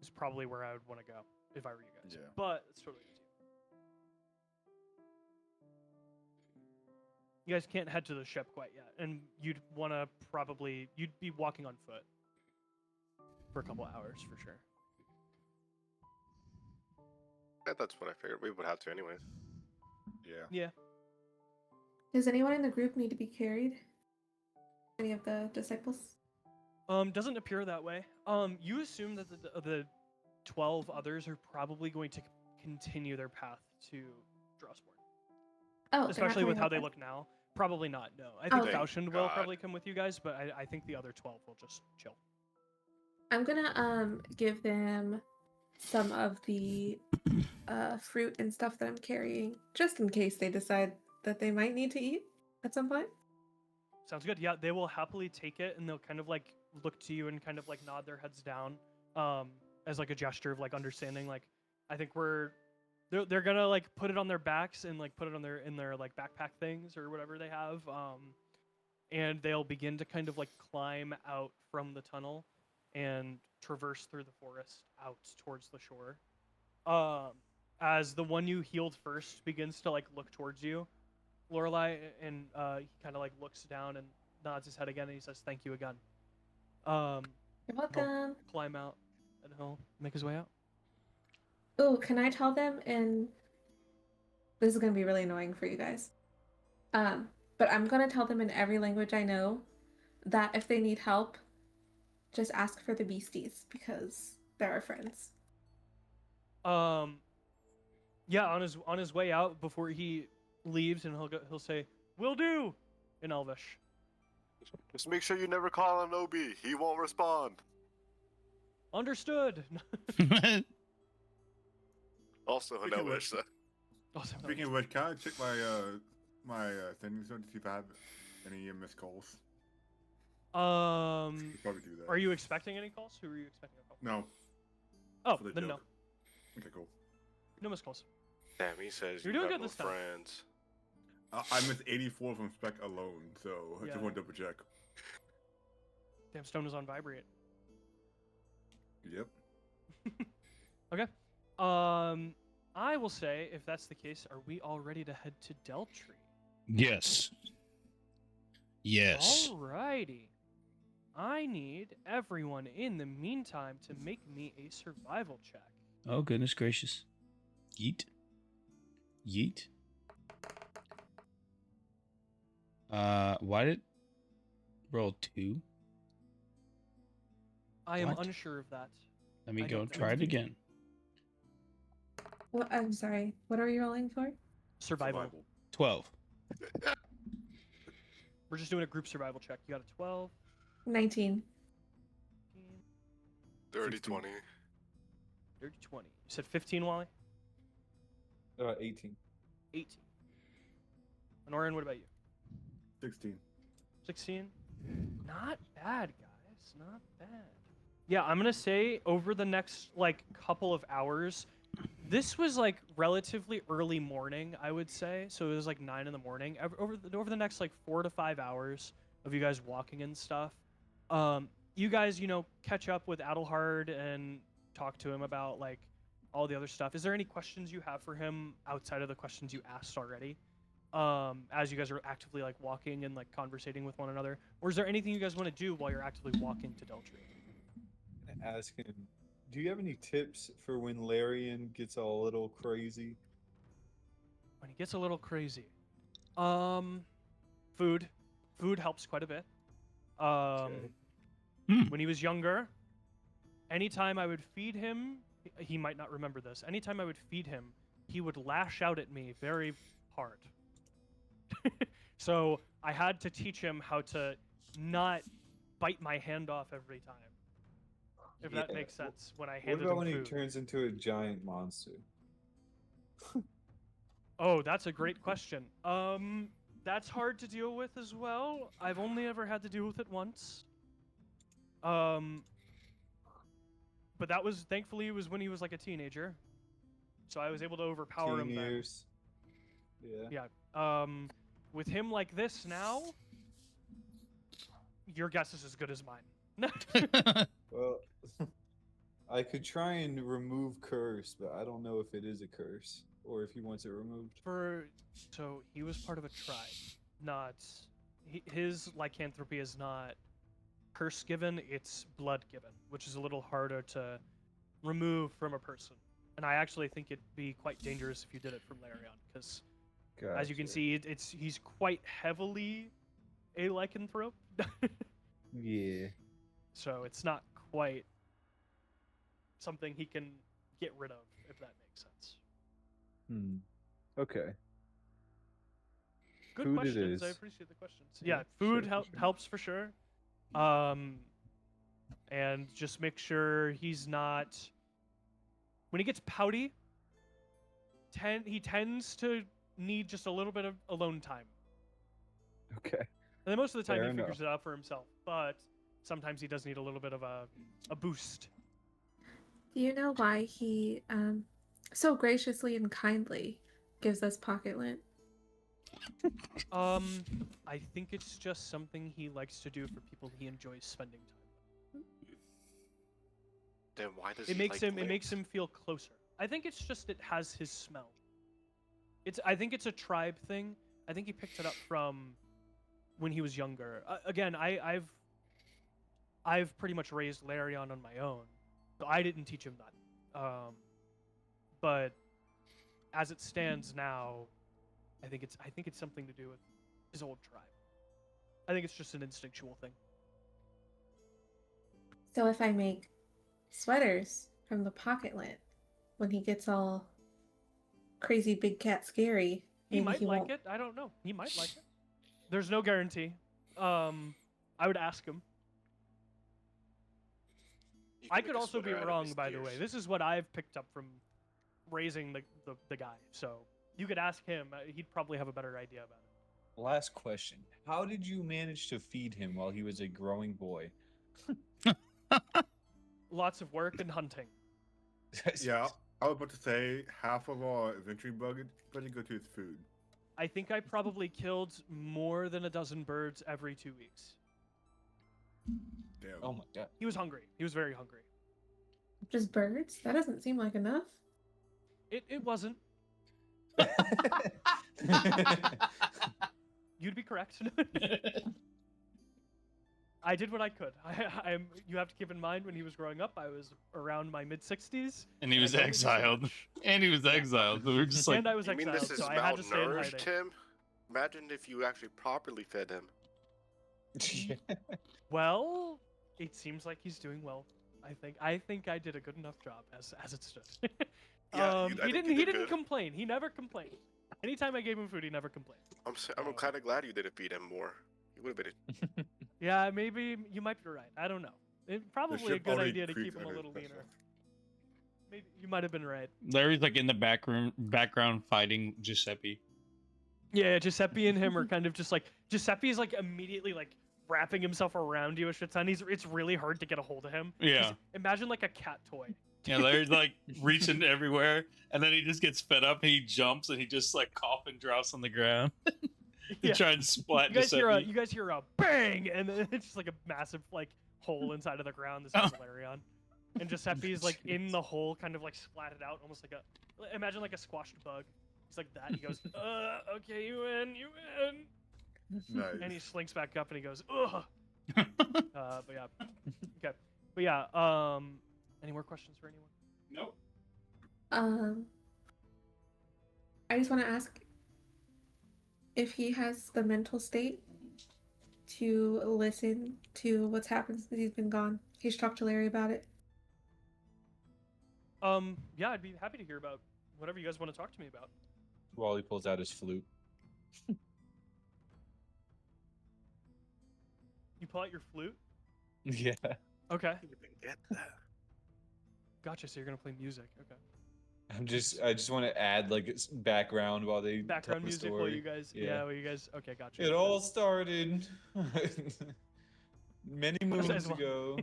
is probably where I would want to go if I were you guys. Yeah. But it's totally up to you. You guys can't head to the ship quite yet, and you'd be walking on foot for a couple hours for sure. Yeah, that's what I figured. We would have to anyways. Yeah. Yeah. Does anyone in the group need to be carried? Any of the disciples? Doesn't appear that way. You assume that the 12 others are probably going to continue their path to Drossborn. Oh, they're not Especially with coming how with they us? look now. Probably not, no. I think Okay. Faustin will God. probably come with you guys, but I think the other 12 will just chill. I'm gonna give them some of the fruit and stuff that I'm carrying, just in case they decide that they might need to eat at some point. Sounds good. Yeah, they will happily take it, and they'll kind of like look to you and kind of like nod their heads down, as like a gesture of like understanding. Like, I think they're gonna like put it on their backs and like put it on in their like backpack things or whatever they have, and they'll begin to kind of like climb out from the tunnel and traverse through the forest out towards the shore. As the one you healed first begins to like look towards you, Lorelei, and he kind of like looks down and nods his head again, and he says, "Thank you again." You're He'll welcome. climb out, and he'll make his way out. Oh, can I tell them in... This is gonna be really annoying for you guys. But I'm gonna tell them in every language I know that if they need help, just ask for the beasties because they're our friends. Yeah, on his way out before he leaves, and he'll say, "Will do," in Elvish. Just make sure you never call on Obi. He won't respond. Understood. Also in Speaking of Elvish. Awesome. Speaking of which, can I check my sending zone to see if I have any missed calls? Should probably do that. Are you expecting any calls? Who are you expecting a call? No. Oh, For the then no. joke. Okay, cool. No missed calls. Damn, he says You're you doing have good no this time. friends. I missed 84 from spec alone, so I Yeah. just want to double check. Damn, Stone is on vibrate. Yep. Okay. I will say, if that's the case, are we all ready to head to Deltree? yes. Yes. Alrighty. I need everyone in the meantime to make me a survival check. Oh, goodness gracious. Yeet. Yeet. Why did roll 2? I am What? unsure of that. Let me I go don't know. try it again. What? I'm sorry. What are you rolling for? Survival. 12. We're just doing a group survival check. You got a 12. 19. 30 16. 20. 30, 20. You said 15, Wally? 18. 18. Anorin, what about you? 16. 16? Not bad, guys. Not bad. Yeah, I'm going to say over the next, like, couple of hours, this was, like, relatively early morning, I would say. So it was, like, 9 in the morning. Over the next, like, 4 to 5 hours, of you guys walking and stuff. You guys, catch up with Adelhard and talk to him about like all the other stuff. Is there any questions you have for him outside of the questions you asked already? As you guys are actively like walking and like conversating with one another, or is there anything you guys want to do while you're actively walking to Deltry? Ask him, do you have any tips for when Larian gets a little crazy? When he gets a little crazy, food helps quite a bit. When he was younger, anytime I would feed him, he might not remember this. Anytime I would feed him, he would lash out at me very hard. So I had to teach him how to not bite my hand off every time. If that makes sense. When I What handed about him when he food. turns into a giant monster? Oh, that's a great question. That's hard to deal with as well. I've only ever had to deal with it once. But that was, thankfully, it was when he was like a teenager. So I was able to overpower him then. Years. Yeah. Yeah. With him like this now, your guess is as good as mine. Well, I could try and remove curse, but I don't know if it is a curse or if he wants it removed. So he was part of a tribe, not his lycanthropy is not curse given, it's blood given, which is a little harder to remove from a person. And I actually think it'd be quite dangerous if you did it from Larion, because as you can see, he's quite heavily a lycanthrope. Yeah. So it's not quite something he can get rid of, if that makes sense. Okay. Good Food it questions. I is. appreciate the questions. Yeah, Yeah, food sure, for sure. helps for sure. And just make sure he's not. When he gets pouty, he tends to need just a little bit of alone time. Okay. And then most of the time Fair he figures enough. it out for himself, but sometimes he does need a little bit of a boost. Do you know why he so graciously and kindly gives us pocket lint? I think it's just something he likes to do for people he enjoys spending time with. Then why does It he makes like him lint? feel closer. I think it's just it has his smell. I think it's a tribe thing. I think he picked it up from when he was younger. Again, I've pretty much raised Larion on my own, so I didn't teach him that. But as it stands now, I think it's something to do with his old tribe. I think it's just an instinctual thing. So if I make sweaters from the pocket lint, when he gets all crazy big cat scary, He maybe might he like won't. it. I don't know. He might like it. There's no guarantee. I would ask him. You I can could make a also be sweater out of wrong, his by the way. ears. This is what I've picked up from raising the guy. So you could ask him. He'd probably have a better idea about it. Last question. How did you manage to feed him while he was a growing boy? Lots of work and hunting. Yeah, I was about to say half of our adventuring budget go to his food. I think I probably killed more than a dozen birds every 2 weeks. Damn. Oh my god. He was hungry. He was very hungry. Just birds? That doesn't seem like enough. It wasn't. You'd be correct. I did what I could. You have to keep in mind when he was growing up, I was around my mid-60s. And he was I could only do so exiled. much. And he was exiled. So we were just like, And I was You mean exiled, this is so I had to stay in malnourished hiding. him? Imagine if you actually properly fed him. Well, it seems like he's doing well. I think I did a good enough job as it stood. Yeah, I he think didn't you he did didn't good. complain. He never complained. Anytime I gave him food, he never complained. I'm kind of glad you didn't feed him more. He would have been. Yeah, maybe you might be right. I don't know. It's probably a ship good only idea to creeps keep him a under little pressure. leaner. Maybe you might have been right. Larry's like in the background fighting Giuseppe. Yeah, Giuseppe and him are kind of just like Giuseppe is like immediately like wrapping himself around you a shit ton. It's really hard to get a hold of him. Yeah. Imagine like a cat toy. Yeah, Larry's like reaching everywhere, and then he just gets fed up. And he jumps and he just like cough and drops on the ground. to try and splat You guys Giuseppe. hear a bang, and then it's just like a massive like hole inside of the ground. This is Valerian, and Giuseppe's like in the hole, kind of like splatted out, almost like imagine like a squashed bug. He's like that. He goes, okay, you win. Nice. And he slinks back up and he goes, ugh. But yeah, okay, but yeah. Any more questions for anyone? Nope. I just want to ask if he has the mental state to listen to what's happened since he's been gone. He should talk to Larry about it. Yeah, I'd be happy to hear about whatever you guys want to talk to me about. Wally pulls out his flute. You pull out your flute. Yeah. Okay, I didn't even get that. gotcha. So you're gonna play music. Okay. I just want to add like background while they Background tell the music story. while you guys. Yeah, while you guys. Okay, gotcha. It all started many moons well. ago.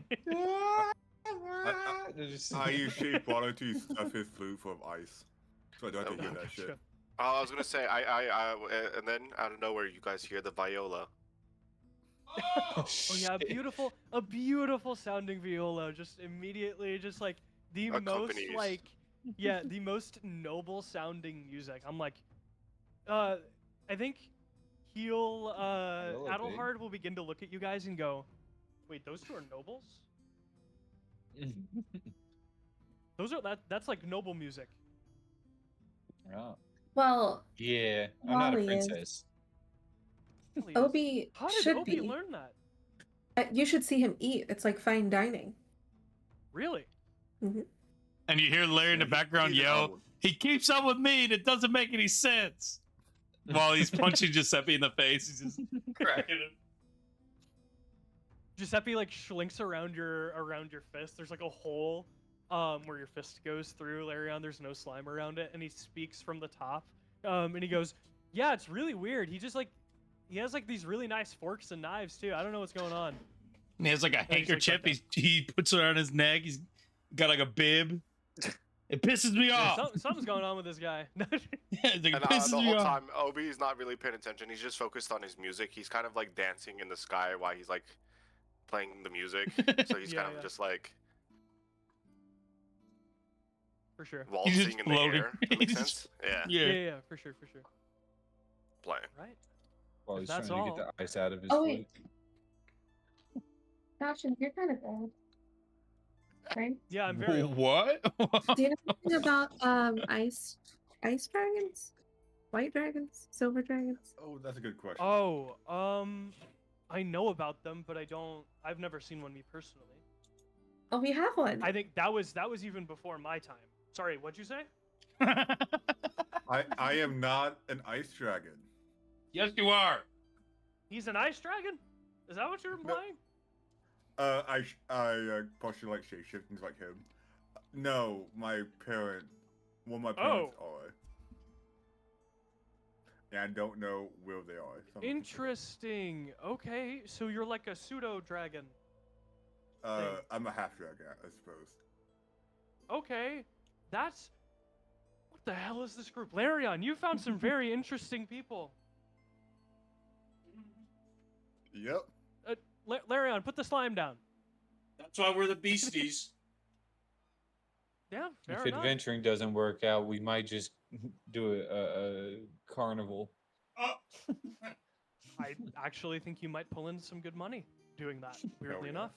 I use shape water to stuff his flute full of ice. So I don't have to hear that shit. Gotcha. I was gonna say, and then out of nowhere, you guys hear the viola. Oh yeah, a beautiful sounding viola. Just immediately, just like the most Accompanies. like, yeah, the most noble sounding music. I'm like, I think he'll Adelhard will begin to look at you guys and go, wait, those two are nobles? That's like noble music. Oh. Well, Yeah, I'm not a Wally is. princess. Really is. Obi How did should Obi be. learn that? You should see him eat. It's like fine dining. Really? And you hear Larry in the background yell, "He keeps up with me, and it doesn't make any sense." While he's punching Giuseppe in the face, he's just cracking him. Giuseppe like shlinks around your fist. There's like a hole where your fist goes through, Larion. There's no slime around it, and he speaks from the top. And he goes, "Yeah, it's really weird. He has like these really nice forks and knives too. I don't know what's going on." And he has like a handkerchief. He puts it around his neck. He's got like a bib. It pisses me off. Something's going on with this guy. Yeah, it's like, And it pisses the me whole off. time, Obi's not really paying attention. He's just focused on his music. He's kind of like dancing in the sky while he's like playing the music. So he's Yeah, kind of yeah. just like For sure. waltzing in the floating. air. That makes He's just- sense. Yeah, Yeah, for sure. playing. Right. While If he's that's trying to all- get the ice out of his Oh, flute. wait. Gotcha, you're kind of bad. Right? Yeah, I'm very old. What? Do you know anything about ice dragons? White dragons? Silver dragons? Oh, that's a good question. Oh, I know about them, but I've never seen one me personally. Oh, we have one. I think that was even before my time. Sorry, what'd you say? I am not an ice dragon. Yes, you are. He's an ice dragon? Is that what you're implying? I partially like shapeshifting like him. No, my parents are. And I don't know where they are. so I'm not sure. Interesting. Okay, so you're like a pseudo dragon. I'm a half dragon, I suppose. Okay, that's what the hell is this group? Larion, you found some very interesting people. Yep. Larion, put the slime down. That's why we're the beasties. Yeah, fair If enough. adventuring doesn't work out, we might just do a carnival. I actually think you might pull in some good money doing that. Weirdly yeah. enough,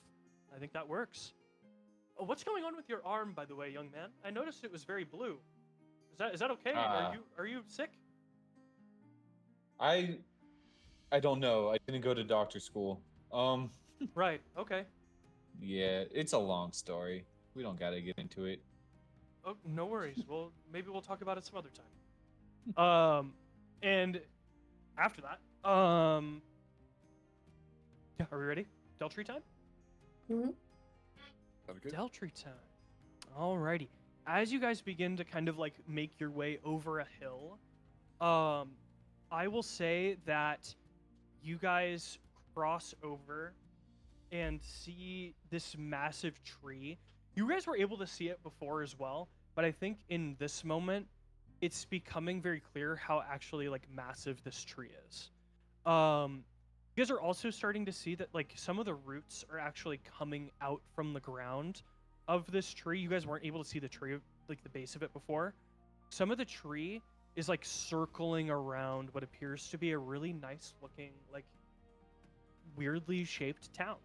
I think that works. Oh, what's going on with your arm, by the way, young man? I noticed it was very blue. Is that okay? Are you sick? I don't know. I didn't go to doctor school. Right. Okay. Yeah, it's a long story. We don't gotta get into it. Oh, no worries. Well, maybe we'll talk about it some other time. And after that, yeah, are we ready? Deltree time? Sounds good. Deltree time. Alrighty. As you guys begin to kind of like make your way over a hill, I will say that you guys cross over and see this massive tree. You guys were able to see it before as well, but I think in this moment, it's becoming very clear how actually like massive this tree is. You guys are also starting to see that like some of the roots are actually coming out from the ground of this tree. You guys weren't able to see the tree, like the base of it before. Some of the tree is like circling around what appears to be a really nice looking, like weirdly shaped town.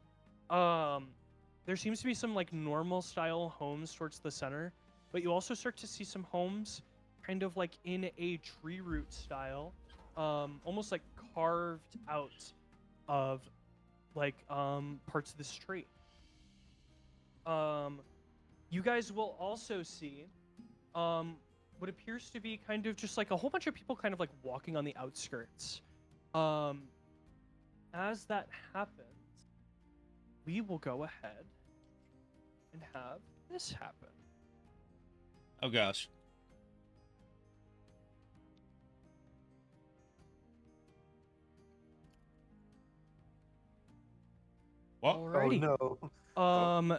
There seems to be some like normal style homes towards the center, but you also start to see some homes kind of like in a tree root style, almost like carved out of like parts of this tree. You guys will also see what appears to be kind of just like a whole bunch of people kind of like walking on the outskirts. As that happens, we will go ahead and have this happen. Oh gosh. What? Alrighty. Oh no.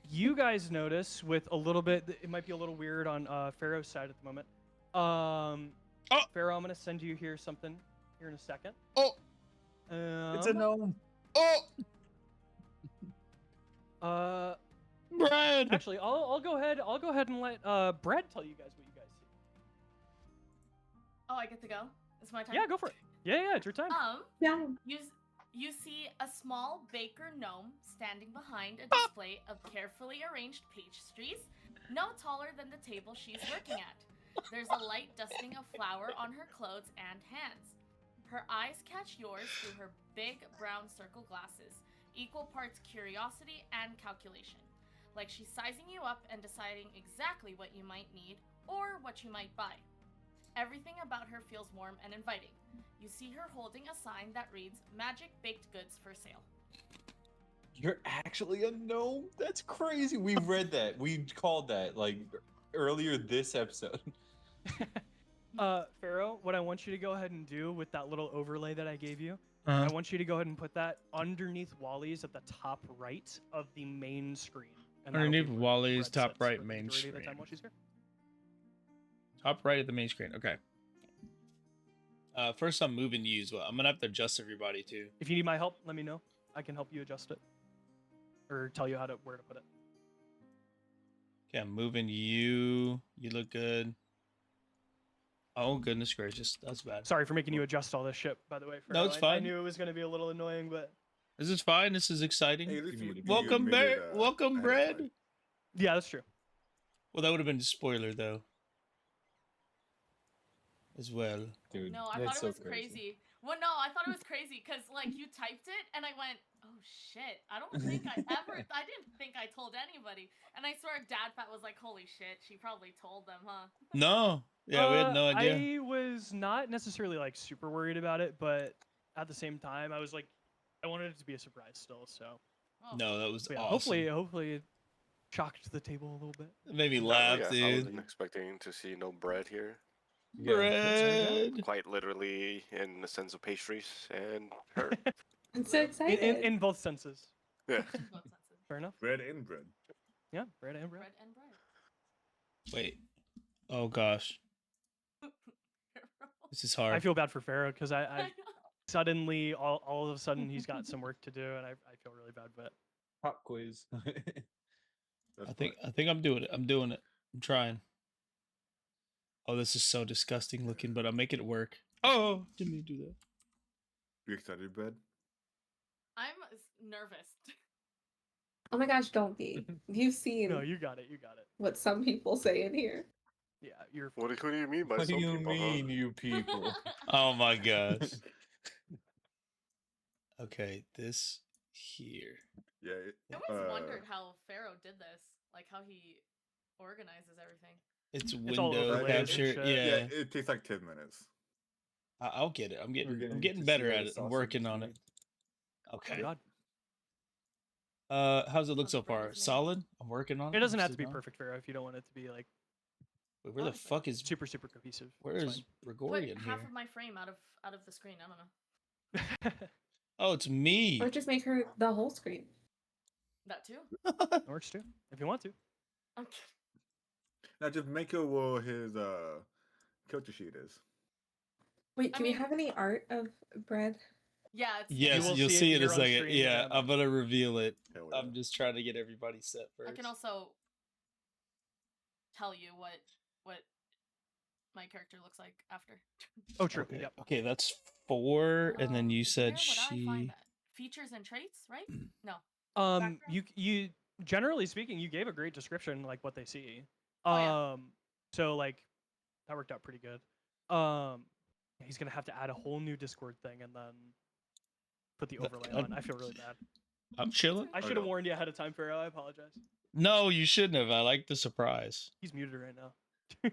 You guys notice with a little bit, it might be a little weird on Farraoh's side at the moment. Farraoh, I'm gonna send you here something here in a second. Oh, It's a gnome. oh, Brad. Actually, I'll go ahead and let Brad tell you guys what you guys see. Oh, I get to go? It's my time? Yeah, go for it. Yeah, it's your time. Yeah. You see a small baker gnome standing behind a display of carefully arranged pastries, no taller than the table she's working at. There's a light dusting of flour on her clothes and hands. Her eyes catch yours through her big brown circle glasses, equal parts curiosity and calculation. Like she's sizing you up and deciding exactly what you might need or what you might buy. Everything about her feels warm and inviting. You see her holding a sign that reads Magic Baked Goods for Sale. You're actually a gnome? That's crazy. We read that. We called that like earlier this episode. Farraoh, what I want you to go ahead and do with that little overlay that I gave you, I want you to go ahead and put that underneath Wally's at the top right of the main screen. And that'll be Underneath where Wally's Brad top sits right for the main majority of the time screen. while she's here. Top right of the main screen. Okay. First, I'm moving you as well. I'm gonna have to adjust everybody too. If you need my help, let me know. I can help you adjust it, or tell you where to put it. Okay, I'm moving you. You look good. Oh goodness gracious, that's bad. Sorry for making you adjust all this shit, by the way. No, Farraoh. it's I fine. knew it was going to be a little annoying, but This is fine. This is exciting. Hey, at least you Welcome, admitted, welcome, ahead of Brad. time. yeah, that's true. Well, that would have been a spoiler though. As well. Dude, No, I that's thought it so was crazy. Well, no, I thought it was crazy because, like, you typed it and I went, oh shit, I don't think I didn't think I told anybody. And I swear Dad Fat was like, holy shit, she probably told them, huh? No. Yeah, we had no idea. I was not necessarily like super worried about it, but at the same time, I was like, I wanted it to be a surprise still. So Oh. No, that was yeah, awesome. hopefully it shocked the table a little bit. It made me No, laugh, yeah, I dude. wasn't expecting to see no bread here. Bread. Quite literally in the sense of pastries and her. I'm so In, excited. in both senses. Yeah. In both senses. Fair enough. Bread and bread. Yeah, bread and bread. Bread and bread. Wait. Oh gosh. This is hard. I feel bad for Farraoh because I I know. suddenly all of a sudden he's got some work to do and I feel really bad, but Pop quiz. That's I think I'm doing it. I'm doing it. I'm trying. Oh, this is so disgusting looking, but I'm making it work. Oh, didn't mean to do that. You excited, bread? I'm nervous. Oh my gosh, don't be. You've seen no, you got it. what some people say in here. Yeah, you're What do you mean by What do some you people, mean, you people? Oh my gosh. Okay, this here. Yeah. I always wondered how Farraoh did this, like how he organizes everything. It's all window overlaid and capture. shit. Yeah, Yeah, it takes like 10 minutes. I'll get it. I'm We're getting to better see at the it. I'm sausage working on tonight. it. oh Okay. god. How's it look How's so the bread far? is made? Solid. I'm working on it. It doesn't I'm have to be sitting on it. perfect, Farraoh, if you don't want it to be like Wait, where the Honestly. fuck is super cohesive. where It's is fine. Put Gregorian half here? of my frame out of the screen. I don't know. Oh, it's me. Or just make her the whole screen. That too. That works too, if you want to. Okay. Now just make it where his character sheet is. Wait, I do we mean- have any art of bread? Yeah, it's Yes, will you'll see it see it in a here on second. stream, Yeah, yeah. I'm gonna reveal it. Hell yeah. I'm just trying to get everybody set first. I can also tell you what my character looks like after. Oh, true. Okay, Yep. okay, that's 4, and then you said Where would I find she. that? Features and traits, right? No. Um, Background? you generally speaking, you gave a great description, like what they see. Oh, yeah. So like that worked out pretty good. He's gonna have to add a whole new Discord thing and then put the overlay on. I feel really bad. I'm chilling. I Oh, should have no. warned you ahead of time, Farraoh. I apologize. No, you shouldn't have. I like the surprise. He's muted right now.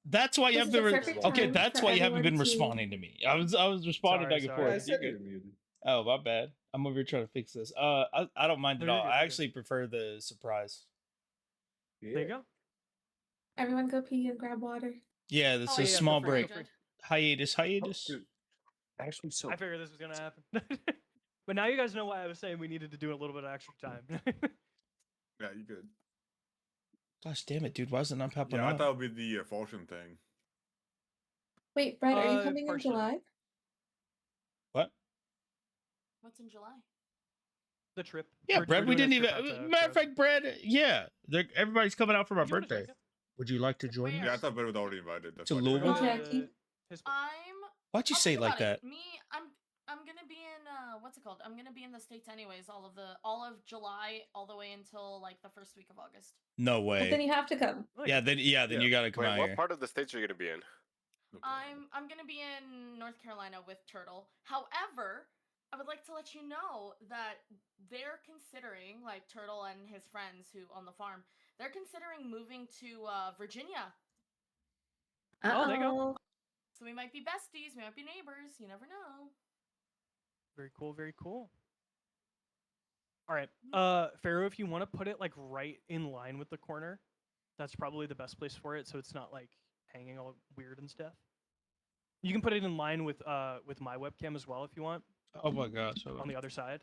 That's why you This have is been. the perfect Okay, time that's for why you haven't been everyone to- responding to me. I was responding Sorry, back and sorry. forth. I You're said good. you're muted. Oh, my bad. I'm over here trying to fix this. I don't mind No, at you're all. good, I you're actually prefer the surprise. There you go. Everyone go pee and grab water. Yeah, this Oh, is yeah, a small feel free, break. feel free. Hiatus. Oh, Hiatus. actually, so I figured this was gonna happen. But now you guys know why I was saying we needed to do a little bit of extra time. Yeah, you good. Gosh damn it, dude! Why is it not popping Yeah, I up? thought it would be the Fulton thing. Wait, Brett, are you coming in partially. July? What? What's in July? The trip. Yeah, We're Brad. We doing didn't a trip even. out to Matter of Farrow's. fact, Brad. Yeah, everybody's coming out for my You join us, birthday. Jessica? Would you like to join Where? Yeah, I us? thought Brett was already invited. That's To why I didn't Louisville? invite him. Jackie. Pittsburgh. Why'd you I'll say it think like about it. that? Me, I'm gonna be in what's it called? I'm gonna be in the States anyways, all of July, all the way until like the first week of August. No But then way. you have to come. Like, Yeah, then Yeah. you gotta come Wait, out what here. part of the states are you gonna be in? No problem. I'm gonna be in North Carolina with Turtle. However, I would like to let you know that they're considering, like Turtle and his friends who on the farm, they're considering moving to Virginia. Oh, there you go. Uh-oh. So we might be besties, we might be neighbors. You never know. Very cool, very cool. All right. Farraoh, if you want to put it like right in line with the corner, that's probably the best place for it so it's not like hanging all weird and stuff. You can put it in line with my webcam as well if you want Oh my gosh. hold on on. the other side.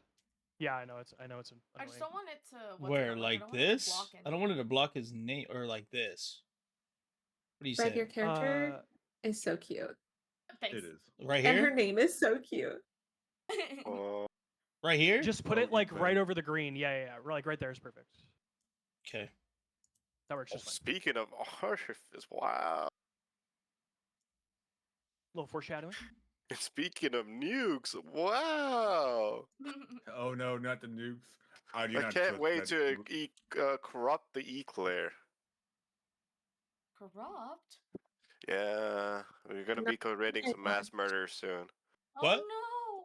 Yeah, I know it's annoying. I just don't want it to. what's it Where, called, like I don't want it to this? block I don't want it to anything. block his name, or like this. What do you Brett, your say? character is so cute. Thanks. It is. Right And her here? name is so cute. Oh, Right here? just put Oh, it like okay. right over the green. Yeah. Like right there is perfect. Okay. That works just fine. speaking of artifice, wow. A little foreshadowing. And speaking of nukes, wow. Oh no, not the nukes. I do I not can't trust wait Brett. to corrupt the eclair. Corrupt. Yeah, we're gonna be committing some mass murder soon. What? Oh no.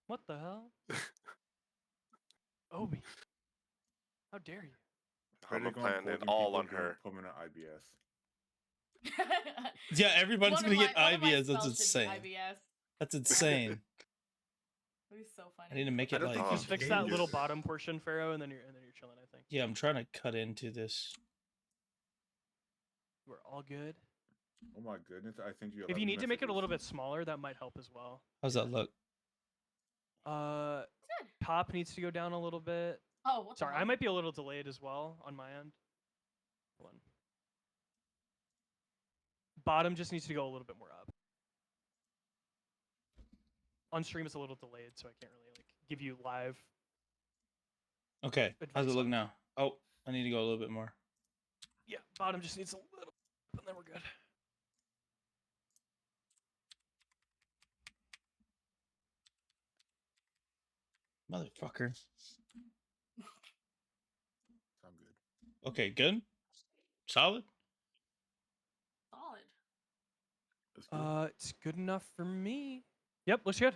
What the hell? Obi. How dare you? I'm Brett is gonna going plan it holding all people on who her. put them in IBS. Yeah, everybody's One of gonna get my- one of my IBS. That's spells should be insane. IBS. That's insane. That'd be so funny. I need to make I it don't think like. Just fix that dangerous. little bottom portion, Farraoh, and then you're chilling. I think Yeah, I'm trying to cut into this. we're all good. Oh my goodness! I think you. If you need to make it a little bit smaller, that might help as well. How's that look? Good. Top needs to go down a little bit. Oh, what the Sorry, I hell? might be a little delayed as well on my end. Hold on. Bottom just needs to go a little bit more up. On stream, it's a little delayed, so I can't really like give you live. Okay. How's Advice it look on- now? Oh, I need to go a little bit more. Yeah, bottom just needs a little, and then we're good. Motherfucker. I'm good. Okay, good. Solid. Solid. That's good. It's good enough for me. Yep, looks good.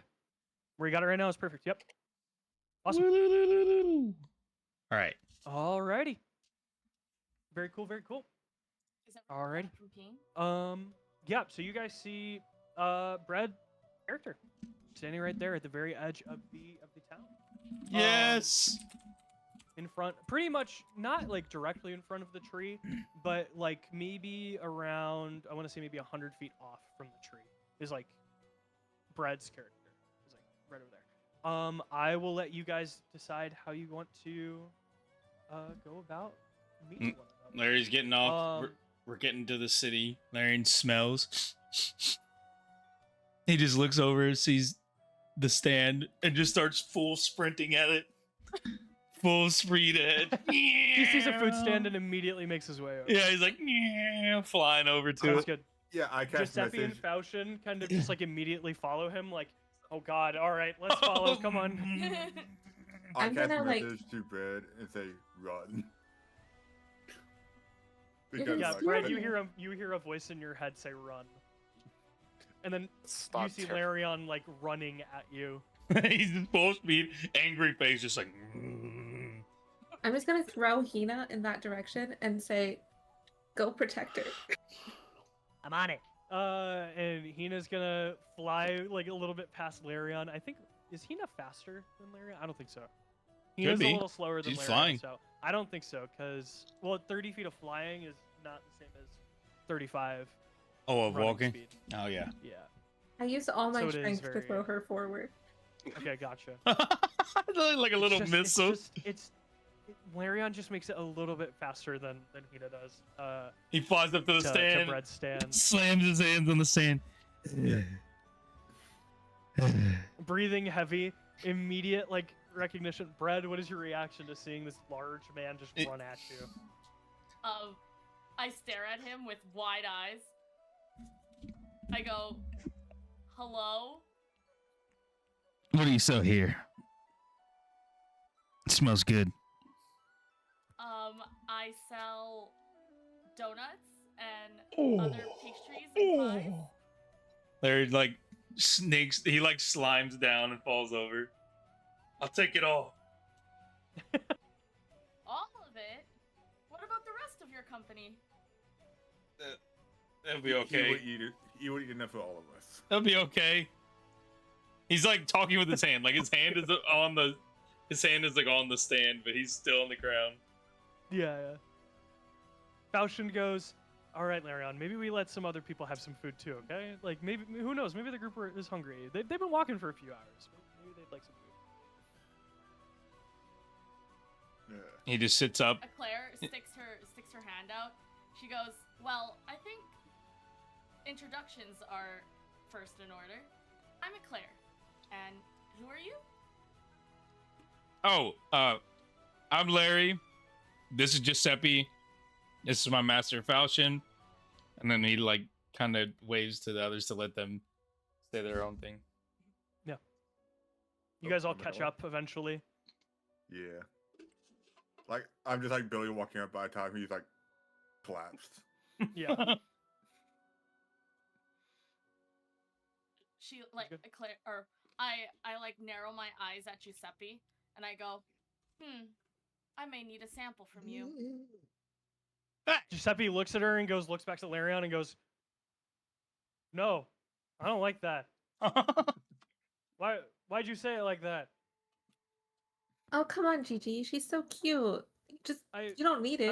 Where you got it right now is perfect. Yep. Awesome. All right. Alrighty. Very cool. Very cool. Is everyone Alrighty. back from peeing? Yeah. So you guys see, Brad character standing right there at the very edge of the town. Yes. In front, pretty much not like directly in front of the tree, but like maybe around, I want to say maybe 100 feet off from the tree is like Brad's character. Is like right over there. I will let you guys decide how you want to go about meeting one another. Larry's getting off. Um, We're getting to the city. Larry smells. He just looks over, sees the stand, and just starts full sprinting at it. Full speed ahead. He sees a food stand and immediately makes his way over. Yeah, he's like flying over to Sounds it. good. Yeah, I cast Giuseppe and message. Falchion kind of just like immediately follow him, like, oh god, all right, let's follow. Come on. I I'm cast gonna, like- message to Brad and say run. You're Because, gonna Yeah, like, Brad, steal you hear a voice in your head say run, and then Stop you see ter- Larion like running at you. He's in full speed, angry face, just like. I'm just gonna throw Hina in that direction and say, "Go protect her." I'm on it. And Hina's gonna fly like a little bit past Larion. I think is Hina faster than Larion? I don't think so. Hina's a be. little slower than She's Larion, flying. so I don't think so. Cause 30 feet of flying is not the same as 35. Oh, of running walking? speed. Oh, yeah. Yeah. I used all my So it is strength to very- throw her forward. Okay, gotcha. Like a little missile. Larion just makes it a little bit faster than Hina does. He flies up to the To stand, Bread's stand. slams his hands on the stand. Breathing heavy, immediate like recognition. Bread, what is your reaction to seeing this large man just run at you? I stare at him with wide eyes. I go, hello? What do you sell here? It smells good. I sell donuts and other pastries and pies. Larry like snakes. He like slimes down and falls over. I'll take it all. All of it? What about the rest of your company? That'll be He okay. would eat it. He would eat enough for all of us. That'll be okay. He's like talking with his hand. Like his hand is on the. His hand is like on the stand, but he's still on the ground. Yeah. Falchion goes, all right, Larion, maybe we let some other people have some food too, okay? Like, maybe, who knows? Maybe the group is hungry. They've been walking for a few hours. Maybe they'd like some food. Yeah. He just sits up. Claire sticks her hand out. She goes, well, I think introductions are first in order. I'm Claire. And who are you? Oh, I'm Larry. This is Giuseppe. This is my master Falchion. And then he like kind of waves to the others to let them say their own thing. You guys all I'm catch all- up eventually. Yeah. Like, I'm just like Billy walking up by the time he's like collapsed. Yeah. She like good. Claire or I like narrow my eyes at Giuseppe and I go, I may need a sample from you. Giuseppe looks at her and looks back to Larion and goes, no, I don't like that. Why'd you say it like that? Oh, come on, Gigi. She's so cute. I You don't need it.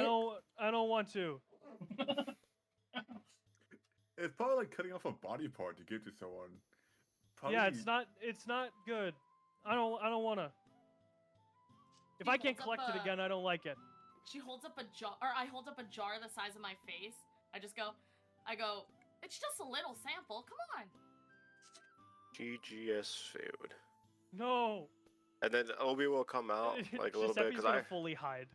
I don't want to. It's probably like cutting off a body part to give to someone. Probably, Yeah, it's not good. I don't wanna. If I can't holds up collect it a- again, I don't like it. She holds up a jar, or I hold up a jar the size of my face. I go, it's just a little sample. Come on. GGS food. No. And then Obi will come out like a little bit Giuseppe's because gonna fully hide.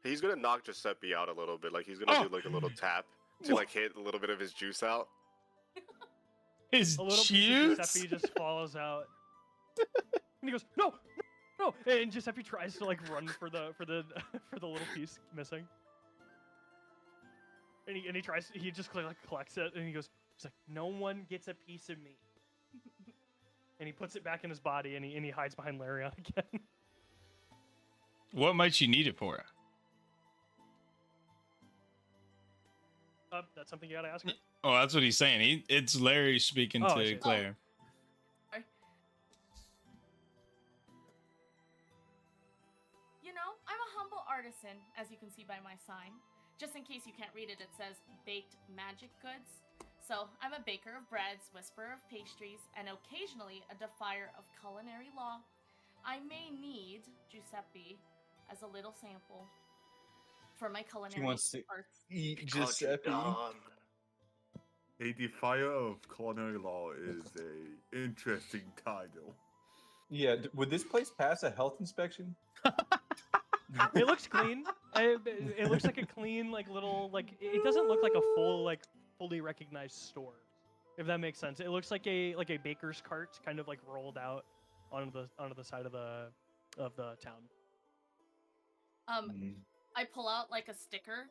he's gonna knock Giuseppe out a little bit. Like he's gonna do like a little tap to like hit a little bit of his juice out. His A little piece juice. of Giuseppe just falls out. And he goes, no, no, no! And Giuseppe tries to like run for the for the little piece missing. And he just like collects it and he's like, no one gets a piece of me. And he puts it back in his body and he hides behind Larion again. What might you need it for? That's something you gotta ask her. Oh, that's what he's saying. It's Larry speaking Oh, I to see. Claire. You know, I'm a humble artisan, as you can see by my sign. Just in case you can't read it, it says baked magic goods. So I'm a baker of breads, whisperer of pastries, and occasionally a defier of culinary law. I may need Giuseppe as a little sample for my culinary wants to arts. Eat Called you Giuseppe. dumb. A defier of culinary law is a interesting title. Yeah, would this place pass a health inspection? It looks clean. It looks like a clean, like little, like it doesn't look like a full, like fully recognized store, if that makes sense. It looks like a baker's cart, kind of like rolled out onto the side of the town. I pull out like a sticker,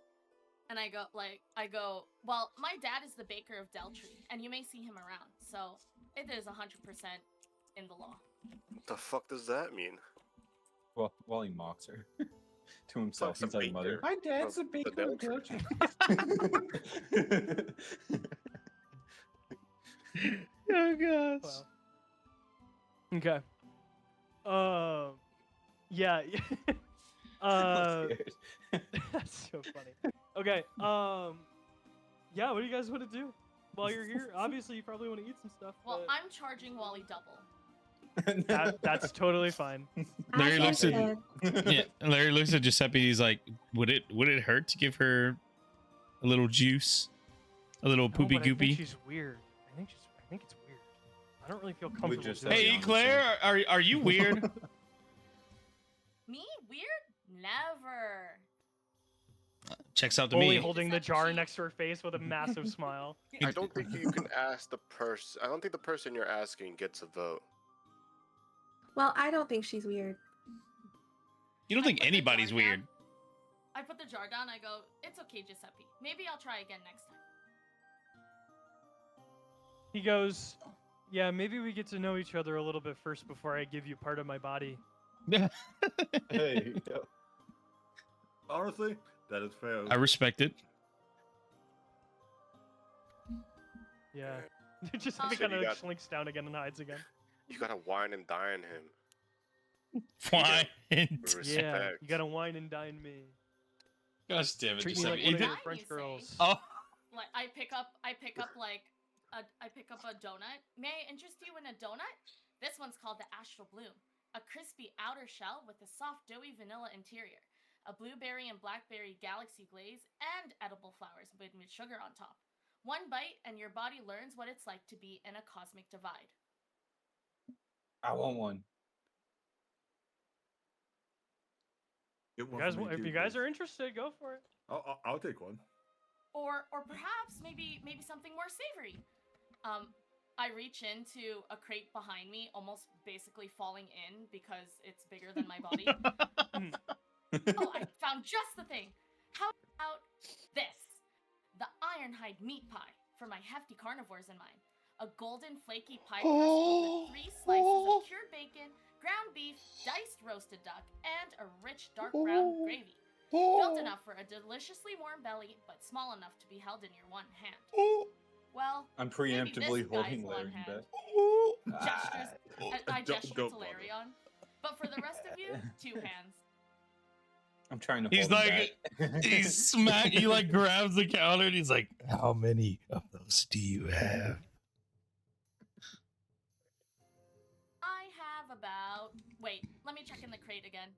and I go. Well, my dad is the baker of Deltree, and you may see him around, so it is 100% in the law. What the fuck does that mean? Well, Wally mocks her to himself. Fuck's He's a like, "Mother, baker my dad's a of the baker of Deltree." Deltree." Oh gosh. Well. Okay. Yeah. Scared. That's so funny. Okay. Yeah. What do you guys want to do while you're here? Obviously, you probably want to eat some stuff. Well, but I'm charging Wally double. that's totally fine. Larry As looks I at- said, Yeah, Larry looks at Giuseppe. He's like, "Would it hurt to give her a little juice, a little No, poopy but I think goopy?" she's weird. I think it's weird. I don't really feel comfortable. just doing say Hey, it. honest, Claire, are you weird? Me? Weird? Never. Checks out to Fully me. holding the Except jar she- next to her face with a massive smile. I don't think you can ask the person. I don't think the person you're asking gets a vote. well, I don't think she's weird. You don't I think put the anybody's jar down. weird? I put the jar down. I go, it's okay, Giuseppe. Maybe I'll try again next time. He goes, "Yeah, maybe we get to know each other a little bit first before I give you part of my body." Hey, yo. Honestly, that is fair. I respect it. Yeah. Just Um, he So kind you of got- slinks down again and hides again. You gotta wine and dine him. Why? Yeah, Respect. you gotta wine and dine me. Gosh damn it, Treat me Giuseppe. like one of did- your Dine, French you say? girls. Oh, Like I pick up like I pick up a donut. May I interest you in a donut? This one's called the Astral Bloom. A crispy outer shell with a soft doughy vanilla interior. A blueberry and blackberry galaxy glaze and edible flowers with sugar on top. One bite and your body learns what it's like to be in a cosmic divide. I want one. Get one You guys, for me if too, you guys please. are interested, go for it. I'll take one. Or perhaps maybe something more savory. I reach into a crate behind me, almost basically falling in because it's bigger than my body. Oh, I found just the thing. How about this? The Ironhide meat pie for my hefty carnivores in mind. A golden flaky pie crust filled with 3 slices of cured bacon, ground beef, diced roasted duck, and a rich dark brown gravy. Filled enough for a deliciously warm belly, but small enough to be held in your one hand. Well, I'm maybe preemptively this holding guy's Larry one in hand. bed. Gestures. I Don't- gesture don't to bother. Larion. But for the rest of you, 2 hands. I'm trying to. he's hold him like, back. he's smack. He like grabs the counter and he's like, "How many of those do you have?" I have about. Wait, let me check in the crate again.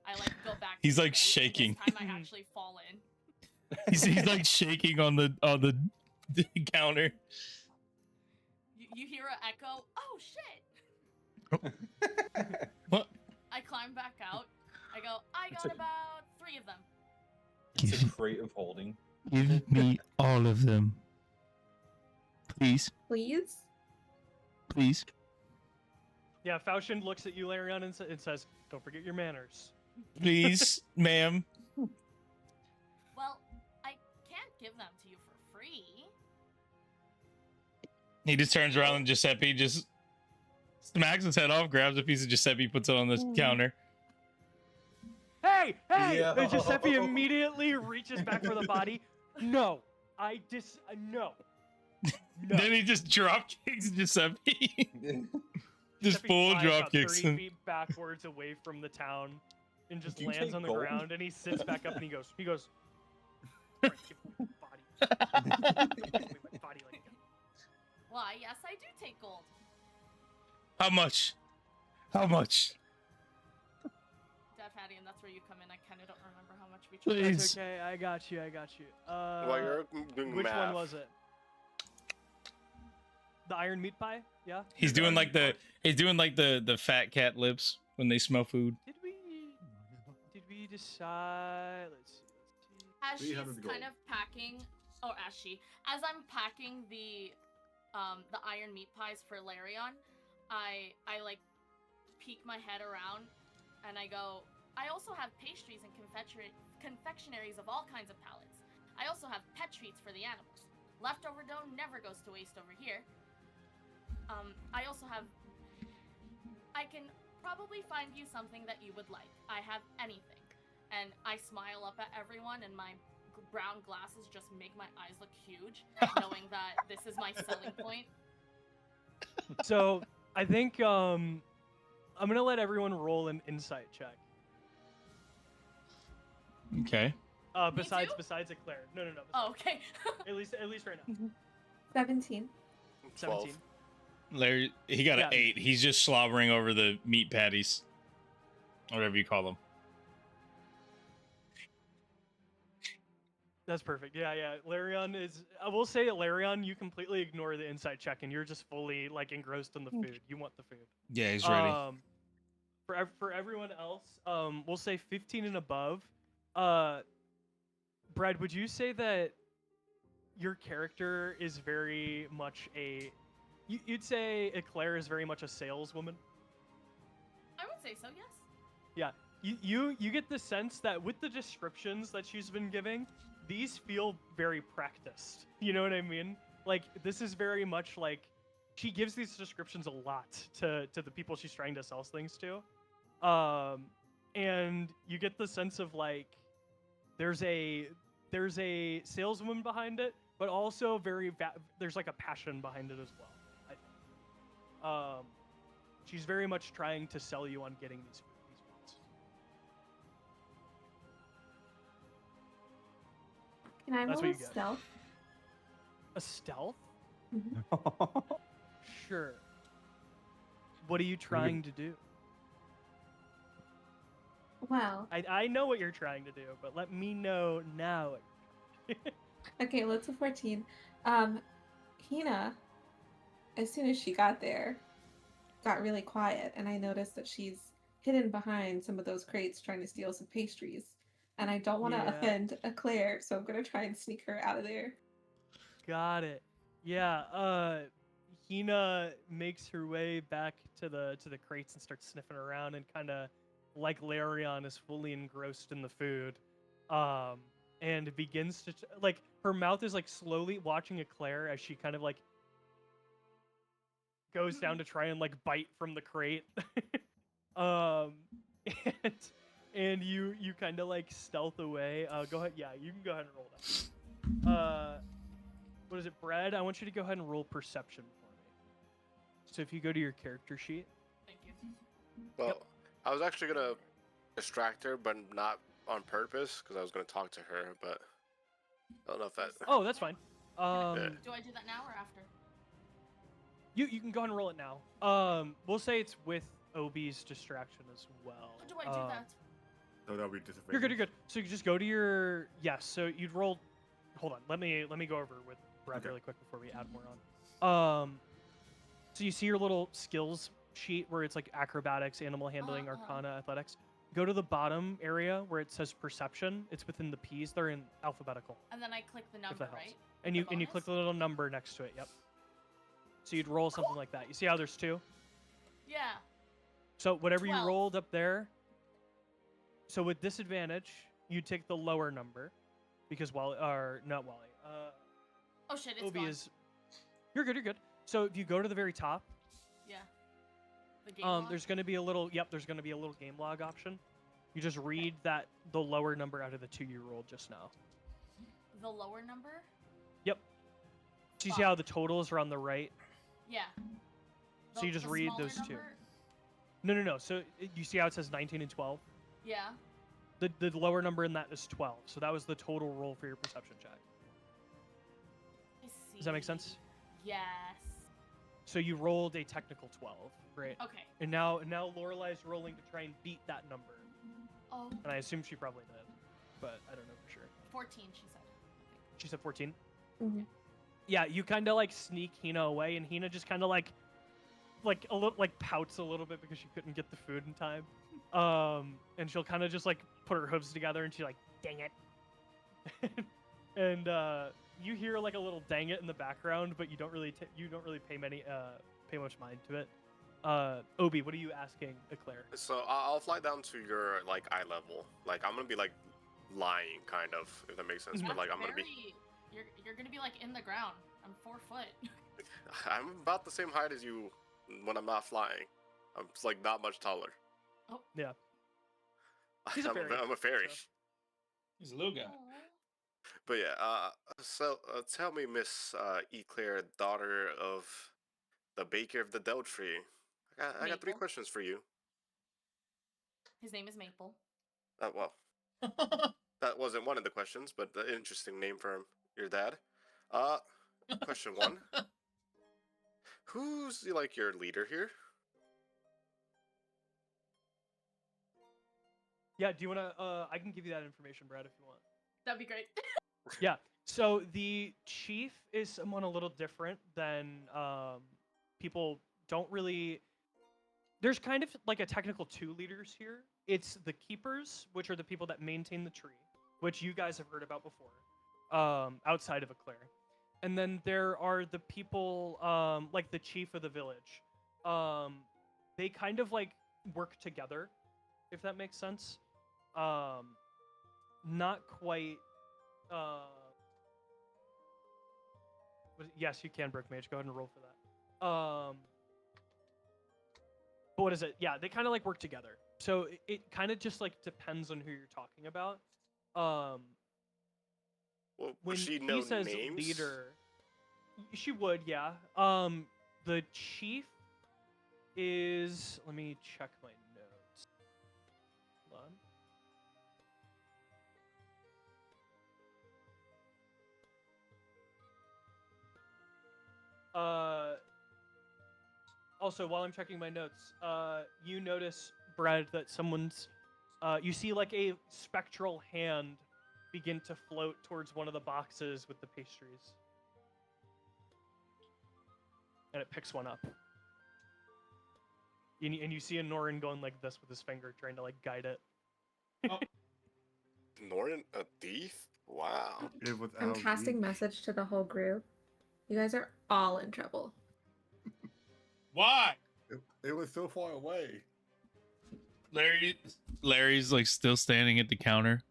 I like go back. to He's, the like, crate, and shaking. This time I actually fall in. He's like shaking on the counter. You hear an echo. Oh shit! What? I climb back out. I go. I It's got a- about 3 of them. It's a crate of holding. Give me all of them, please, Please? please. Yeah, Faustin looks at you, Larion, and says, "Don't forget your manners." Please, ma'am. Well, I can't give them to you for free. He just turns around and Giuseppe just smacks his head off, grabs a piece of Giuseppe, puts it on the counter. Hey, hey! Yo. And Giuseppe immediately reaches back for the body. No, no. No. Then he just drop kicks Giuseppe. Just Giuseppe full flies drop about kicks 30 him. feet backwards away from the town and just Do you lands take on the gold? ground, and he sits back up and he goes, "All right, give me my body. Give me my body like that." Why, yes, I do take gold. How much? How much? Dad Hattie, and that's where you come in. I kind of don't remember how much we charged. Please. That's okay, I got you. While you're doing Which math, one was it? The iron meat pie? Yeah. He's Yeah, doing the like iron the fat cat lips when they smell food. Did we decide? Let's see. As she's 300 kind gold. of packing, as I'm packing the iron meat pies for Larion, I like peek my head around, and I go, I also have pastries and confectionaries of all kinds of palettes. I also have pet treats for the animals. Leftover dough never goes to waste over here. I also have. I can probably find you something that you would like. I have anything. And I smile up at everyone, and my brown glasses just make my eyes look huge, knowing that this is my selling point. So I think I'm gonna let everyone roll an insight check. Okay. Besides too? besides Eclair. No. Oh, okay. At least right now. 17. 12. 17. Larry, he got an Yeah. 8. He's just slobbering over the meat patties, whatever you call them. That's perfect. Yeah. Larion is. I will say, Larion, you completely ignore the insight check, and you're just fully like engrossed in the food. You want the food. Yeah, he's ready. For everyone else, we'll say 15 and above. Brad, would you say that your character is very much you'd say Eclair is very much a saleswoman? I would say so, yes. Yeah. You get the sense that with the descriptions that she's been giving, these feel very practiced. You know what I mean? Like, this is very much like she gives these descriptions a lot to the people she's trying to sell things to. And you get the sense of like there's a saleswoman behind it, but also there's like a passion behind it as well. I think. She's very much trying to sell you on getting these foods. Can I That's roll what a you get. stealth? A stealth? Mhm. Sure. What are you trying to do? Well, I know what you're trying to do, but let me know now. okay, let's a 14. Hina, as soon as she got there, got really quiet, and I noticed that she's hidden behind some of those crates trying to steal some pastries. And I don't want to Yeah. offend Eclair, so I'm gonna try and sneak her out of there. Got it. Yeah, Hina makes her way back to the crates and starts sniffing around, and kind of like Larion is fully engrossed in the food. And begins to like her mouth is like slowly watching Eclair as she kind of like goes down to try and like bite from the crate. um and you kind of like stealth away. Go ahead. Yeah, you can go ahead and roll that. What is it, Brad? I want you to go ahead and roll perception for me. So if you go to your character sheet. Thank you. Well, I was actually gonna distract her, but not on purpose, because I was gonna talk to her, but I don't know if that. Oh, that's fine. Do I do that now or after? You can go ahead and roll it now. We'll say it's with Obi's distraction as well. How do I do that? So that'll be disadvantage. You're good. So you just go to your So you'd roll. Hold on. Let me go over with Brad Okay. really quick before we add more on. So you see your little skills sheet where it's like acrobatics, animal handling, arcana, athletics. Go to the bottom area where it says perception. It's within the P's. They're in alphabetical. And then I click the If number, that helps. right? And The you click bonus? the little number next to it. Yep. So you'd roll something like that. You see how there's 2? Yeah. So whatever 12. you rolled up there. So with disadvantage, you take the lower number, because Wally, or not Wally. Oh shit, it's Obi gone. is. You're good. So if you go to the very top, Yeah. The game log? there's going to be a little. Yep, there's going to be a little game log option. You just read the lower number out of the 2 you rolled just now. The lower number? Yep. So you see how the totals are on the right? Yeah. So you just read smaller those 2. number? No. So you see how it says 19 and 12? Yeah. The lower number in that is 12. So that was the total roll for your perception check. I see. Does that make sense? Yes. So you rolled a technical 12, right? Okay. And now Lorelai's rolling to try and beat that number. Oh. And I assume she probably did, but I don't know for sure. 14, she said. She said 14? Mhm. Yeah, you kind of like sneak Hina away, and Hina just kind of like a little like pouts a little bit because she couldn't get the food in time. And she'll kind of just like put her hooves together, and she's like, "Dang it!" And you hear like a little "dang it" in the background, but you don't really pay much mind to it. Obi, what are you asking Eclair? So I'll fly down to your like eye level. Like I'm gonna be like lying, kind of, if that makes sense. But like I'm gonna be. You're gonna be like in the ground. I'm 4 foot. I'm about the same height as you when I'm not flying. I'm just, like not much taller. Oh. Yeah. He's a fairy. I'm a fairy. So. He's a little guy. But yeah, so tell me, Miss Eclair, daughter of the Baker of the Dell Tree. I got 3 Maple. questions for you. His name is Maple. Well, that wasn't one of the questions, but an interesting name for your dad. Question 1. Who's like your leader here? Yeah, do you want to I can give you that information, Brad, if you want. That'd be great. Yeah. So the chief is someone a little different than people don't really. There's kind of like a technical 2 leaders here. It's the keepers, which are the people that maintain the tree, which you guys have heard about before, outside of Eclair. And then there are the people like the chief of the village. They kind of like work together, if that makes sense. Not quite. Yes, you can, Brokemage. Go ahead and roll for that. But what is it? Yeah, they kind of like work together. So it kind of just like depends on who you're talking about. Well, When she he know says names? leader, she would, yeah. The chief is. Let me check my notes. Hold on. Also, while I'm checking my notes, you notice, Brad, that someone's. You see like a spectral hand begin to float towards one of the boxes with the pastries. And it picks one up. And you see Anorin going like this with his finger, trying to like guide it. Oh. Norin, a thief? Wow. It was I'm out casting reach. message to the whole group. You guys are all in trouble. Why? It was so far away. Larry's like still standing at the counter.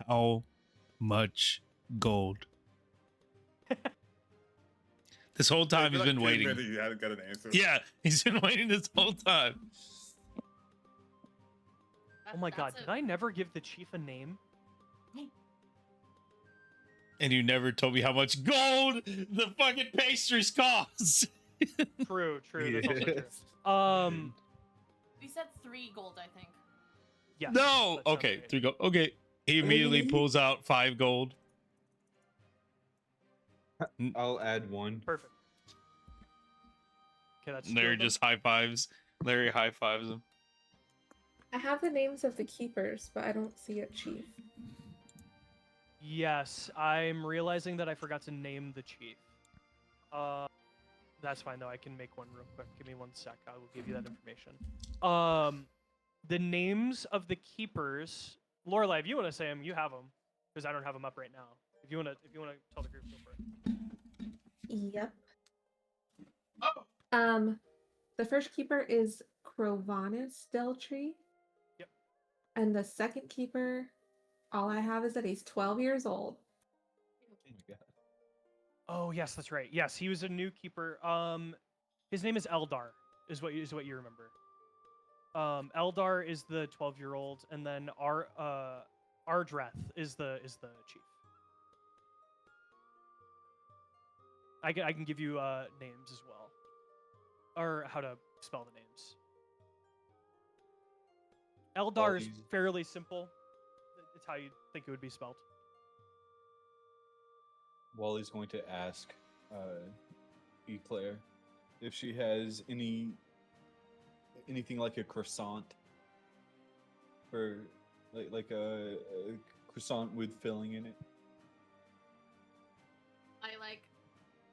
How much gold? This whole time he's It's like been 10 waiting. minutes, you haven't got an answer. Yeah, he's been waiting this whole time. Oh my god, did I never give the chief a name? And you never told me how much gold the fucking pastries cost. True. That's also Yes. true. We said 3 gold, I think. Yes. No. that sounds Okay, right. 3 gold. Okay. He immediately pulls out 5 gold. I'll add 1. Perfect. Okay, that's Larry still just high fives. Larry high fives him. I have the names of the keepers, but I don't see a chief. Yes, I'm realizing that I forgot to name the chief. That's fine though. I can make one real quick. Give me 1 sec. I will give you that information. The names of the keepers. Lorelei, if you want to say them, you have them, because I don't have them up right now. If you want to tell the group, go for it. Yep. The first keeper is Crovanus Deltree. Yep. And the second keeper, all I have is that he's 12 years old. Oh my god. Oh yes, that's right. Yes, he was a new keeper. His name is Eldar. Is what you remember. Eldar is the 12-year-old, and then Ardreth is the chief. I can give you names as well, or how to spell the names. Eldar is Wally's- fairly simple. It's how you think it would be spelled. Wally's going to ask Eclair if she has anything like a croissant, or like a croissant with filling in it. I like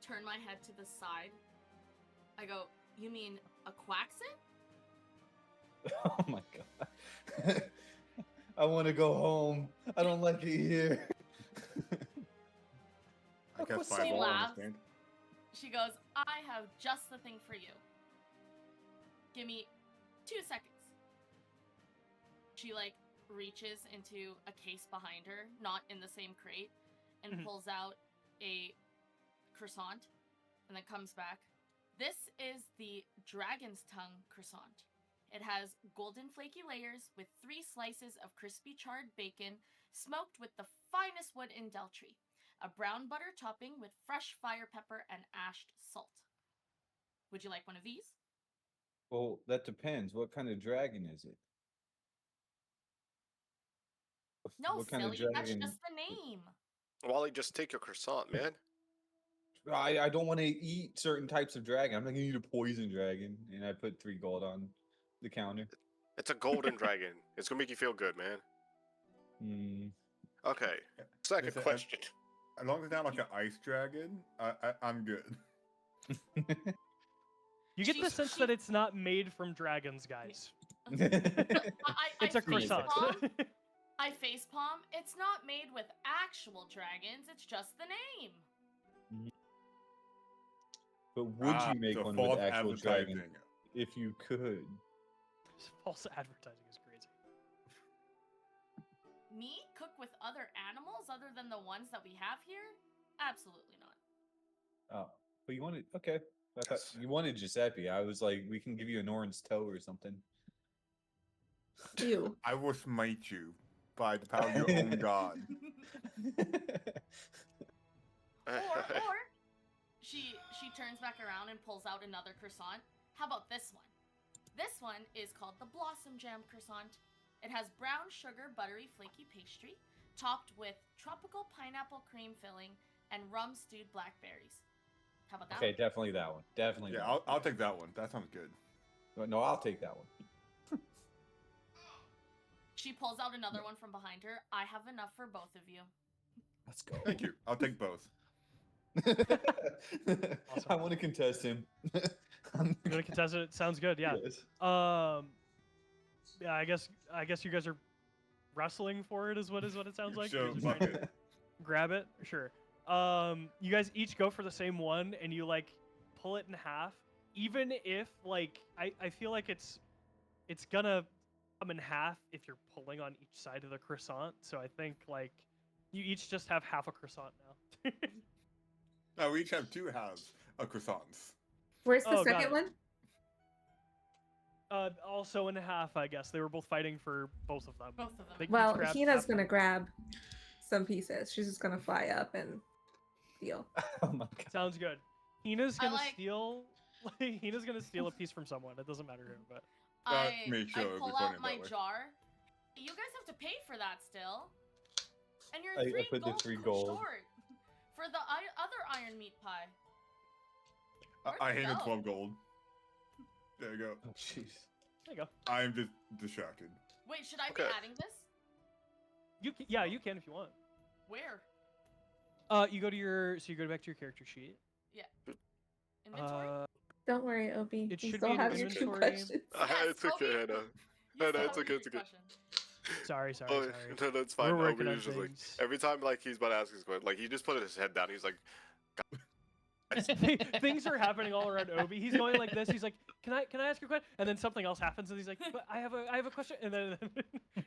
turn my head to the side. I go, you mean a quaxit? Oh my god. I want to go home. I don't like it here. I guess She five all laughs. understand. She goes, I have just the thing for you. Give me 2 seconds. She, like, reaches into a case behind her, not in the same crate, and pulls out a croissant, and then comes back. This is the dragon's tongue croissant. It has golden flaky layers with 3 slices of crispy charred bacon smoked with the finest wood in Deltree. A brown butter topping with fresh fire pepper and ashed salt. Would you like one of these? Well, that depends. What kind of dragon is it? No, What kind silly, of that's dragon? just the name. Wally, just take your croissant, man. I don't want to eat certain types of dragon. I'm not gonna eat a poison dragon. And I put 3 gold on the counter. It's a golden dragon. It's gonna make you feel good, man. Hmm. Okay. Second Listen, question. As long as it's not like an ice dragon, I'm good. You get the She's- sense she- that it's not made from dragons, guys. It's a croissant. I facepalm. It's not made with actual dragons. It's just the name. But would you make so one false with actual dragon advertising. if you could? False advertising is crazy. Me cook with other animals other than the ones that we have here? Absolutely not. Oh, but you wanted okay. I thought Yes. you wanted Giuseppe. I was like, we can give you Anorin's toe or something. Ew. I will smite you by the power of your own god. Or she turns back around and pulls out another croissant. How about this one? This one is called the Blossom Jam croissant. It has brown sugar buttery flaky pastry topped with tropical pineapple cream filling and rum stewed blackberries. How about that? Okay, one? definitely that one. Definitely. Yeah, that I'll take that one. That sounds good. one. No, I'll take that one. She pulls out another one from behind her. I have enough for both of you. Let's go. Thank you. I'll take both. I want to contest him. You're gonna contest it. Sounds good. Yeah. Yes. Yeah. I guess you guys are wrestling for it. Is what it sounds like. Sure, You're just trying to bucket. grab it. Sure. You guys each go for the same one, and you like pull it in half. Even if like I feel like it's gonna come in half if you're pulling on each side of the croissant. So I think like you each just have half a croissant now. No, we each have 2 halves of croissants. Where's the Oh, got second it. one? Also in half, I guess. They were both fighting for both of them. Both of them. They each Well, grabbed Hina's half. gonna grab some pieces. She's just gonna fly up and deal. Oh my god. Sounds good. Hina's I gonna like- steal. Hina's gonna steal a piece from someone. It doesn't matter who, but Me sure, I it'd be pull funny out my that way. jar. You guys have to pay for that still. And you're I 3 put the gold 3 gold. short for the other iron meat pie. I Where'd it handed go? 12 gold. There you go. Oh jeez. there you go. I'm just distracted. Wait, should I Okay. be adding this? Yeah, you can if you want. Where? You go back to your character sheet. Inventory? Don't worry, Obi. It You should still be in have your 2 inventory. questions. It's okay, Hannah. You No, still it's have okay, your it's okay. question. Sorry. Oh, no, that's fine. We're Obi working on was just like things. every time like he's about to ask his question, like he just put his head down. He's like, Things are happening all around Obi. He's going like this. He's like, "Can I ask you a question?" And then something else happens, and he's like, "But I have a question." And then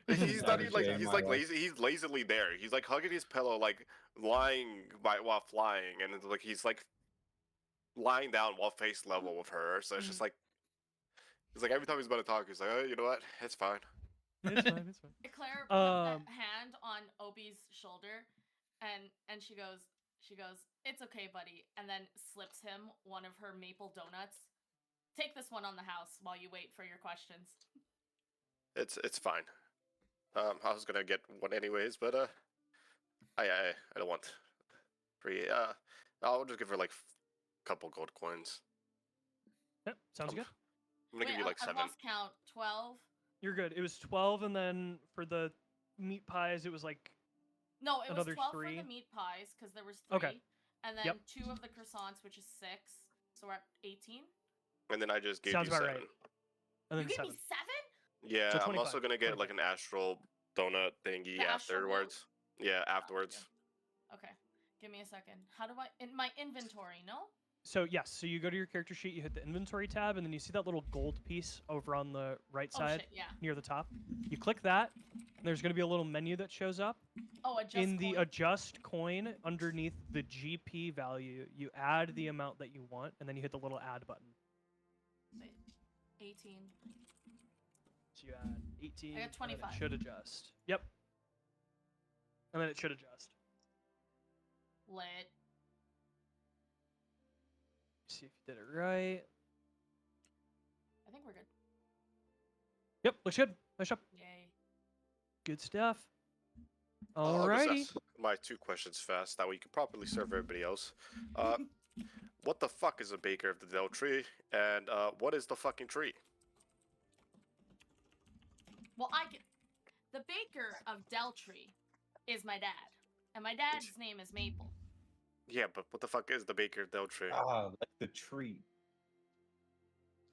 he's not even like Understand he's my like life. lazy. He's lazily there. He's like hugging his pillow, like lying while flying, and it's like he's like lying down while face level with her. So it's just like he's like every time he's about to talk, he's like, "Oh, you know what? It's fine." it's fine. It's fine. Claire puts Um, a hand on Obi's shoulder, and she goes, "It's okay, buddy," and then slips him one of her maple donuts. Take this one on the house while you wait for your questions. It's fine. I was gonna get one anyways, but I don't want free. I'll just give her like a couple gold coins. Yep, sounds good. I'm gonna give you like I've 7. lost count. 12. You're good. It was 12, and then for the meat pies, it was like No, it was Another 12 3? for the meat pies because there was 3. Okay. and then Yep. 2 of the croissants, which is 6. So we're at 18. And then I just gave Sounds you about 7. right. And You then gave 7. me 7? Yeah, So I'm 25, also gonna get like 25. an astral donut thingy The astral glow? afterwards. Yeah, afterwards. Okay. Give me a second. How do I in my inventory? No. So yes, so you go to your character sheet, you hit the inventory tab, and then you see that little gold piece over on the right Oh side shit. Yeah. near the top. You click that, and there's going to be a little menu that shows up. Oh, adjust In the coin. adjust coin, underneath the GP value, you add the amount that you want, and then you hit the little add button. Wait, 18. So you add 18. I got and then 25. it should adjust. Yep. And then it should adjust. Lit. See if you did it right. I think we're good. Yep, looks good. Nice job. Yay. Good stuff. I'll just Alrighty. ask my 2 questions fast. That way you can properly serve everybody else. What the fuck is a baker of the Del Tree? And what is the fucking tree? Well, the baker of Deltree is my dad, and my dad's name is Maple. Yeah, but what the fuck is the baker of Del Tree? Ah, like the tree.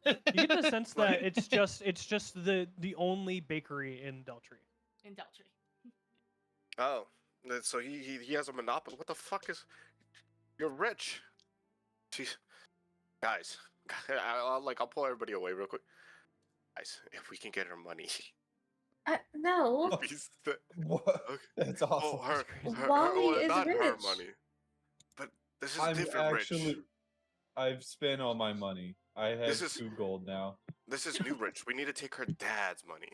You get the sense that it's just the only bakery in Deltree. In Deltree. Oh, so he has a monopoly. What the fuck is? You're rich. Jeez, guys, I'll pull everybody away real quick. Guys, if we can get her money, No. please, What? okay. That's awesome. Oh, her, Wally well, is not her rich. money, but this is I'm different actually. rich. I've spent all my money. I have This is- 2 gold now. This is new rich. We need to take her dad's money.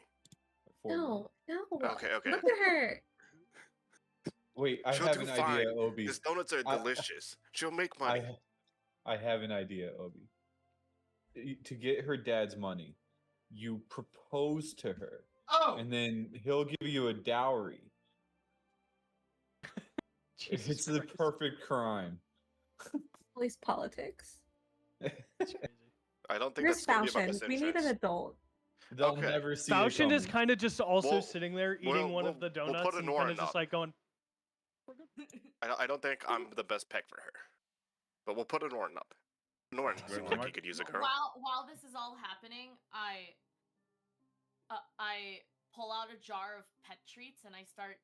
4 gold. No. Okay. Look at her. Wait, I She'll have do an fine. idea, Obi. His donuts are I- delicious. She'll make money. I have an idea, Obi. To get her dad's money, you propose to her, Oh. and then he'll give you a dowry. Jesus It's the Christ. perfect crime. Police politics. That's crazy. I don't think Where's that's gonna be about Faustin? best We need an interest. adult. They'll Okay. never see it Faustin is coming. kind of just also Well, sitting there eating one of the we'll donuts put and Anorin kind of just up. like going, I don't think I'm the best pick for her, but we'll put Anorin up. Anorin seems like he could use a girl. While this is all happening, I pull out a jar of pet treats and I start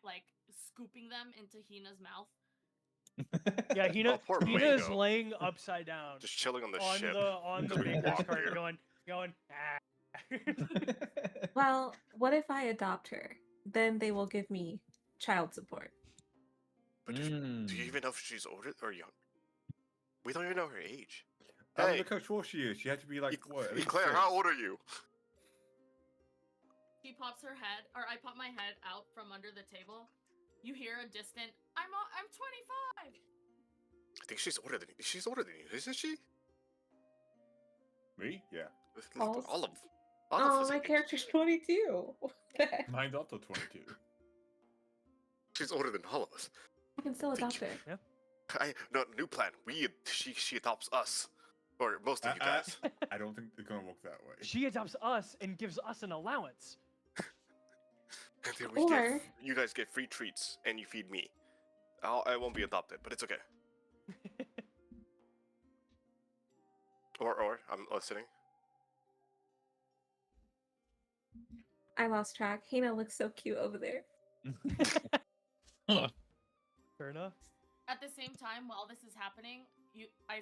like scooping them into Hina's mouth. yeah, Hina, Oh, poor Hina is Mango. laying upside down Just chilling on the on ship. the 'cause we baker's walked cart, here. going. Ah. Well, what if I adopt her? Then they will give me child support. But do you even know if she's older or young? We don't even know her age. Hey, Hey, look how short she is. She had to be like what? at least Eclair, 6. how old are you? She pops her head, or I pop my head out from under the table. You hear a distant, I'm 25. I think she's older than you. She's older than you, isn't she? Me? Yeah. False. Olive. Oh, is my like- character's 22. What the heck? Mine's also 22. She's older than all of us. I can still adopt her. No, new plan. She adopts us, or most of you guys. I don't think it's gonna work that way. She adopts us and gives us an allowance. And then Or- you guys get free treats, and you feed me. I won't be adopted, but it's okay. Or I'm listening. I lost track. Hina looks so cute over there. Fair enough. At the same time, while this is happening, I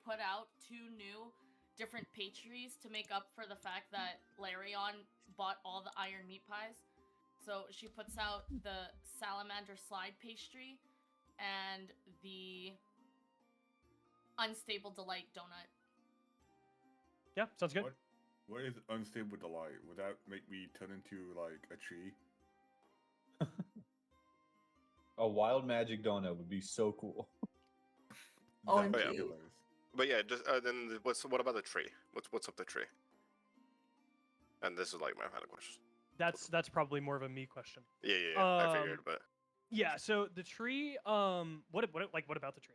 put out 2 new different pastries to make up for the fact that Larion bought all the iron meat pies. So she puts out the salamander slide pastry and the unstable delight donut. Yeah, sounds good. What is unstable delight? Would that make me turn into like a tree? A wild magic donut would be so cool. Oh, That would yeah. be hilarious. But yeah, just then what about the tree? What's up the tree? And this is like my final question. That's probably more of a me question. Yeah, I figured, but Yeah, so the tree, what about the tree?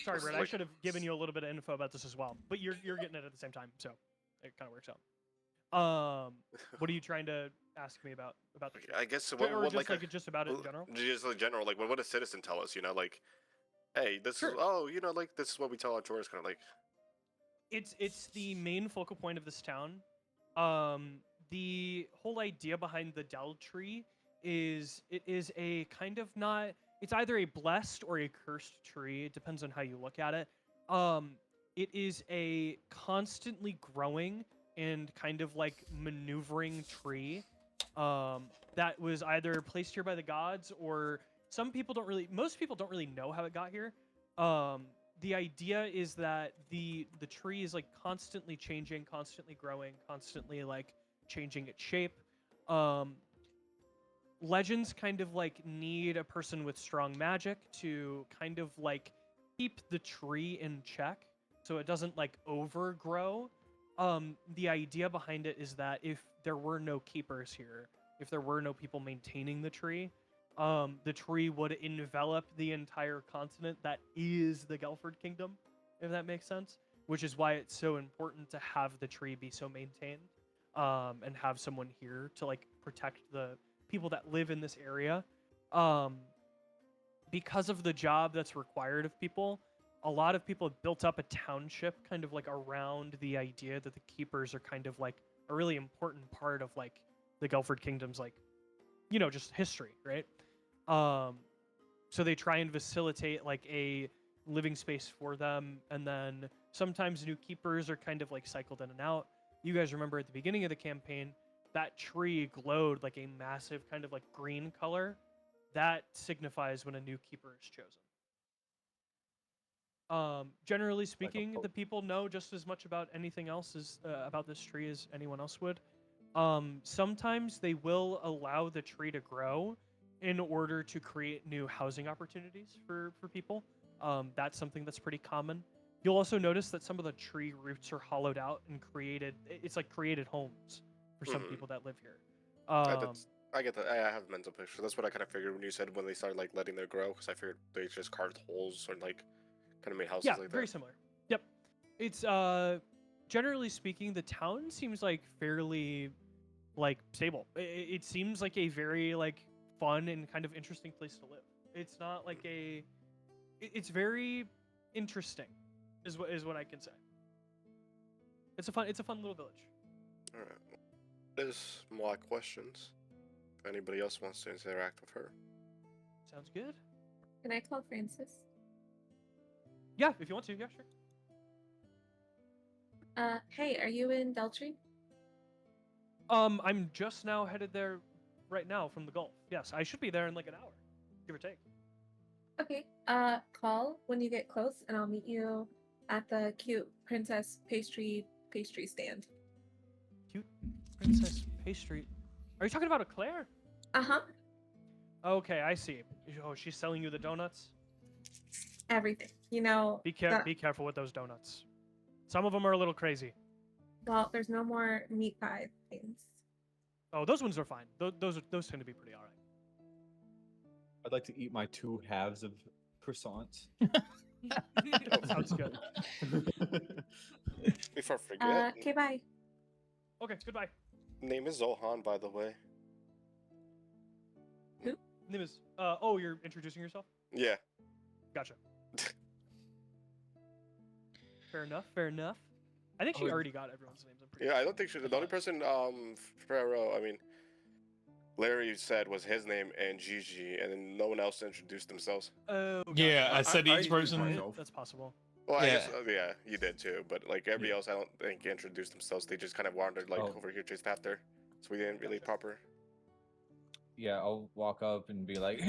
Sorry, Brett, I should have given you a little bit of info about this as well, but you're getting it at the same time, so it kind of works out. What are you trying to ask me about the Okay, tree? I guess Or what just like like just about it in general? just like general, like what would a citizen tell us? You know, like, hey, this Sure. is like this is what we tell our tourists, kind of like. It's the main focal point of this town. The whole idea behind the Dell tree is it is a kind of not. It's either a blessed or a cursed tree. It depends on how you look at it. It is a constantly growing and kind of like maneuvering tree. That was either placed here by the gods or most people don't really know how it got here. The idea is that the tree is like constantly changing, constantly growing, constantly like changing its shape. Legends kind of like need a person with strong magic to kind of like keep the tree in check so it doesn't like overgrow. The idea behind it is that if there were no keepers here, if there were no people maintaining the tree would envelop the entire continent that is the Gelford Kingdom, if that makes sense. Which is why it's so important to have the tree be so maintained, and have someone here to like protect the people that live in this area. Because of the job that's required of people, a lot of people have built up a township kind of like around the idea that the keepers are kind of like a really important part of like the Gelford Kingdom's like, just history, right? So they try and facilitate like a living space for them, and then sometimes new keepers are kind of like cycled in and out. You guys remember at the beginning of the campaign, that tree glowed like a massive kind of like green color. That signifies when a new keeper is chosen. Generally speaking, the people know just as much about anything else as about this tree as anyone else would. Sometimes they will allow the tree to grow in order to create new housing opportunities for people. That's something that's pretty common. You'll also notice that some of the tree roots are hollowed out and it's like created homes for some people that live here. I get that. I have a mental picture. That's what I kind of figured when you said when they started like letting them grow, because I figured they just carved holes or like kind of made houses like that. Very similar. Yep. It's generally speaking, the town seems like fairly like stable. It seems like a very like fun and kind of interesting place to live. It's not like it's very interesting, is what I can say. It's a fun little village. All right. There's more questions. If anybody else wants to interact with her. Sounds good. Can I call Francis? Yeah, if you want to. Yeah, sure. Hey, are you in Deltree? I'm just now headed there right now from the Gulf. Yes, I should be there in like an hour, give or take. Okay. Call when you get close, and I'll meet you at the cute princess pastry stand. Cute princess pastry. Are you talking about Eclair? Uh-huh. Okay, I see. Oh, she's selling you the donuts? Everything. You know. Be careful with those donuts. Some of them are a little crazy. Well, there's no more meat pie things. Oh, those ones are fine. Those tend to be pretty alright. I'd like to eat my 2 halves of croissants. Sounds good. Before I forget. Okay, bye. Okay, goodbye. Name is Zohan, by the way. Who? Name is oh, you're introducing yourself? Yeah. Gotcha. Fair enough. I think she already got everyone's names. I'm pretty Yeah, I don't think she. The only person, Farraoh, I mean, Larry said was his name and Gigi, and then no one else introduced themselves. Oh, gotcha. Yeah, I said each person. myself. That's possible. Well, I Yeah. guess, yeah, you did too, but like everybody else, I don't think introduced themselves. They just kind of wandered like over here chased after, so we didn't really proper. Yeah, I'll walk up and be like,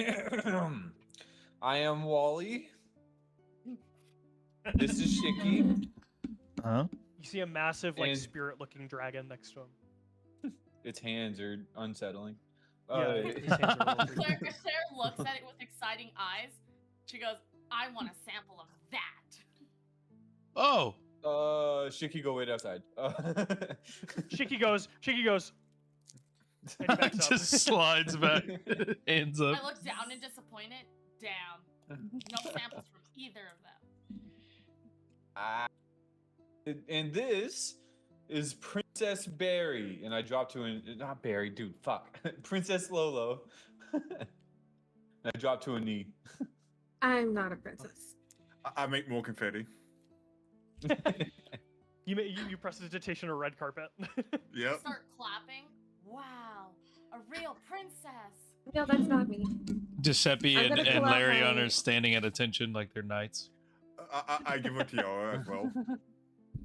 I am Wally. This is Shiki. Huh? You see a massive, like, And- spirit-looking dragon next to him. Its hands are unsettling. Yeah, his hands are a little freaky. Claire looks at it with exciting eyes. She goes, I want a sample of that. Oh. Shiki, go wait outside. Shiki goes. And he backs up. Just slides back, hands up. I look down and disappointed. Damn. No samples from either of them. And this is Princess Princess Berry, and I drop to not Berry, dude. Fuck, Princess Lolo. And I drop to a knee. I'm not a princess. I make more confetti. You prestidigitation a red carpet. Yep. Start clapping. Wow, a real princess. No, that's not me. Giuseppe I'm and, gonna and pull out Larion my- are standing at attention like they're knights. I give her tiara as well.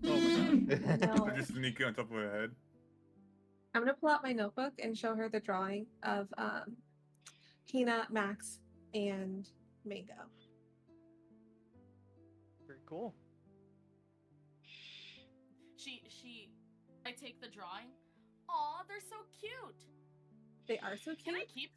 Oh my god. No. I just sneak it on top of her head. I'm gonna pull out my notebook and show her the drawing of Hina, Max, and Mango. Very cool. I take the drawing. Aw, they're so cute. They are so Can I cute. keep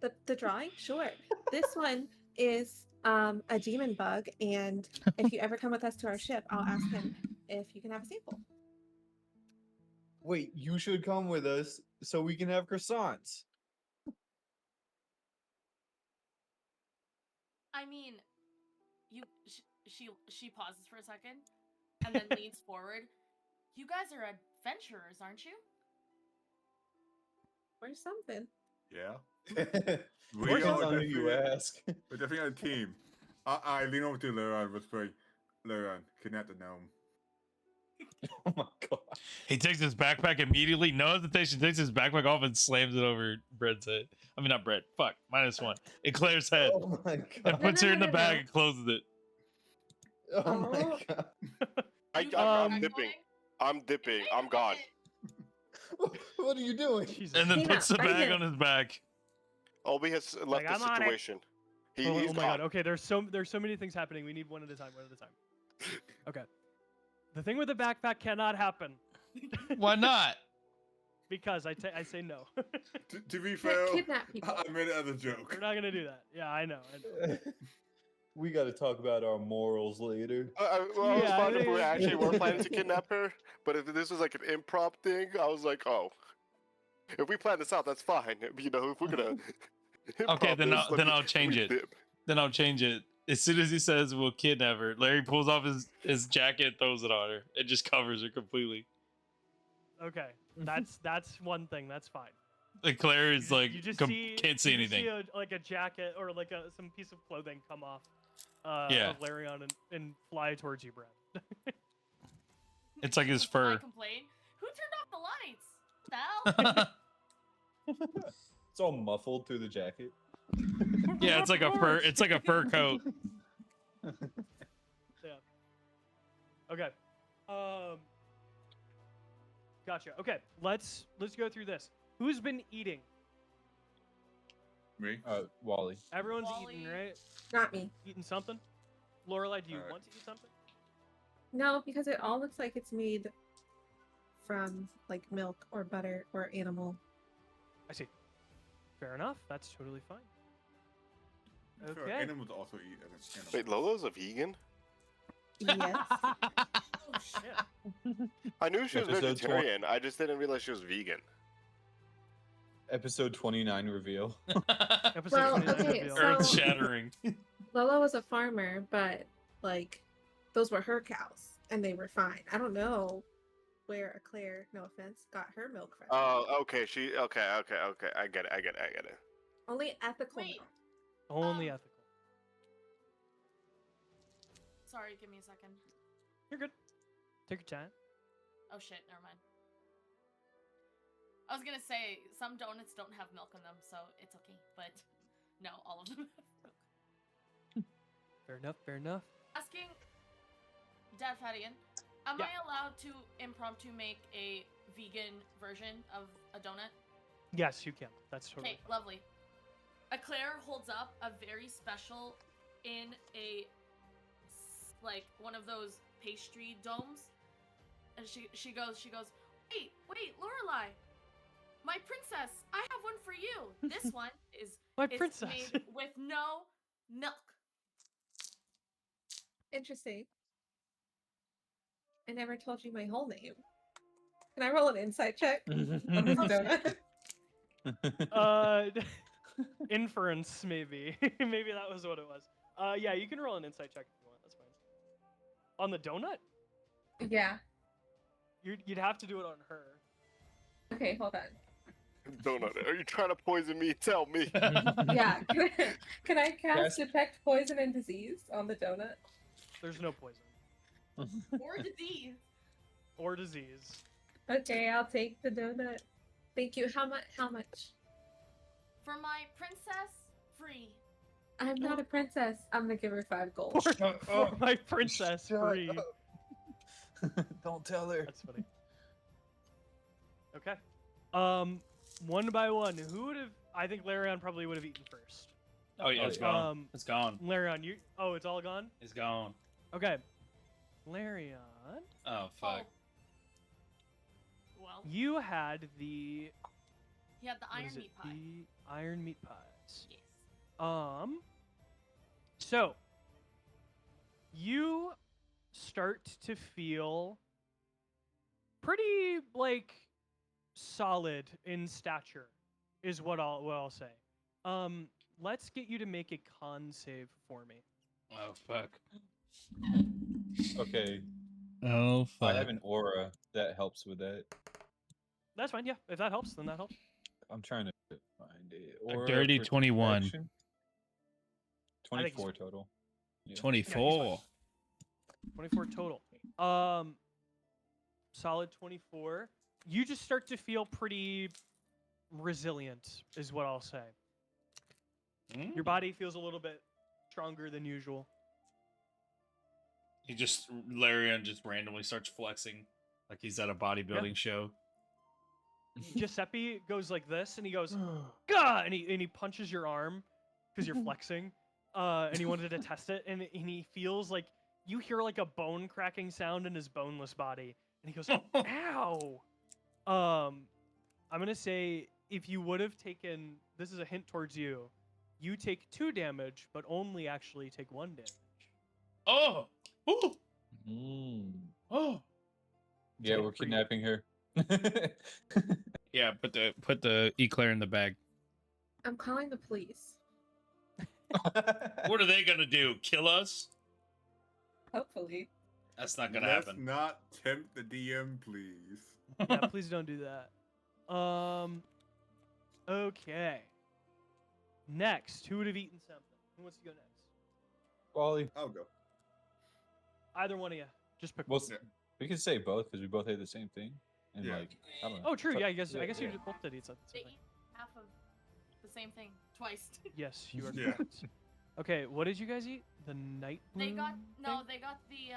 this? The drawing? Sure. This one is a demon bug, and if you ever come with us to our ship, I'll ask him if you can have a sample. Wait, you should come with us so we can have croissants. I mean, she pauses for a second, and then leans forward. You guys are adventurers, aren't you? Or something. Yeah. We Depends are on who you definitely- ask. We're definitely on a team. I lean over to Laura and whisper, Laura, kidnap the gnome. Oh my god. He takes his backpack immediately, no hesitation, takes his backpack off and slams it over Bread's head. I mean, not Bread. Fuck. -1. In Claire's head. Oh my And god. puts her in the no. bag and closes it. Oh my Oh. god. I'm dipping. I'm dipping. I'm gone. What are you doing? Jesus. And then Hina, puts the right bag here. on his back. Obi has left Like, the I'm on it. situation. Oh, He's oh my gone. god. Okay, there's so many things happening. We need one at a time. Okay. The thing with the backpack cannot happen Why not? because I say no. To be You fair, can't kidnap people. I made it as a joke. We're not gonna do that. Yeah, I know. We got to talk about our morals later. I was Yeah, fine if we they- actually were planning to kidnap her, but if this was like an improv thing, I was like, oh. If we plan this out, that's fine. You know, if we're gonna. Okay, improv then this, I'll- let then me- I'll let change me it. dip. Then I'll change it. As soon as he says we'll kidnap her, Larry pulls off his jacket and throws it on her. It just covers her completely. Okay, that's one thing. That's fine. Like Claire is like you just can't see you just anything. like a jacket or like some piece of clothing come off Yeah. of Larion and fly towards you, Brad. It's like his I fur. complain. Who turned off the lights? The hell? It's all muffled through the jacket. Yeah, it's like a fur. It's like a fur coat. Okay. Gotcha. Okay, let's go through this. Who's been eating? Me? Wally. Everyone's Wally. eating, right? Not me. Eating something. Lorelei, do you Alright. want to eat something? No, because it all looks like it's made from like milk or butter or animal. I see. Fair enough. That's totally fine. Sure, Okay. animals also eat as animals. Wait, Lolo's a vegan? Yes. Oh shit. I knew she was Episode 20. vegetarian. I just didn't realize she was vegan. Episode 29 reveal. Episode Well, 29 okay, reveal. so- Earth shattering. Lola was a farmer, but like those were her cows and they were fine. I don't know where a Claire, no offense, got her milk from. Oh, okay. Okay. I get it. Only ethical Wait. milk. Only ethical. Sorry, give me a second. You're good. Take your time. Oh shit, never mind. I was gonna say some donuts don't have milk in them, so it's okay. But no, all of them have milk. Fair enough. Fair enough. Asking Dad Fadian, am Yeah. I allowed to impromptu make a vegan version of a donut? Yes, you can. That's totally Okay, lovely. Claire holds up a very special in like one of those pastry domes, and she goes, wait, Lorelei, my princess, I have one for you. This one is My is princess. made with no milk. Interesting. I never told you my whole name. Can I roll an insight check on this donut? Inference, maybe. Maybe that was what it was. Yeah, you can roll an insight check if you want. That's fine. On the donut? Yeah. You'd have to do it on her. Okay, hold on. Donut, are you trying to poison me? Tell me. Yeah, can I cast Yes. detect poison and disease on the donut? There's no poison Or disease. or disease. Okay, I'll take the donut. Thank you. How much? How much? For my princess, free. I'm not a princess. I'm gonna give her 5 gold. For my princess, Shut free. Don't tell her. That's funny. Okay. One by one, who would have? I think Larion probably would have eaten first. Oh yeah, it's gone. It's gone. Larion, you. Oh, it's all gone. It's gone. Okay. Larion, Oh fuck. Well, you had the. he had the what iron is it? meat pie. The iron meat pies. Yes. So you start to feel pretty like solid in stature, is what I'll say. Let's get you to make a con save for me. Oh fuck. Okay. Oh fuck. I have an aura that helps with that. That's fine. Yeah, if that helps, then that helps. I'm trying to find it. A Aura dirty 21. protection? I think 24 total. Yeah. 24. 24 total. Solid 24. You just start to feel pretty resilient, is what I'll say. Your body feels a little bit stronger than usual. Larian just randomly starts flexing like he's at a bodybuilding show. Giuseppe goes like this, and he goes, "Gah!" and he punches your arm because you're flexing, and he wanted to test it, and he feels like you hear like a bone cracking sound in his boneless body, and he goes, "Ow!" I'm gonna say if you would have taken, this is a hint towards you, you take 2 damage, but only actually take 1 damage. Oh. Ooh. Mm. Oh. Yeah, Take we're it for you. kidnapping her. Yeah, put the eclair in the bag. I'm calling the police. What are they gonna do? Kill us? Hopefully. That's not gonna Let's happen. not tempt the DM, please. Yeah, please don't do that. Okay. Next, who would have eaten something? Who wants to go next? Wally. I'll go. Either one of you. Just pick Well, one. Yeah. we can say both because we both ate the same thing. And Yeah. like, I don't know. Oh, true. So- Yeah, I guess you yeah. both did eat something. They eat half of the same thing twice. Yes, you are Yeah. correct. Okay, what did you guys eat? The night They got bloom they got the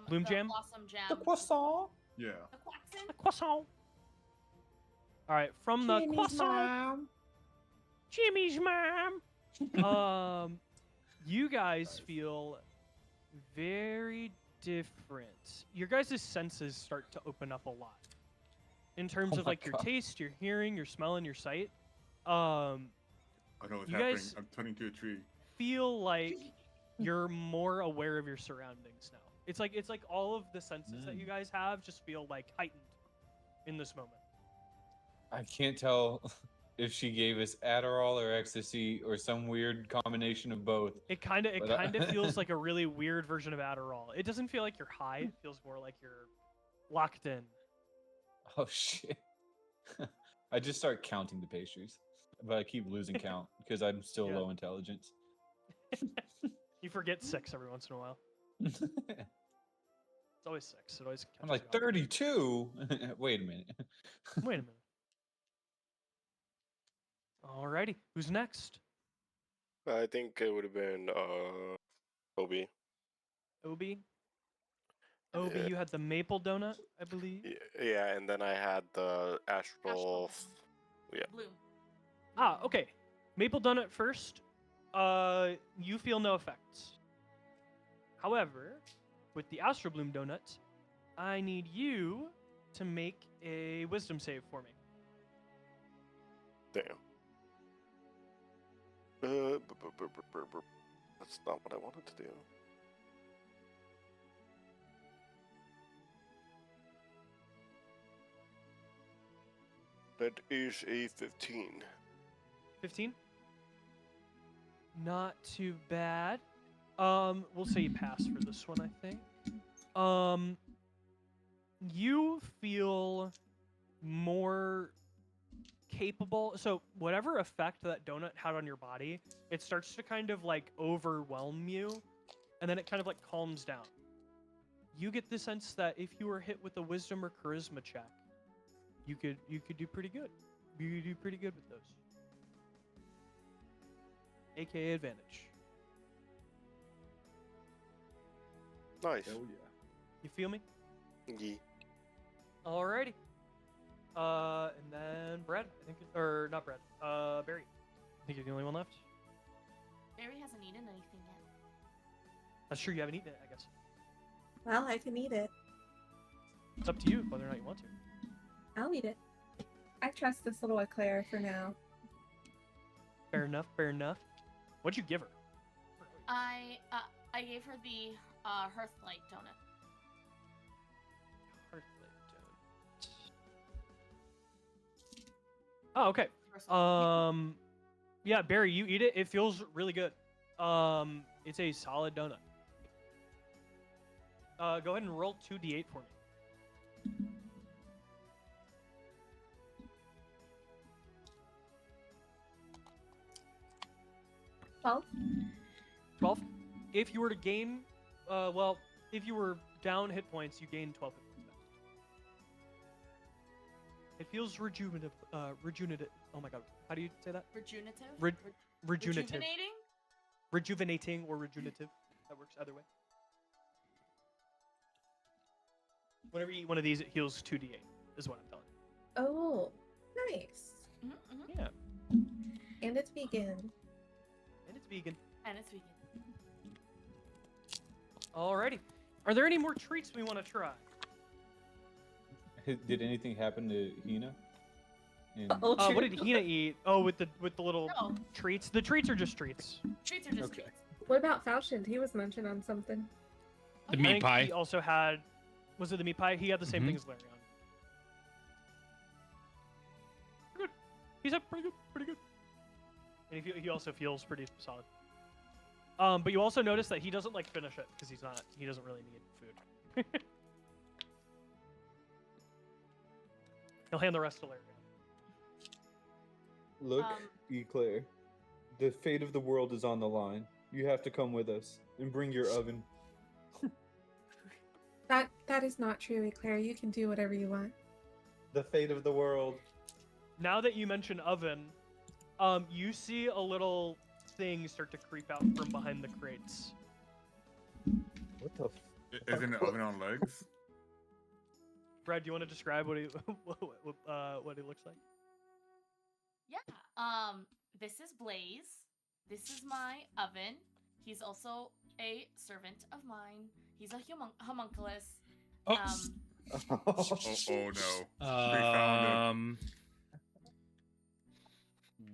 Bloom the jam? blossom jam. The croissant. Yeah. The quaxin. The croissant. All right, from the croissant. Jimmy's mom. You guys feel very different. Your guys' senses start to open up a lot in terms Oh of my like your God. taste, your hearing, your smell, and your sight. I know what's You happening. guys- I'm turning to a tree. Feel like you're more aware of your surroundings now. It's like all of the senses that you guys have just feel like heightened in this moment. I can't tell if she gave us Adderall or ecstasy or some weird combination of both. It kind of But, feels like a really weird version of Adderall. It doesn't feel like you're high. It feels more like you're locked in. Oh shit! I just start counting the pastries, but I keep losing count because I'm still Yeah. low intelligence. You forget 6 every once in a while. It's always 6. It always I'm catches like you off. 32. Wait a minute. Wait a minute. Alrighty, who's next? I think it would have been Obi. Obi. Obi, Yeah. you had the maple donut, I believe. Yeah, and then I had the astral. Bloom. Ah, okay. Maple donut first. You feel no effects. However, with the Astral Bloom donut, I need you to make a wisdom save for me. Damn. That's not what I wanted to do. That is a 15. 15? Not too bad. We'll say you pass for this one, I think. you feel more capable. So whatever effect that donut had on your body, it starts to kind of like overwhelm you, and then it kind of like calms down. You get the sense that if you were hit with a wisdom or charisma check, you could do pretty good. You could do pretty good with those. AKA advantage. Nice. Hell yeah. You feel me? Yeah. Alrighty. And then Brad, I think, or not Brad. Barry. I think you're the only one left. Barry hasn't eaten anything yet. That's true. You haven't eaten it, I guess. Well, I can eat it. It's up to you whether or not you want to. I'll eat it. I trust this little eclair for now. Fair enough. Fair enough. What'd you give her? I gave her the Hearthlight donut. Oh, okay. First one. Yeah, Barry, you eat it. It feels really good. It's a solid donut. Go ahead and roll 2d8 for me. Well, 12. If you were to gain, if you were down hit points, you gain 12 hit points back. It feels rejuvenative. Oh my god, how do you say that? Rejuvenative? Rejuvenative. Rejuvenating? Rejuvenating or rejuvenative. That works either way. Whenever you eat one of these, it heals 2d8, is what I'm telling you. oh, nice. Mm-hmm. Yeah. And it's vegan. And it's vegan. And it's vegan. Alrighty. Are there any more treats we want to try? Did anything happen to Hina? Oh, What did Hina eat? Oh, with the little No. treats. The treats are just treats. Treats are just Okay. treats. What about Falchion? He was mentioned on something. The I meat think pie. He also had. Was it the meat pie? He had the same Mhm. thing as Larion. Good. He's had pretty good. Pretty good. And he also feels pretty solid. But you also notice that he doesn't like finish it because he doesn't really need food. He'll hand the rest to Larion. Look, Um, Eclair. The fate of the world is on the line. You have to come with us and bring your oven. That is not true, Eclair. You can do whatever you want. The fate of the world. Now that you mention oven, you see a little thing start to creep out from behind the crates. What the? Isn't it oven on legs? Brad, do you want to describe what he what he looks like? Yeah. This is Blaze. This is my oven. He's also a servant of mine. He's a homunculus. Oh. Oh no. found him.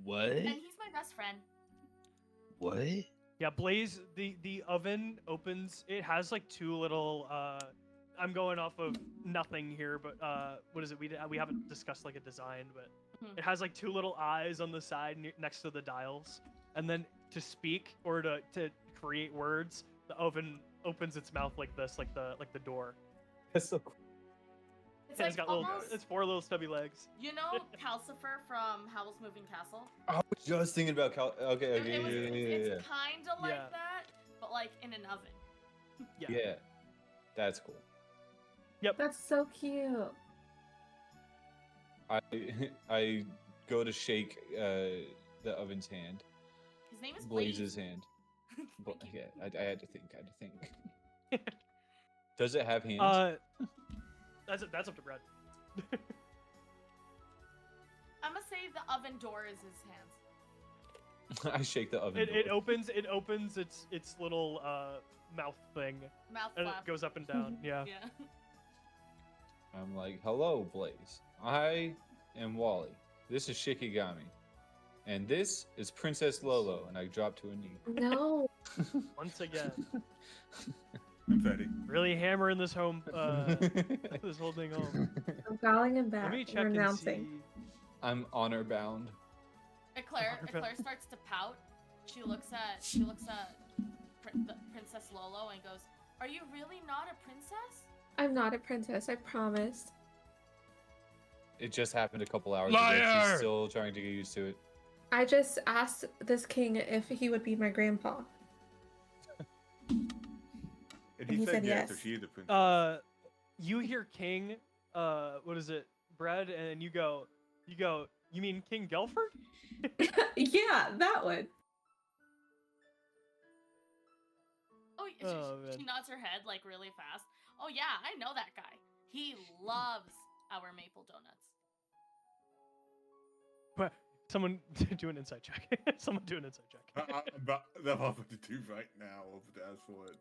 What? And he's my best friend. What? Yeah, Blaze, the oven opens. It has like two little. I'm going off of nothing here, but what is it? We haven't discussed like a design, but Mhm. it has like two little eyes on the side next to the dials, and then to speak or to create words, the oven opens its mouth like this, like the door. That's so cool. It's And like it's got almost, it's four little stubby legs. you know, Calcifer from Howl's Moving Castle. I was just thinking about Okay, It- okay, it was- yeah. It's kind of like Yeah. that, but like in an oven. Yeah. Yeah, that's cool. That's so cute. I go to shake the oven's hand, His name is Blaze's Blaze. hand. But Thank you. yeah, I had to think. Does it have hands? That's up to Brad. I'm gonna say the oven door is his hands. I shake the oven. It door. opens its little mouth thing, Mouth and flap. it goes up and down. Yeah. Yeah. I'm like, hello, Blaze. I am Wally. This is Shikigami. And this is Princess Lolo. And I drop to a knee. No. Once again, Confetti. really hammering this home, this whole thing home. I'm calling him back. Let me and check and renouncing. see. I'm honor bound. Eclair starts to pout. She looks at the Princess Lolo and goes, "Are you really not a princess?" I'm not a princess, I promise. It just happened a couple hours ago. Liar! She's still trying to get used to it. I just asked this king if he would be my grandpa. And And he he said said yes, so yes. she is the princess. You hear King, what is it, Brad, and you go, you mean King Gelford? Yeah, that one. Oh, Oh, she man. nods her head like really fast. Oh yeah, I know that guy. He loves our maple donuts. But someone do an insight check. Someone do an insight check. I'm about to do right now. I'll have to ask for it.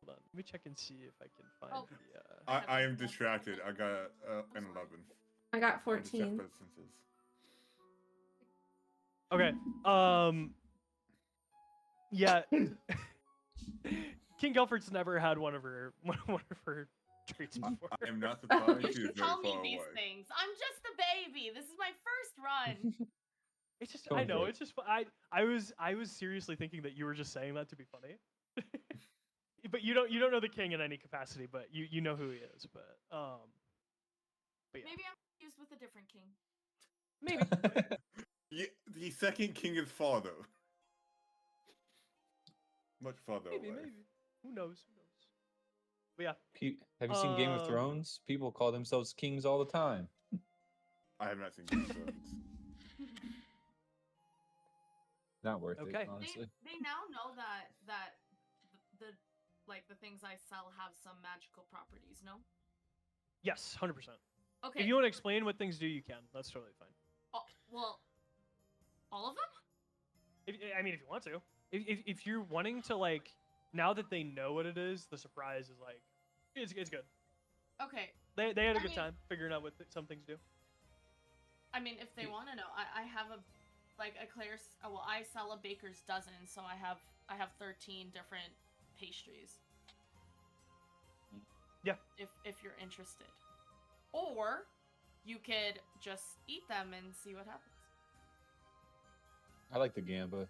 Hold on, let me check and see if I can find Oh. the. I am distracted. I got an 11. I got I'm distracted 14. by the senses. Okay. Yeah. King Gelford's never had one of her treats before. I am not surprised. You She is should very tell me far these away. things. I'm just a baby. This is my first run. It's just Don't I know worry. it's just I was seriously thinking that you were just saying that to be funny. But you don't know the king in any capacity, but you know who he is. But yeah. Maybe I'm confused with a different king. Maybe. Yeah, the second king is farther. Much farther maybe. away. Who knows? But yeah. Have you seen Game of Um, Thrones? People call themselves kings all the time. I have not seen Game of Thrones. Not worth Okay. it, honestly. They now know that the things I sell have some magical properties. No. Yes, 100%. Okay. If you want to explain what things do, you can. That's totally fine. Oh, well, all of them? I mean, if you want to. If you're wanting to, like, now that they know what it is, the surprise is, like, it's good. Okay. They had a I good mean- time figuring out what some things do. I mean, if they want to know, I have I sell a baker's dozen, so I have 13 different pastries. Yeah. If you're interested. Or you could just eat them and see what happens. I like the gamba.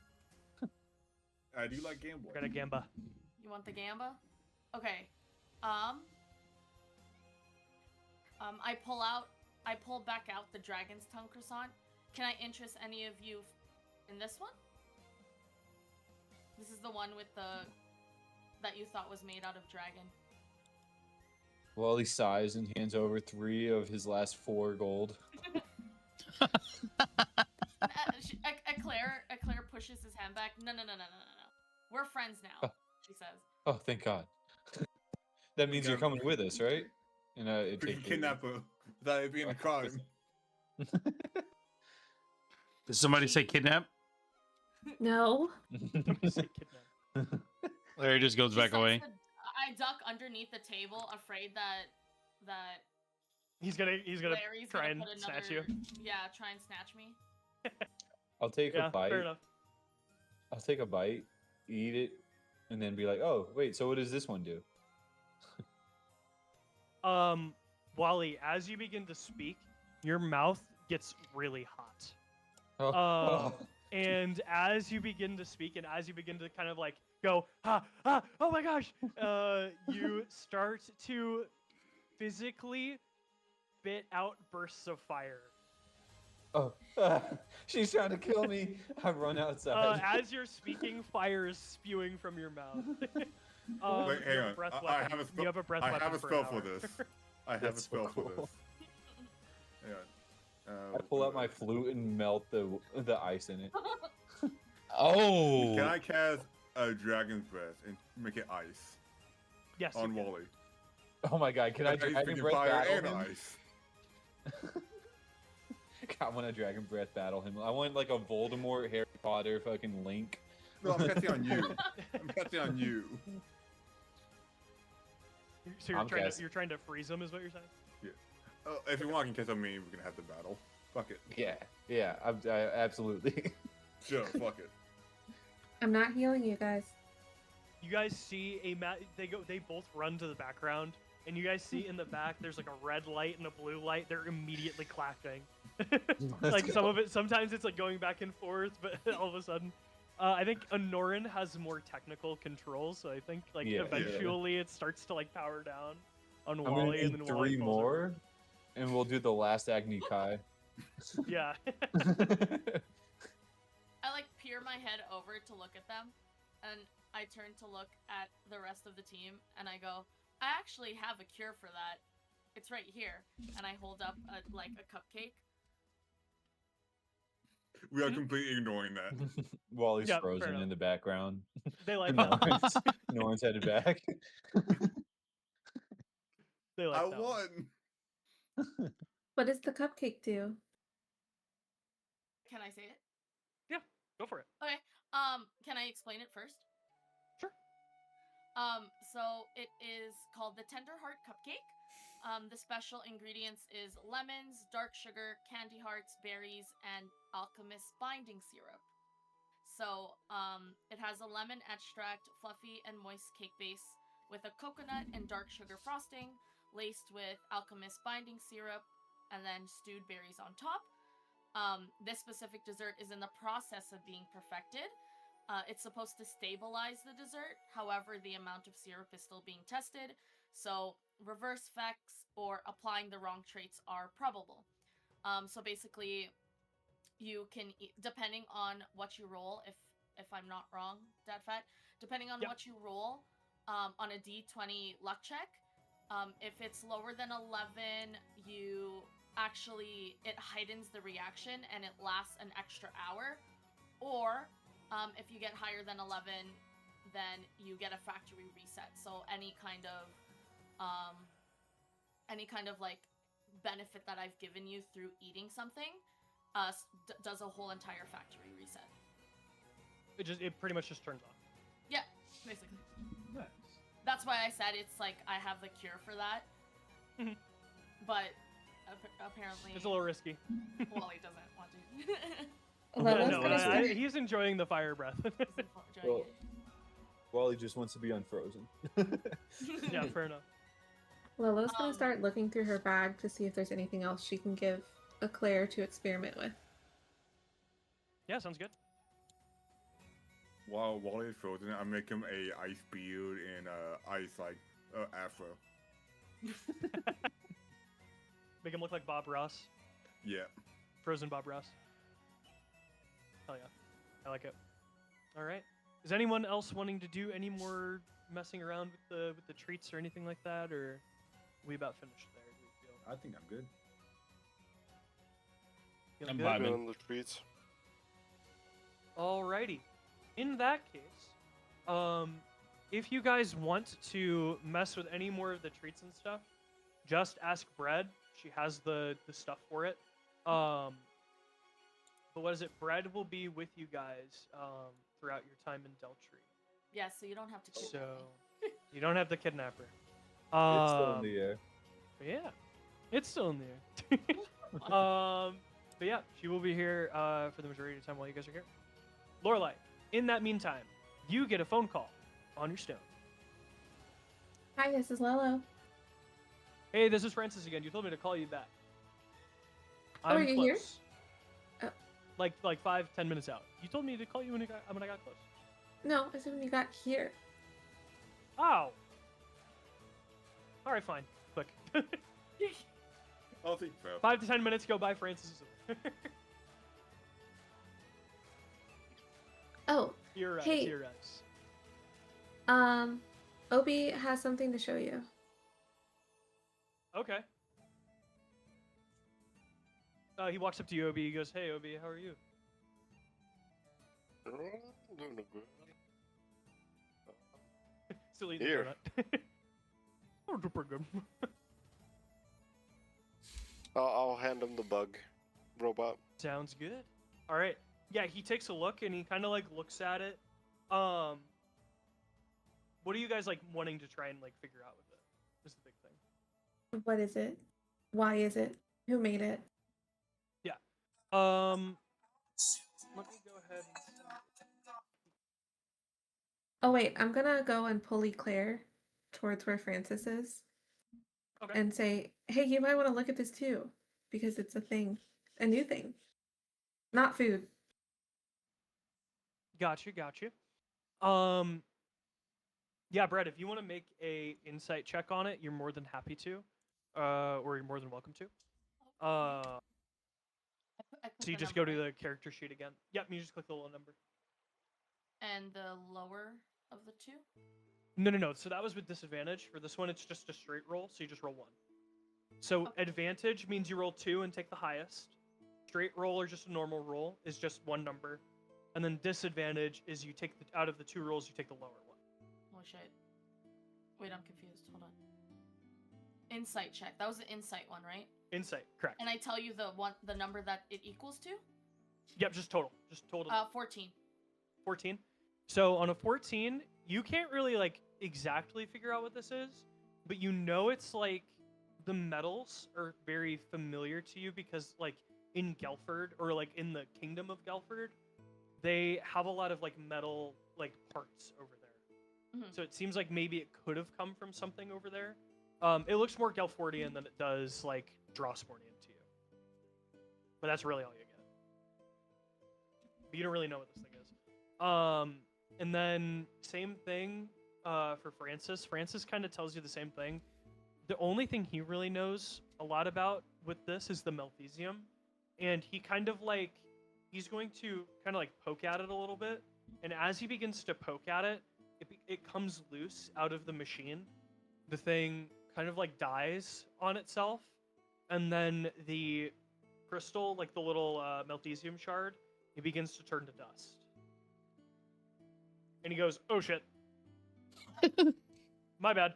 I do like Game Boy. We're gonna gamba. You want the gamba? Okay. I pull back out the dragon's tongue croissant. Can I interest any of you in this one? This is the one with that you thought was made out of dragon. Wally sighs and hands over 3 of his last 4 gold. Eclair pushes his hand back. No. We're friends now, she says. Oh, thank God. That means you're coming with us, right? And it We can kidnap her without it being a crime. Did somebody say kidnap? No. Larry just goes She back starts away. I duck underneath the table, afraid that He's gonna Larry's try gonna and put snatch you. Yeah, try and snatch me. I'll take Yeah, a bite. fair enough. I'll take a bite, eat it, and then be like, "Oh, wait. So what does this one do?" Wally, as you begin to speak, your mouth gets really hot. Oh, And as you begin to speak, and as you begin to kind of like go, oh my gosh, you start to physically spit out bursts of fire. oh, she's trying to kill me. I run outside. As you're speaking, fire is spewing from your mouth. Wait, You hang have a on. breath I weapon. have a spell. You have a breath I weapon have a for spell an for hour. this. I have That's a so spell for cool. this. Hang on. I pull out my flute and melt the ice in it. Oh. Can I cast a dragon's breath and make it ice Yes. you on can. Wally? Oh my God! Can I He's dragon freaking breath fire battle and him? ice. I want to dragon breath battle him. I want like a Voldemort, Harry Potter, fucking Link. No, I'm casting on you. I'm casting on you. So I'm casting- you're trying to freeze him, is what you're saying? Oh, if you want, you can cast on me. We can have the battle. Fuck it. Yeah, I absolutely. Sure, fuck it. I'm not healing you guys. You guys see they both run to the background, and you guys see in the back there's like a red light and a blue light. They're immediately clapping. Like Let's some go. of it, sometimes it's like going back and forth, but all of a sudden, I think Anorin has more technical controls, so I think like Yeah. eventually it starts to like power down. on I'm gonna Wally, and need then Wally 3 falls over. more, and we'll do the last Agni Kai. Yeah. I like peer my head over to look at them, and I turn to look at the rest of the team, and I go, I actually have a cure for that. It's right here, and I hold up a cupcake. We are completely ignoring that. Wally's Yeah, fair frozen enough. in the background. They like No that. one's, no one's headed back. They like I that one. won. What does the cupcake do? Can I say it? Yeah, go for it. Okay. Can I explain it first? Sure. So it is called the Tender Heart Cupcake. The special ingredients is lemons, dark sugar, candy hearts, berries, and alchemist binding syrup. So, it has a lemon extract, fluffy and moist cake base with a coconut and dark sugar frosting, laced with alchemist binding syrup, and then stewed berries on top. This specific dessert is in the process of being perfected. It's supposed to stabilize the dessert. However, the amount of syrup is still being tested, so reverse effects or applying the wrong traits are probable. So basically, you can, depending on what you roll, if I'm not wrong, Dad Fat, depending on Yep. what you roll, on a D20 luck check, if it's lower than 11, it heightens the reaction and it lasts an extra hour. Or if you get higher than 11, then you get a factory reset. So any kind of like benefit that I've given you through eating something does a whole entire factory reset. It pretty much just turns off. Yeah, basically. Nice. That's why I said it's like I have the cure for that. Mhm. But apparently It's a little risky. Wally doesn't want to. Lolo's No, gonna start. he's enjoying the fire breath. He's enjoying Well, Wally just wants to be unfrozen. it. Yeah, fair enough. Lolo's gonna Um, start looking through her bag to see if there's anything else she can give Eclair to experiment with. Yeah, sounds good. While Wally is frozen, I make him a ice beard and ice afro. Make him look like Bob Ross. Yeah. Frozen Bob Ross. Hell yeah. I like it. All right. Is anyone else wanting to do any more messing around with the treats or anything like that, or are we about finished there? Do we feel? I think I'm good. Feeling I'm good? vibing. On the streets. Alrighty. In that case, if you guys want to mess with any more of the treats and stuff, just ask Bread. She has the stuff for it. But what is it? Bread will be with you guys throughout your time in Deltree. Yeah, so you don't have to kidnap So me. you don't have to kidnap her. It's still in the air. Yeah, it's still in the air. But yeah, she will be here for the majority of the time while you guys are here. Lorelei, in that meantime, you get a phone call on your stone. Hi, this is Lolo. Hey, this is Francis again. You told me to call you back. Oh, I'm are you close. here? Oh. Like 5-10 minutes out. You told me to call you when I got close. No, I said when you got here. Oh. All right, fine. Click. I'll think so. 5 to 10 minutes go by. Francis is Oh, Here, Hey. here, Obi has something to show you. Okay. He walks up to you, Obi. He goes, "Hey, Obi, how are you?" Still eating the Here. donut. Oh, pretty good. I'll hand him the bug robot. Sounds good. All right. Yeah, he takes a look and he kind of like looks at it. What are you guys like wanting to try and like figure out with it? This is the big thing. What is it? Why is it? Who made it? Let me go ahead and see. Oh wait, I'm gonna go and pull Eclair towards where Francis is Okay. and say, "Hey, you might want to look at this too, because it's a thing, a new thing, not food." Gotcha. Yeah, Brett, if you want to make a insight check on it, you're more than happy to, or you're more than welcome to. I click So you the just number, go to right? the character sheet again. Yep, you just click the little number. And the lower of the two? No. So that was with disadvantage. For this one, it's just a straight roll, so you just roll 1. So Okay. advantage means you roll 2 and take the highest. Straight roll or just a normal roll is just 1 number. And then disadvantage is you take out of the 2 rolls, you take the lower one. Oh shit. Wait, I'm confused. Hold on. Insight check. That was the insight one, right? Insight, correct. And I tell you the number that it equals to? Yep, just total. Just total. 14. 14. So on a 14, you can't really like exactly figure out what this is, but you know it's like the metals are very familiar to you because like in Gelford or like in the kingdom of Gelford, they have a lot of like metal like parts over there. Mhm. So it seems like maybe it could have come from something over there. It looks more Gelfordian than it does like Drossbornian to you. But that's really all you get. But you don't really know what this thing is. And then same thing for Francis. Francis kind of tells you the same thing. The only thing he really knows a lot about with this is the Malthesium. And he kind of like, he's going to kind of like poke at it a little bit. And as he begins to poke at it, it comes loose out of the machine. The thing kind of like dies on itself. And then the crystal, like the little Malthesium shard, it begins to turn to dust. And he goes, "Oh shit. My bad."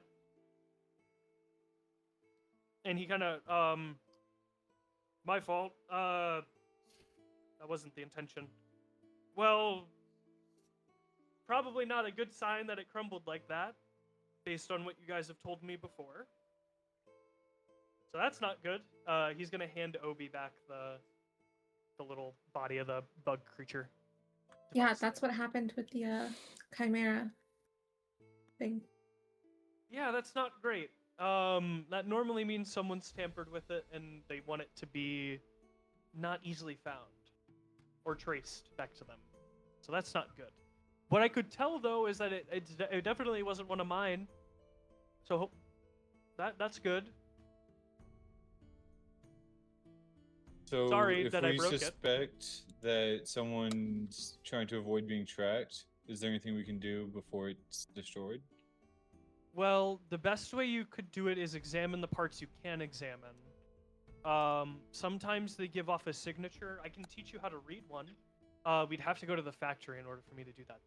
And he kind of, my fault. That wasn't the intention. Well, probably not a good sign that it crumbled like that, based on what you guys have told me before. So that's not good. He's gonna hand Obi back the little body of the bug creature. Yeah, that's what happened with the chimera thing. Yeah, that's not great. That normally means someone's tampered with it and they want it to be not easily found or traced back to them. So that's not good. What I could tell though is that it definitely wasn't one of mine. So that's good. So Sorry if that I we broke it. suspect that someone's trying to avoid being tracked, is there anything we can do before it's destroyed? Well, the best way you could do it is examine the parts you can examine. Sometimes they give off a signature. I can teach you how to read one. We'd have to go to the factory in order for me to do that,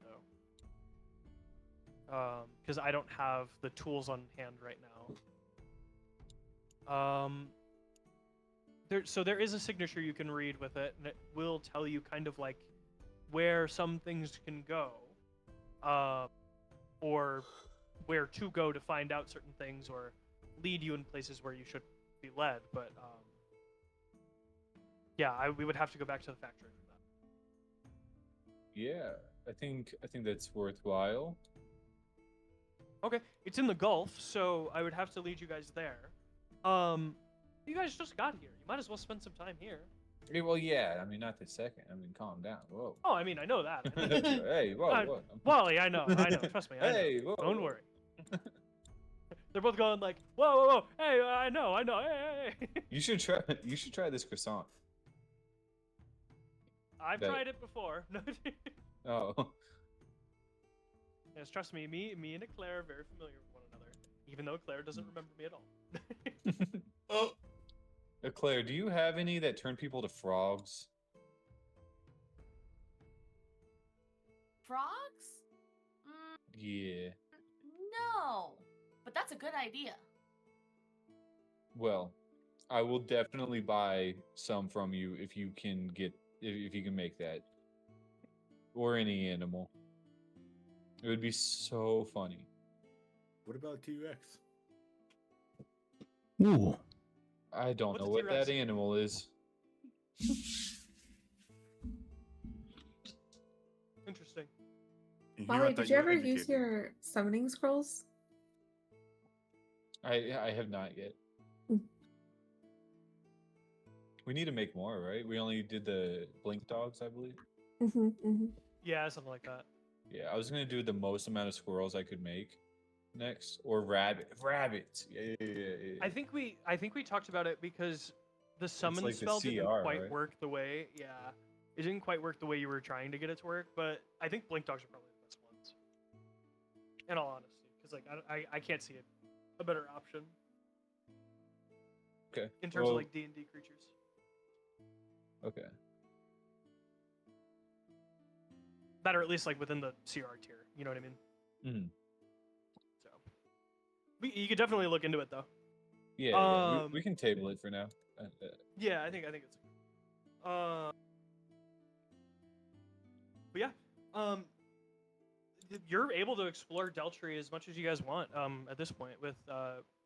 though. Because I don't have the tools on hand right now. So there is a signature you can read with it, and it will tell you kind of like where some things can go, or where to go to find out certain things, or lead you in places where you should be led. But yeah, we would have to go back to the factory for that. Yeah, I think that's worthwhile. Okay, it's in the Gulf, so I would have to lead you guys there. You guys just got here. You might as well spend some time here. Hey, well, yeah. I mean, not this second. I mean, calm down. Whoa. Oh, I mean, I know that. Hey, whoa. Wally, I know. Trust me, I know. Hey, whoa. Don't worry. They're both going like, whoa. Hey, I know. Hey. You should try this croissant. I've tried it before. No. Oh. Yes, trust me. Me and Claire are very familiar with one another, even though Claire doesn't remember me at all. Oh. Claire, do you have any that turn people to frogs? Frogs? Yeah. No. But that's a good idea. Well, I will definitely buy some from you if you can make that. Or any animal. It would be so funny. What about T-Rex? Ooh. I don't What's know a what T-Rex? that animal is. Interesting. And Wally, I did thought you were ever use educated. your summoning scrolls? I have not yet. Mm. We need to make more, right? We only did the blink dogs, I believe. Mm-hmm. Yeah, something like that. Yeah, I was gonna do the most amount of squirrels I could make, next, or rabbits. Yeah. I think we talked about it because the summon like the spell didn't CR, quite right? work the way. Yeah, it didn't quite work the way you were trying to get it to work. But I think blink dogs are probably the best ones. In all honesty, because like I can't see a better option Okay. in terms of like D&D creatures. Okay. That, or at least like within the CR tier. You know what I mean? Mhm. So, you could definitely look into it though. Yeah, we can table it for now. Yeah, I think it's. But yeah, you're able to explore Deltree as much as you guys want. At this point, with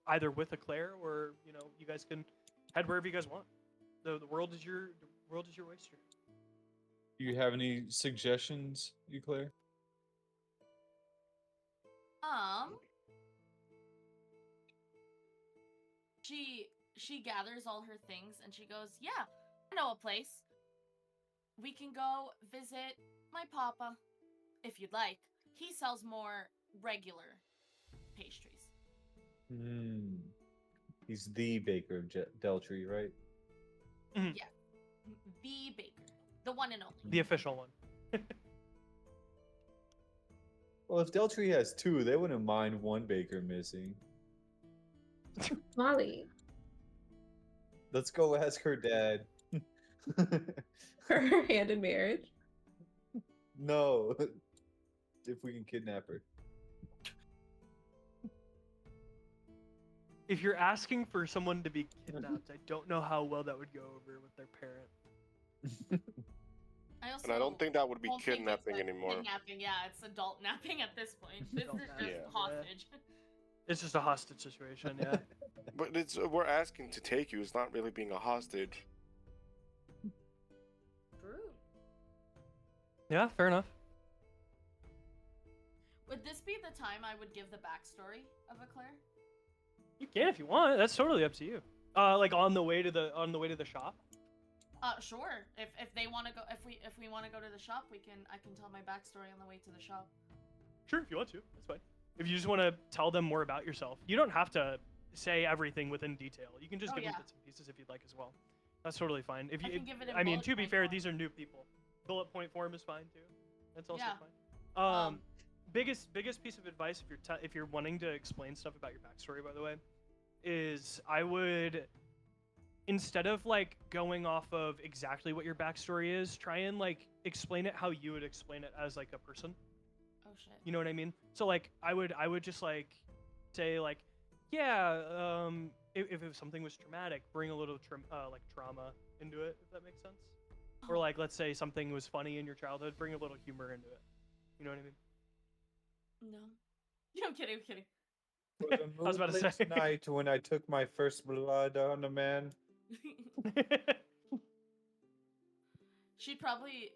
either with Eclair or you guys can head wherever you guys want. The world is your oyster. Do you have any suggestions, Eclair? She gathers all her things and she goes, "Yeah, I know a place. We can go visit my papa, if you'd like. He sells more regular pastries." He's the baker of Deltree, right? Yeah, the baker, the one and only. The official one. Well, if Deltree has two, they wouldn't mind one baker missing. Wally. Let's go ask her dad. Her hand in marriage. No. If we can kidnap her. If you're asking for someone to be kidnapped, I don't know how well that would go over with their parent. And I don't think that would be don't think it's, kidnapping like, anymore. Kidnapping, yeah, it's adult napping at this point. This Adult is just napping, yeah. hostage. It's just a hostage situation, yeah. But we're asking to take you. It's not really being a hostage. True. Yeah, fair enough. Would this be the time I would give the backstory of Eclair? You can if you want. That's totally up to you. Like on the way to the shop. Sure. If they want to go, if we want to go to the shop, I can tell my backstory on the way to the shop. Sure, if you want to, that's fine. If you just want to tell them more about yourself, you don't have to say everything within detail. You can just give them bits and pieces if you'd like as well. That's totally fine. If you, I can give it in I mean, bullet to be point fair, form. these are new people. Bullet point form is fine too. That's also Yeah. fine. Biggest piece of advice if you're wanting to explain stuff about your backstory, by the way, is I would, instead of like going off of exactly what your backstory is, try and like explain it how you would explain it as like a person. Oh shit. You know what I mean? So like I would just like say like, yeah, if something was traumatic, bring a little like trauma into it, if that makes sense. Or like let's say something was funny in your childhood, bring a little humor into it. You know what I mean? No. Yeah, I'm kidding. I was about to say. Night when I took my first blood on a man. She'd probably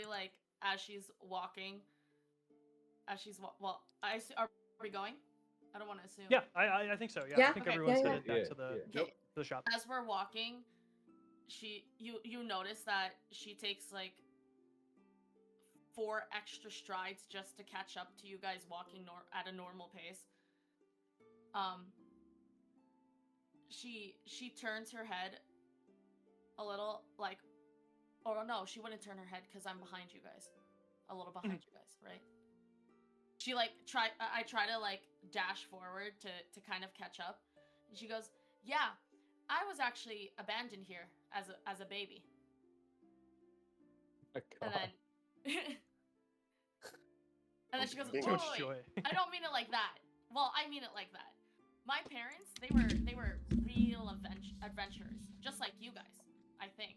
like as she's walking. Are we going? I don't want to assume. Yeah, I think so. Yeah, Yeah, I think okay, everyone's yeah, headed back to the Okay. the shop. As we're walking, you notice that she takes like 4 extra strides just to catch up to you guys walking at a normal pace. She turns her head a little like, oh no, she wouldn't turn her head because I'm behind you guys, a little behind you guys, right? She like I try to like dash forward to kind of catch up, and she goes, "Yeah, I was actually abandoned here as a baby." My And God. then she goes, Too "Wait, much wait, joy. I don't mean it like that. Well, I mean it like that. My parents, they were real adventurers, just like you guys, I think."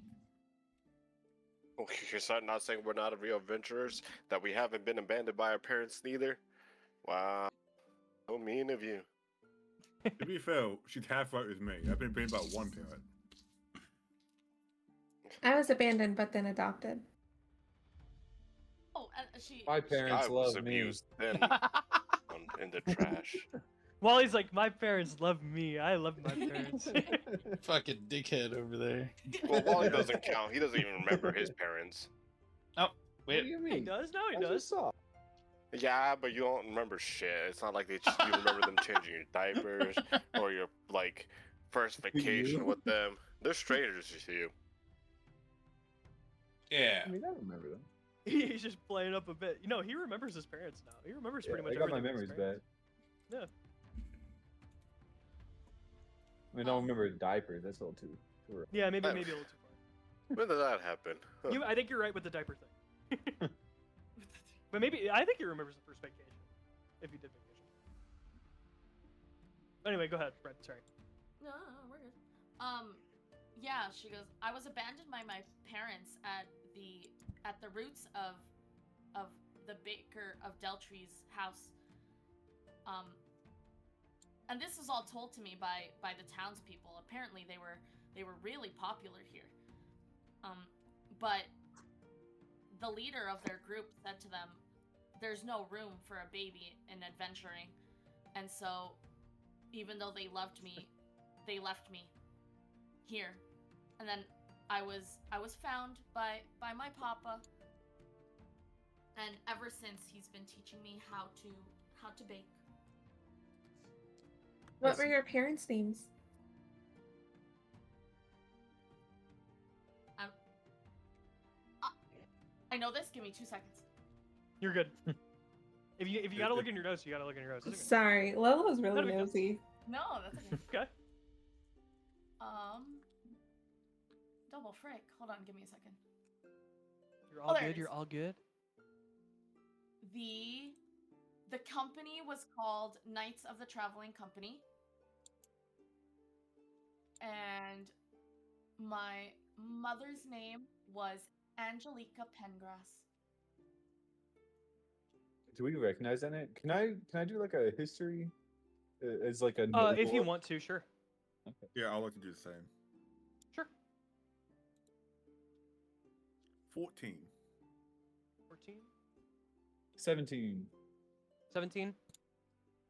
Oh, you're not saying we're not real adventurers? That we haven't been abandoned by our parents neither? Wow. So mean of you. To be fair, she's half right with me. I've been abandoned by one parent. I was abandoned but then adopted. Oh, and she. My parents I was love me. abused then in the trash. Wally's like, my parents love me. I love my parents. Fucking dickhead over there. Well, Wally doesn't count. He doesn't even remember his parents. Oh, What do wait. you He mean? does? No, he I does. just saw. Yeah, but you don't remember shit. It's not like you remember them changing your diapers or your like first vacation you? with them. They're strangers to you. Yeah. I mean, I remember them. He's just playing up a bit. You know, he remembers his parents now. He remembers pretty much I got my everything with his memories back. parents. I mean, I don't remember diapers. That's a little too. Rough. Yeah, maybe a little too far. When did that happen? Huh. I think you're right with the diaper thing. But maybe I think he remembers the first vacation, if he did vacation. Anyway, go ahead, Brett. Sorry. No, we're good. Yeah, she goes, I was abandoned by my parents at the roots of the baker of Deltree's house. And this is all told to me by the townspeople. Apparently they were really popular here. But the leader of their group said to them, there's no room for a baby in adventuring. And so even though they loved me, they left me here. And then I was found by my papa. And ever since he's been teaching me how to bake. What were your parents' names? I know this. Give me 2 seconds. You're good. If you gotta look in your notes, you gotta look in your notes. It's okay. Sorry, Lola's really That'll be good. nosy. No, that's okay. Okay. Double frick. Hold on, give me a second. You're all there it good. is. You're all good. The company was called Knights of the Traveling Company. And my mother's name was Angelica Pengrass. Do we recognize that name? Can I do like a history as like a If you notable- want to, sure. Okay. Yeah, I'll let you do the same. Sure. 14. 14. 17. 17.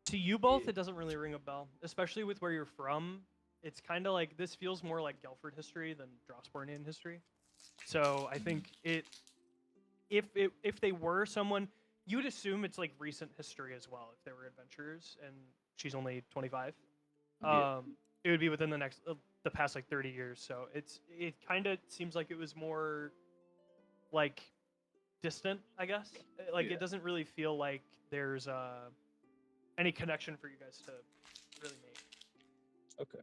To you both, Yeah. it doesn't really ring a bell, especially with where you're from. It's kind of like this feels more like Gelford history than Drossbornian history. So I think if they were someone, you'd assume it's like recent history as well. If they were adventurers, and she's only 25, Yeah. it would be within the past like 30 years. So it kind of seems like it was more like distant, I guess. Like Yeah. it doesn't really feel like there's any connection for you guys to really make. Okay.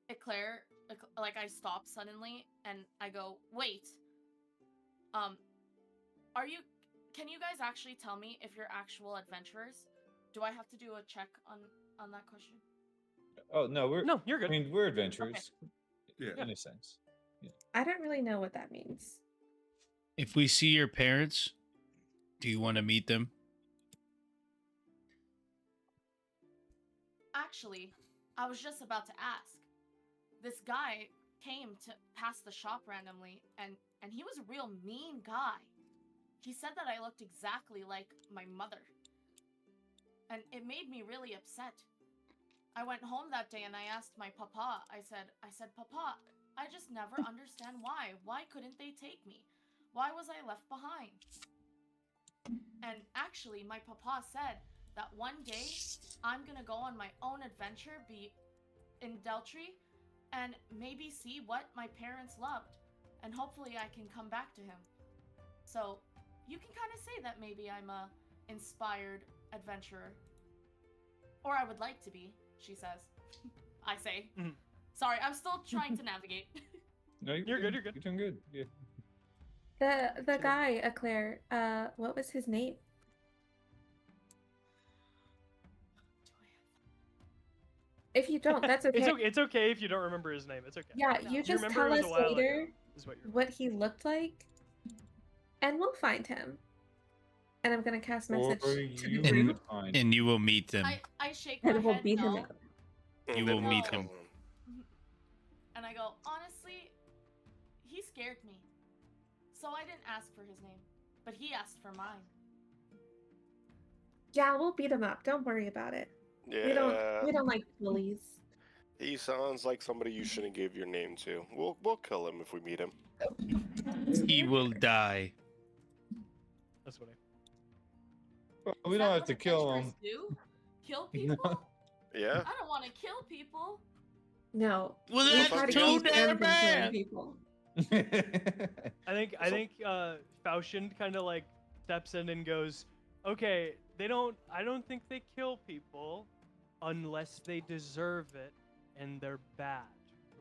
Eclair, like I stop suddenly and I go, wait. Can you guys actually tell me if you're actual adventurers? Do I have to do a check on that question? Oh no, No, you're good. I mean, we're adventurers. Yeah. In a sense. I don't really know what that means. If we see your parents, do you want to meet them? Actually, I was just about to ask. This guy came to pass the shop randomly, and he was a real mean guy. He said that I looked exactly like my mother. And it made me really upset. I went home that day and I asked my papa. I said, Papa, I just never understand why. Why couldn't they take me? Why was I left behind? And actually, my papa said that one day I'm gonna go on my own adventure, be in Deltree, and maybe see what my parents loved. And hopefully I can come back to him. So you can kind of say that maybe I'm a inspired adventurer. Or I would like to be, she says. I say. Mhm. Sorry, I'm still trying to navigate. No, You're good, you're good. You're doing good. Yeah. The guy, Eclair, what was his name? If you don't, that's okay. It's okay if you don't remember his name. It's okay. Yeah, No. you You just remember tell it was us a while ago, later is what you're. what he looked like, and we'll find him. And I'm gonna cast message Or to you the And- group, find. And you will meet them. I shake my and we'll head beat him no. up. You And will then meet kill him. And I go, honestly, he scared me. So I didn't ask for his name. But he asked for mine. Yeah, we'll beat him up. Don't worry about it. Yeah. We don't like bullies. He sounds like somebody you shouldn't give your name to. We'll kill him if we meet him. He will die. That's funny. We Is don't that have what to kill adventurers him. do? Kill people? Yeah. I don't want to kill people. No, Well, we that's try to too keep them damn from killing bad. people. I think Faustin kind of like steps in and goes, "Okay, I don't think they kill people unless they deserve it and they're bad,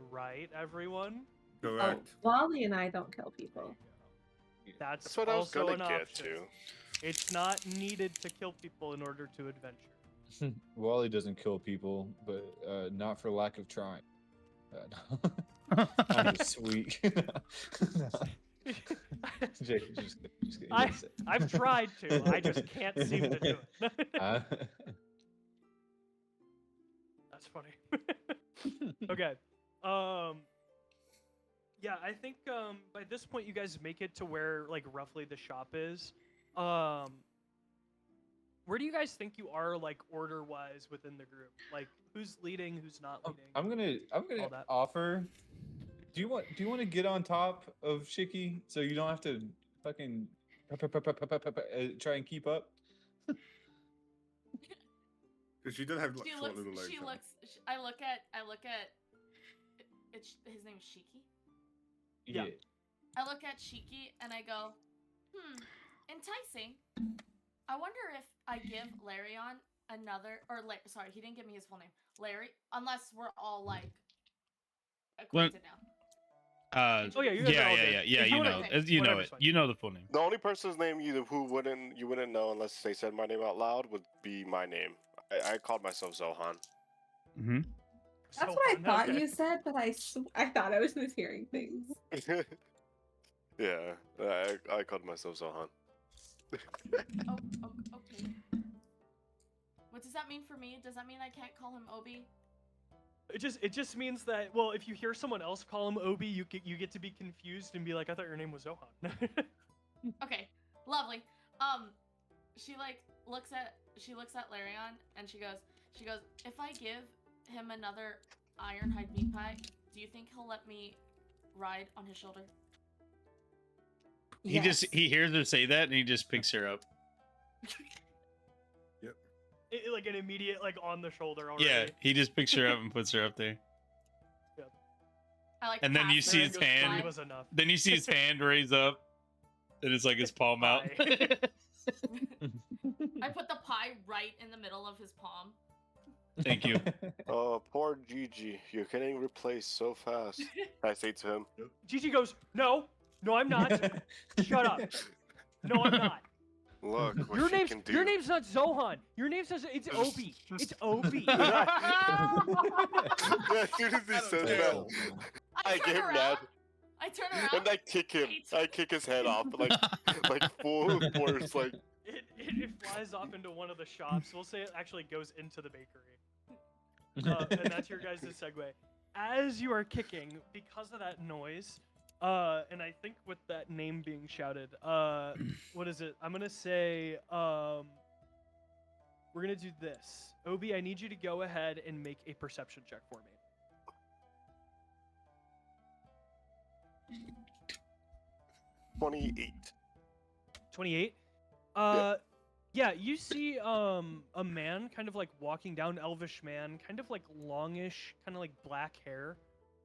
right, everyone?" Oh, Correct. Wally and I don't kill people. That's That's what I was also gonna an get option. to. It's not needed to kill people in order to adventure. Wally doesn't kill people, but not for lack of trying. I'm just sweet. Jake, just kidding. I've tried to. I just can't seem to do it. That's funny. Okay. Yeah, I think by this point you guys make it to where like roughly the shop is. Where do you guys think you are like order wise within the group? Like who's leading, who's not leading? I'm gonna all that. offer. Do you want to get on top of Shiki so you don't have to fucking try and keep up? Because she does have like, She short looks. little legs. She huh? looks. I look at. It's his name is Shiki. Yeah. I look at Shiki and I go, enticing. I wonder if I give Larion another, sorry, he didn't give me his full name. Larry, unless we're all like acquainted now. Oh yeah, you guys are all good. Yeah. If You wanna- know, okay, you know whatever's it. fine. You know the full name. The only person's name you wouldn't know unless they said my name out loud would be my name. I called myself Zohan. Mm-hmm. That's So what I fun, thought okay. you said, but I thought I was mishearing things. Yeah, I called myself Zohan. Okay. What does that mean for me? Does that mean I can't call him Obi? It just means that, well, if you hear someone else call him Obi, you get to be confused and be like, I thought your name was Zohan. Okay, lovely. She looks at Larion and she goes, if I give him another ironhide meat pie, do you think he'll let me ride on his shoulder? He hears her say that and he just picks her up. Like an immediate, like on the shoulder already. Yeah, he just picks her up and puts her up there. I like. And then you pass see her his the hand. pie. It was enough. Then you see his hand raise up, and it's like his palm out. Pie. I put the pie right in the middle of his palm. Thank you. Oh, poor Gigi, you're getting replaced so fast. I say to him. Gigi goes, no, I'm not. Shut up. No, I'm not. Look what Your she name's can do. your name's not Zohan. Your name's it's Obi. It's Obi. Yeah, as soon as he says that, I turn get around. mad I turn around. and I kick him. I kick his head off like full force. Like It flies off into one of the shops. We'll say it actually goes into the bakery. And that's your guys' segue. As you are kicking, because of that noise, and I think with that name being shouted, what is it? I'm gonna say, we're gonna do this. Obi, I need you to go ahead and make a perception check for me. 28. 28. Yeah, you see a man kind of like walking down, elvish man, kind of like longish, kind of like black hair,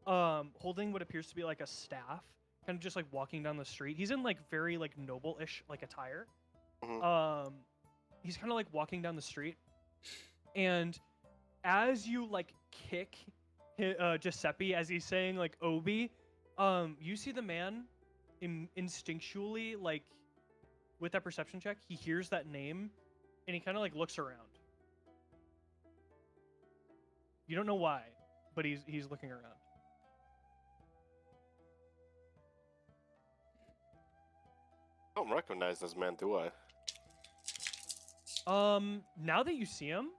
holding what appears to be like a staff, kind of just like walking down the street. He's in like very like noble-ish like attire. Mhm. He's kind of like walking down the street, and as you like kick Giuseppe as he's saying like Obi, you see the man instinctually, like with that perception check, he hears that name and he kind of like looks around. You don't know why, but he's looking around. I don't recognize this man, do I? Now that you see him,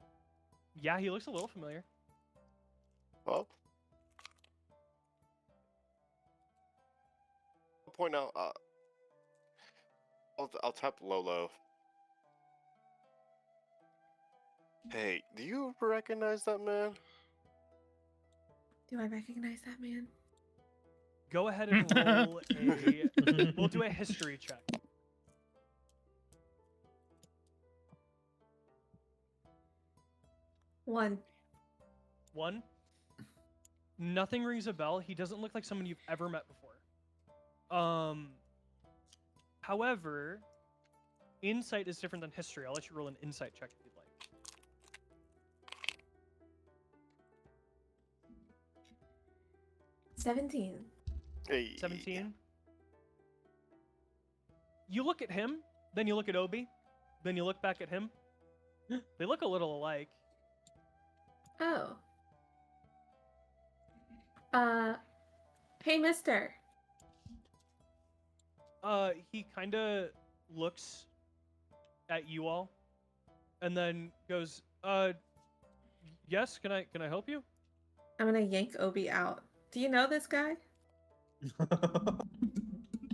yeah, he looks a little familiar. Well, I'll point out. I'll tap Lolo. Hey, do you recognize that man? Do I recognize that man? Go ahead and roll a. We'll do a history check. 1. 1. Nothing rings a bell. He doesn't look like someone you've ever met before. However, insight is different than history. I'll let you roll an insight check if you'd like. 17. Hey. 17. You look at him, then you look at Obi, then you look back at him. They look a little alike. Oh. Hey, mister. He kind of looks at you all, and then goes, yes, can I help you? I'm gonna yank Obi out. Do you know this guy?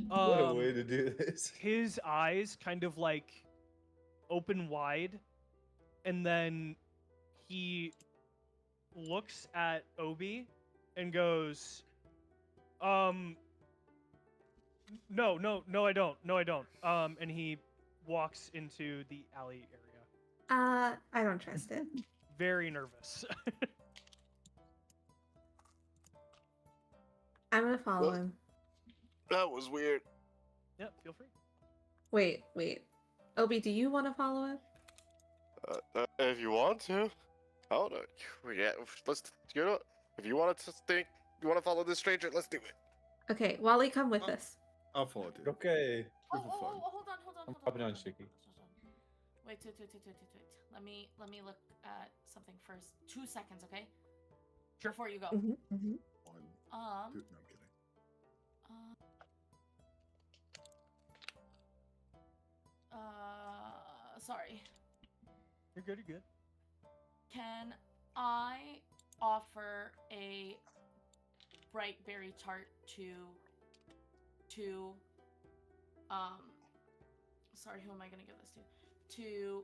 What a way to do this. His eyes kind of like open wide, and then he looks at Obi and goes, no, I don't. No, I don't. And he walks into the alley area. I don't trust it. Very nervous. I'm gonna follow him. That was weird. Yeah, feel free. Wait. Obi, do you want to follow him? If you want to, I don't know. Yeah, let's. You know, if you want to think, you want to follow this stranger, let's do it. Okay, Wally, come with us. I'll follow too. Okay. Oh, This is fun. hold on. I'm popping on Chicky. Wait. Let me look at something first. 2 seconds, okay? Sure. Before you go. Mm-hmm, mm-hmm. 1, 2. Um. No, I'm kidding. Sorry. You're good. Can I offer a bright berry tart to sorry, who am I gonna give this to?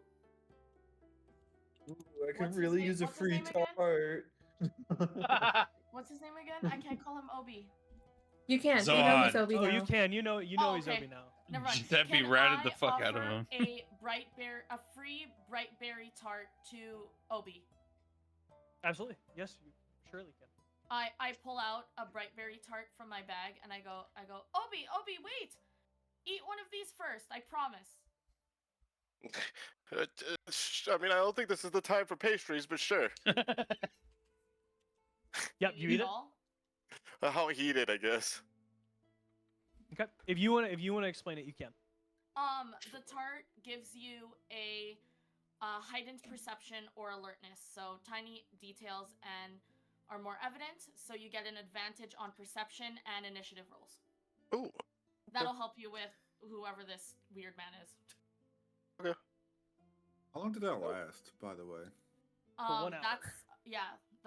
Ooh, I What's could his really name- use a what's his free name again? tart. What's his name again? I can't call him Obi. You can't. You know he's Zod. Obi Oh, now. you can. You know he's okay. Obi now. Never mind. That'd be Can ratted the I fuck out of offer him. a free bright berry tart to Obi. Absolutely. Yes, you surely can. I pull out a bright berry tart from my bag and I go, Obi, wait! Eat one of these first, I promise. I mean, I don't think this is the time for pastries, but sure. Yep, you eat it. all? How heated, I guess. Okay. If you want to explain it, you can. The tart gives you a heightened perception or alertness, so tiny details and are more evident, so you get an advantage on perception and initiative rolls. Ooh. That'll help you with whoever this weird man is. Okay. How long did that last, by the way? 1 hour. That's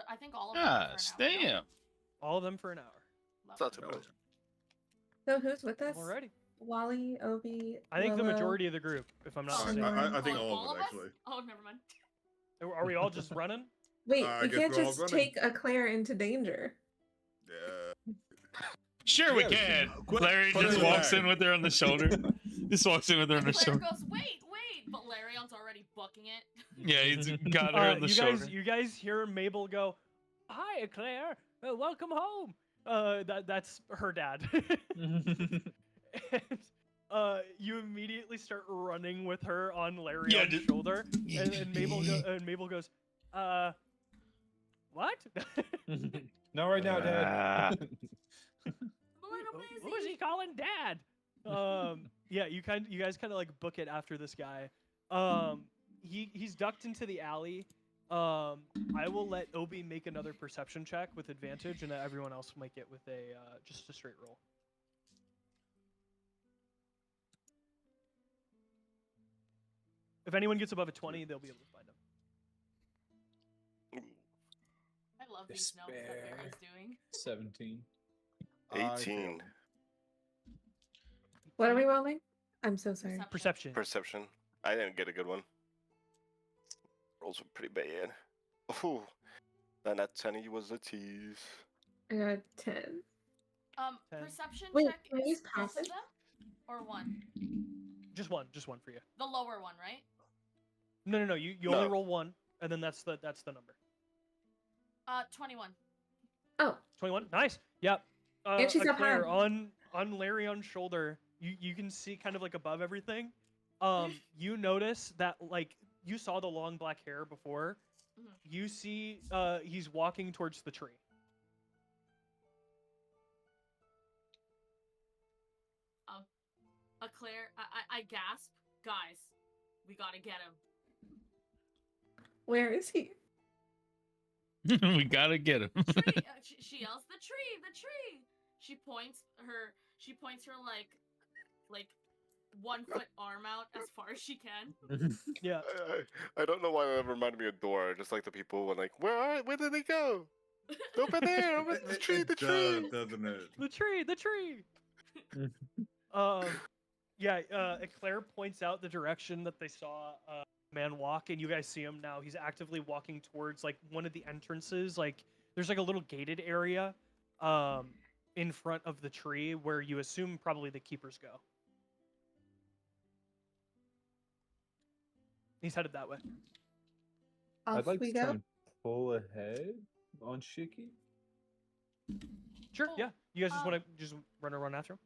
I think all of them. are for an hour, no? Damn. All of them for an hour. It's not too Lovely. bad. So who's with us? Alrighty. Wally, Obi. I think the Lolo. majority of the group, if I'm not Oh, mistaken. I think Oh, all of it, us? actually. Oh, never mind. Are we all just running? Wait, I we guess can't we're all just running. take a Claire into danger. Yeah. Sure, we Yeah, we can. can. Quit- Larry put just it walks back. in with her on the shoulder. Just walks in with her on the Claire shoulder. goes, wait, but Larion's already booking it. Yeah, he's got her on the shoulder. You guys hear Mabel go, "Hi, Claire. Welcome home." That's her dad. And you immediately start running with her on Larion's Yeah, just- shoulder, and Mabel goes, what? Not right now, Dad. Ah. Who is he calling Dad? Yeah, you guys kind of like book it after this guy. He's ducked into the alley. I will let Obi make another perception check with advantage, and everyone else make it with a just a straight roll. If anyone gets above a 20, they'll be able to find him. I love these notes that Despair. Larry's doing. 17. 18. What are we rolling? I'm so sorry. Perception. Perception. I didn't get a good one. Rolls were pretty bad. Ooh. Then that 10 was a tease. I got 10. 10. Perception Wait, check can I is use both of passive? them? Or one? Just one for you. The lower one, right? No. You only No. roll one. and then that's the number. 21. Oh, 21. Nice. Yep. And she's up Claire, high. on Larion's shoulder, you can see kind of like above everything. You notice that like you saw the long black hair before. Mhm. You see he's walking towards the tree. Claire, I gasp. Guys, we gotta get him. where is he? We gotta get him. Tree. She yells, "The tree! The tree!" She points her like 1 foot arm out as far as she can. Yeah. I don't know why that reminded me of Dora. Just like the people when like, where did they go? Over there, over the tree, the tree. doesn't it? The tree, the tree. Yeah. Claire points out the direction that they saw man walk, and you guys see him now. He's actively walking towards like one of the entrances. Like there's like a little gated area, in front of the tree where you assume probably the keepers go. He's headed that way. Off I'd like we to try go. and pull ahead on Shiki. Sure. Oh, Yeah. You guys just um, want to just run after him?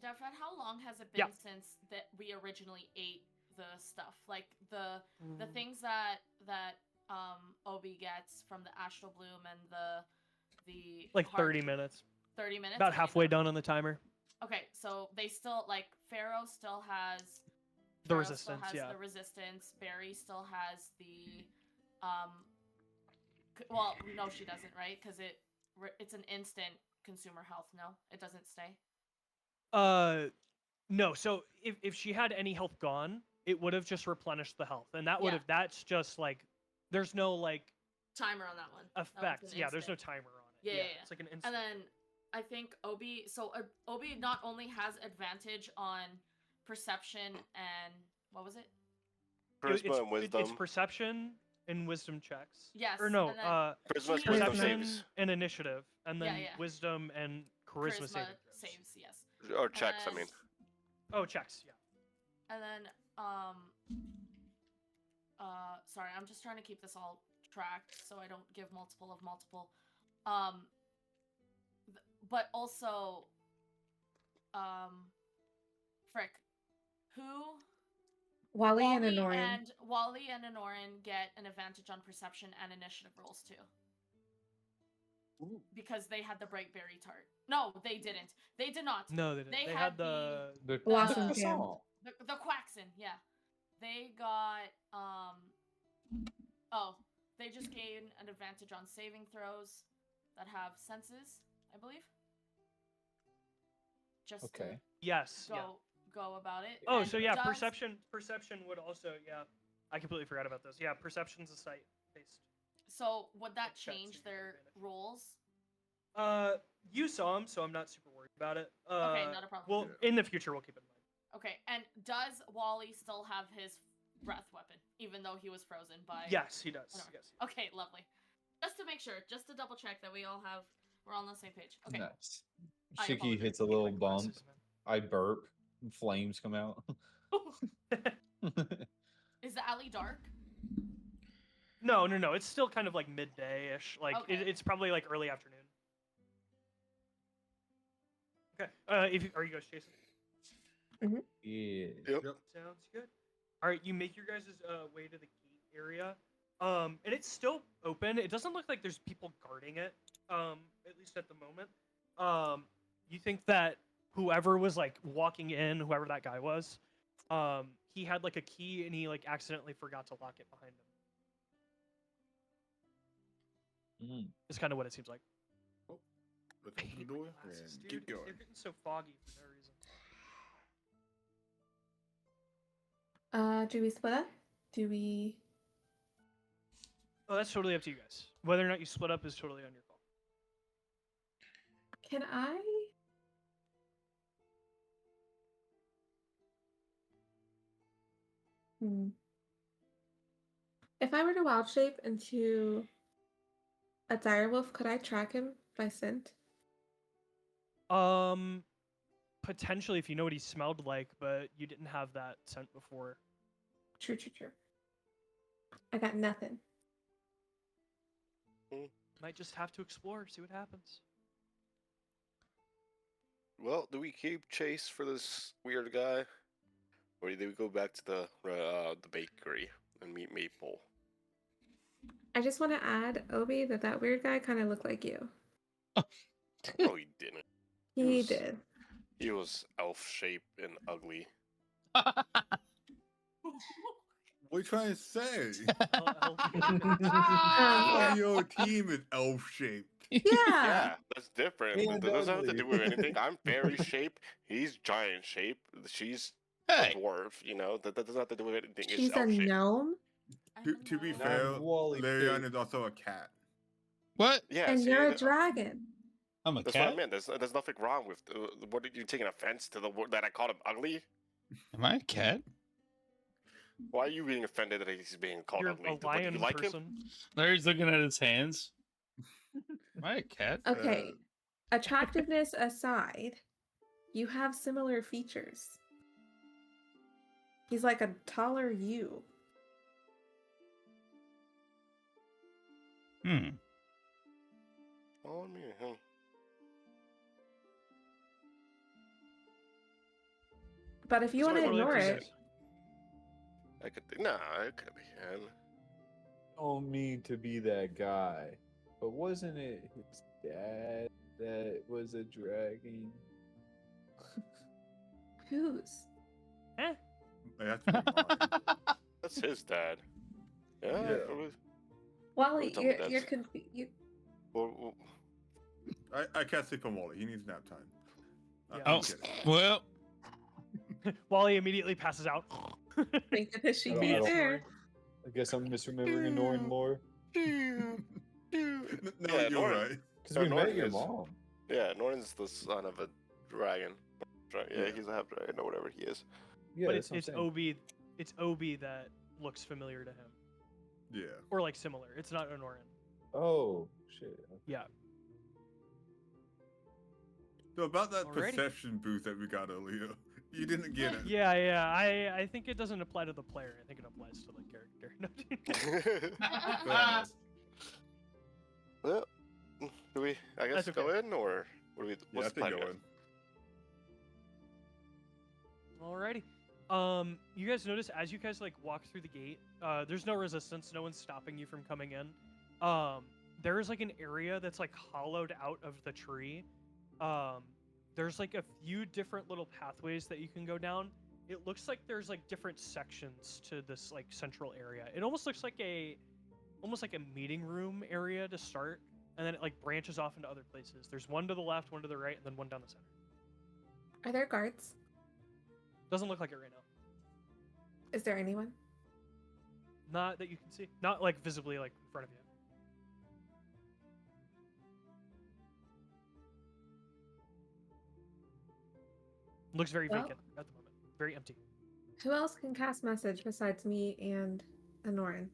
Defred, how long has it been Yeah. since that we originally ate the stuff? Like the things that Obi gets from the astral bloom and the Like heart- 30 minutes. 30 minutes. About Okay, halfway no. done on the timer. Okay, so they still like Farraoh still has The Farraoh still resistance, has yeah. the resistance. Berry still has the well, no, she doesn't, right? Because it's an instant consumer health. No, it doesn't stay. No. So if she had any health gone, it would have just replenished the health, and that would Yeah. have. That's just like, there's no like Timer on that one. That one's effect. an Yeah, there's no instant. timer on it. Yeah. It's like an instant. And then I think Obi. So Obi not only has advantage on perception and what was it? Charisma and wisdom. It's perception and wisdom checks. Yes. Or no, and then Charisma and she- wisdom perception saves. and initiative, and then Yeah. wisdom and charisma, saving throws. saves. Yes. Or checks, I And- mean. Oh, checks. Yeah. And then sorry, I'm just trying to keep this all tracked so I don't give multiple of multiple. But also frick. Who Wally and Anorin. Wally and Anorin get an advantage on perception and initiative rolls too. Ooh. Because they had the bright berry tart. No, they didn't. They did not. No, they didn't. They They had had the The Blossom the Jam. song. The Quaxon, yeah. They got they just gain an advantage on saving throws that have senses, I believe. Just Okay. yes. to Yeah. go about it. Oh, And so yeah, does- perception would also, yeah. I completely forgot about those. Yeah, perception's a sight based. So would that Checks change you get their advantage. rolls? You saw him, so I'm not super worried about it. Okay, not a problem. Well, in the future, we'll keep it in mind. Okay, and does Wally still have his breath weapon, even though he was frozen by? Yes, he does. Anorin? Yes. Okay, lovely. Just to make sure, just to double check that we're on the same page. Okay. Nice. I Shiki apologize. hits a little My bump. glasses, man. I burp. And flames come out. Is the alley dark? No. It's still kind of like midday-ish. Like Okay. it's probably like early afternoon. Okay. Are you guys chasing? Yeah. Yep. Sounds good. All right, you make your guys' way to the gate area, and it's still open. It doesn't look like there's people guarding it, at least at the moment. You think that whoever was like walking in, whoever that guy was, he had like a key and he like accidentally forgot to lock it behind him. Mm. It's kind of what it seems like. Let's I open the hate my door glasses, and dude. keep going. They're getting so foggy for no reason. Do we split up? Do we? Oh, that's totally up to you guys. Whether or not you split up is totally on your call. Can I? If I were to wild shape into a direwolf, could I track him by scent? Potentially if you know what he smelled like, but you didn't have that scent before. True. I got nothing. Might just have to explore, see what happens. Well, do we keep chase for this weird guy, or do we go back to the bakery and meet Maple? I just want to add, Obi, that weird guy kind of looked like you. No, he didn't. He was- did. He was elf-shaped and ugly. What are you trying to say? Yeah. Your team is elf-shaped. Yeah. Yeah, that's different. And It doesn't have to ugly. do with anything. I'm fairy shape. He's giant shape. She's Hey, a dwarf. You know that doesn't have to do with anything. It's She's a elf shape. gnome, To be I'm a fair, I'm Wally Larion Fig. is also a cat. what? Yeah, and see, you're a dragon. I'm a that's what I cat. meant. There's nothing wrong with. What are you taking offense to the word that I called him ugly? Am I a cat? Why are you being offended that he's being called You're ugly? a What, do lion you like him? person. Larry's looking at his hands. Am I a cat? Okay. Attractiveness aside, you have similar features. He's like a taller you. Hmm. Oh, I mean, huh. But if you That's want to what I ignore wanted to it, say. I could. Nah, it could be him. Don't mean to be that guy, but wasn't it his dad that was a dragon? whose? Eh? That's pretty mine. That's his dad. Yeah. Yeah. Wally, tell me you're that's- confused. Well, I can't sleep on Wally. He needs nap time. Yeah. I'm Oh, kidding. well, Wally immediately passes out. Think that she I be don't- there. I guess I'm misremembering Anorin lore. No, Yeah, you're Lauren. right. Because So we met Anorin your is- mom. yeah, Norton's the son of a dragon. Yeah, Yeah. he's a half dragon or whatever he is. Yeah, But that's what I'm it's saying. Obi. It's Obi that looks familiar to him, Yeah. or like similar. It's not Anorin. Oh, shit. Yeah. So about that Alrighty. perception boost that we got earlier, you didn't get it. Yeah, yeah. I think it doesn't apply to the player. I think it applies to the character. Fair enough. Well, do we? I guess That's go okay. in or what do we? Yeah, I What's the think plan? go guys? Alrighty. You guys notice as you guys like walk through the gate, there's no resistance. No one's stopping you from coming in. There is like an area that's like hollowed out of the tree. There's like a few different little pathways that you can go down. It looks like there's like different sections to this like central area. It almost looks like a meeting room area to start, and then it like branches off into other places. There's one to the left, one to the right, and then one down the center. Are there guards? Doesn't look like it right now. Is there anyone? Not that you can see. Not like visibly like in front of you. Looks very Well- vacant at the moment. Very empty. Who else can cast message besides me and Anorin?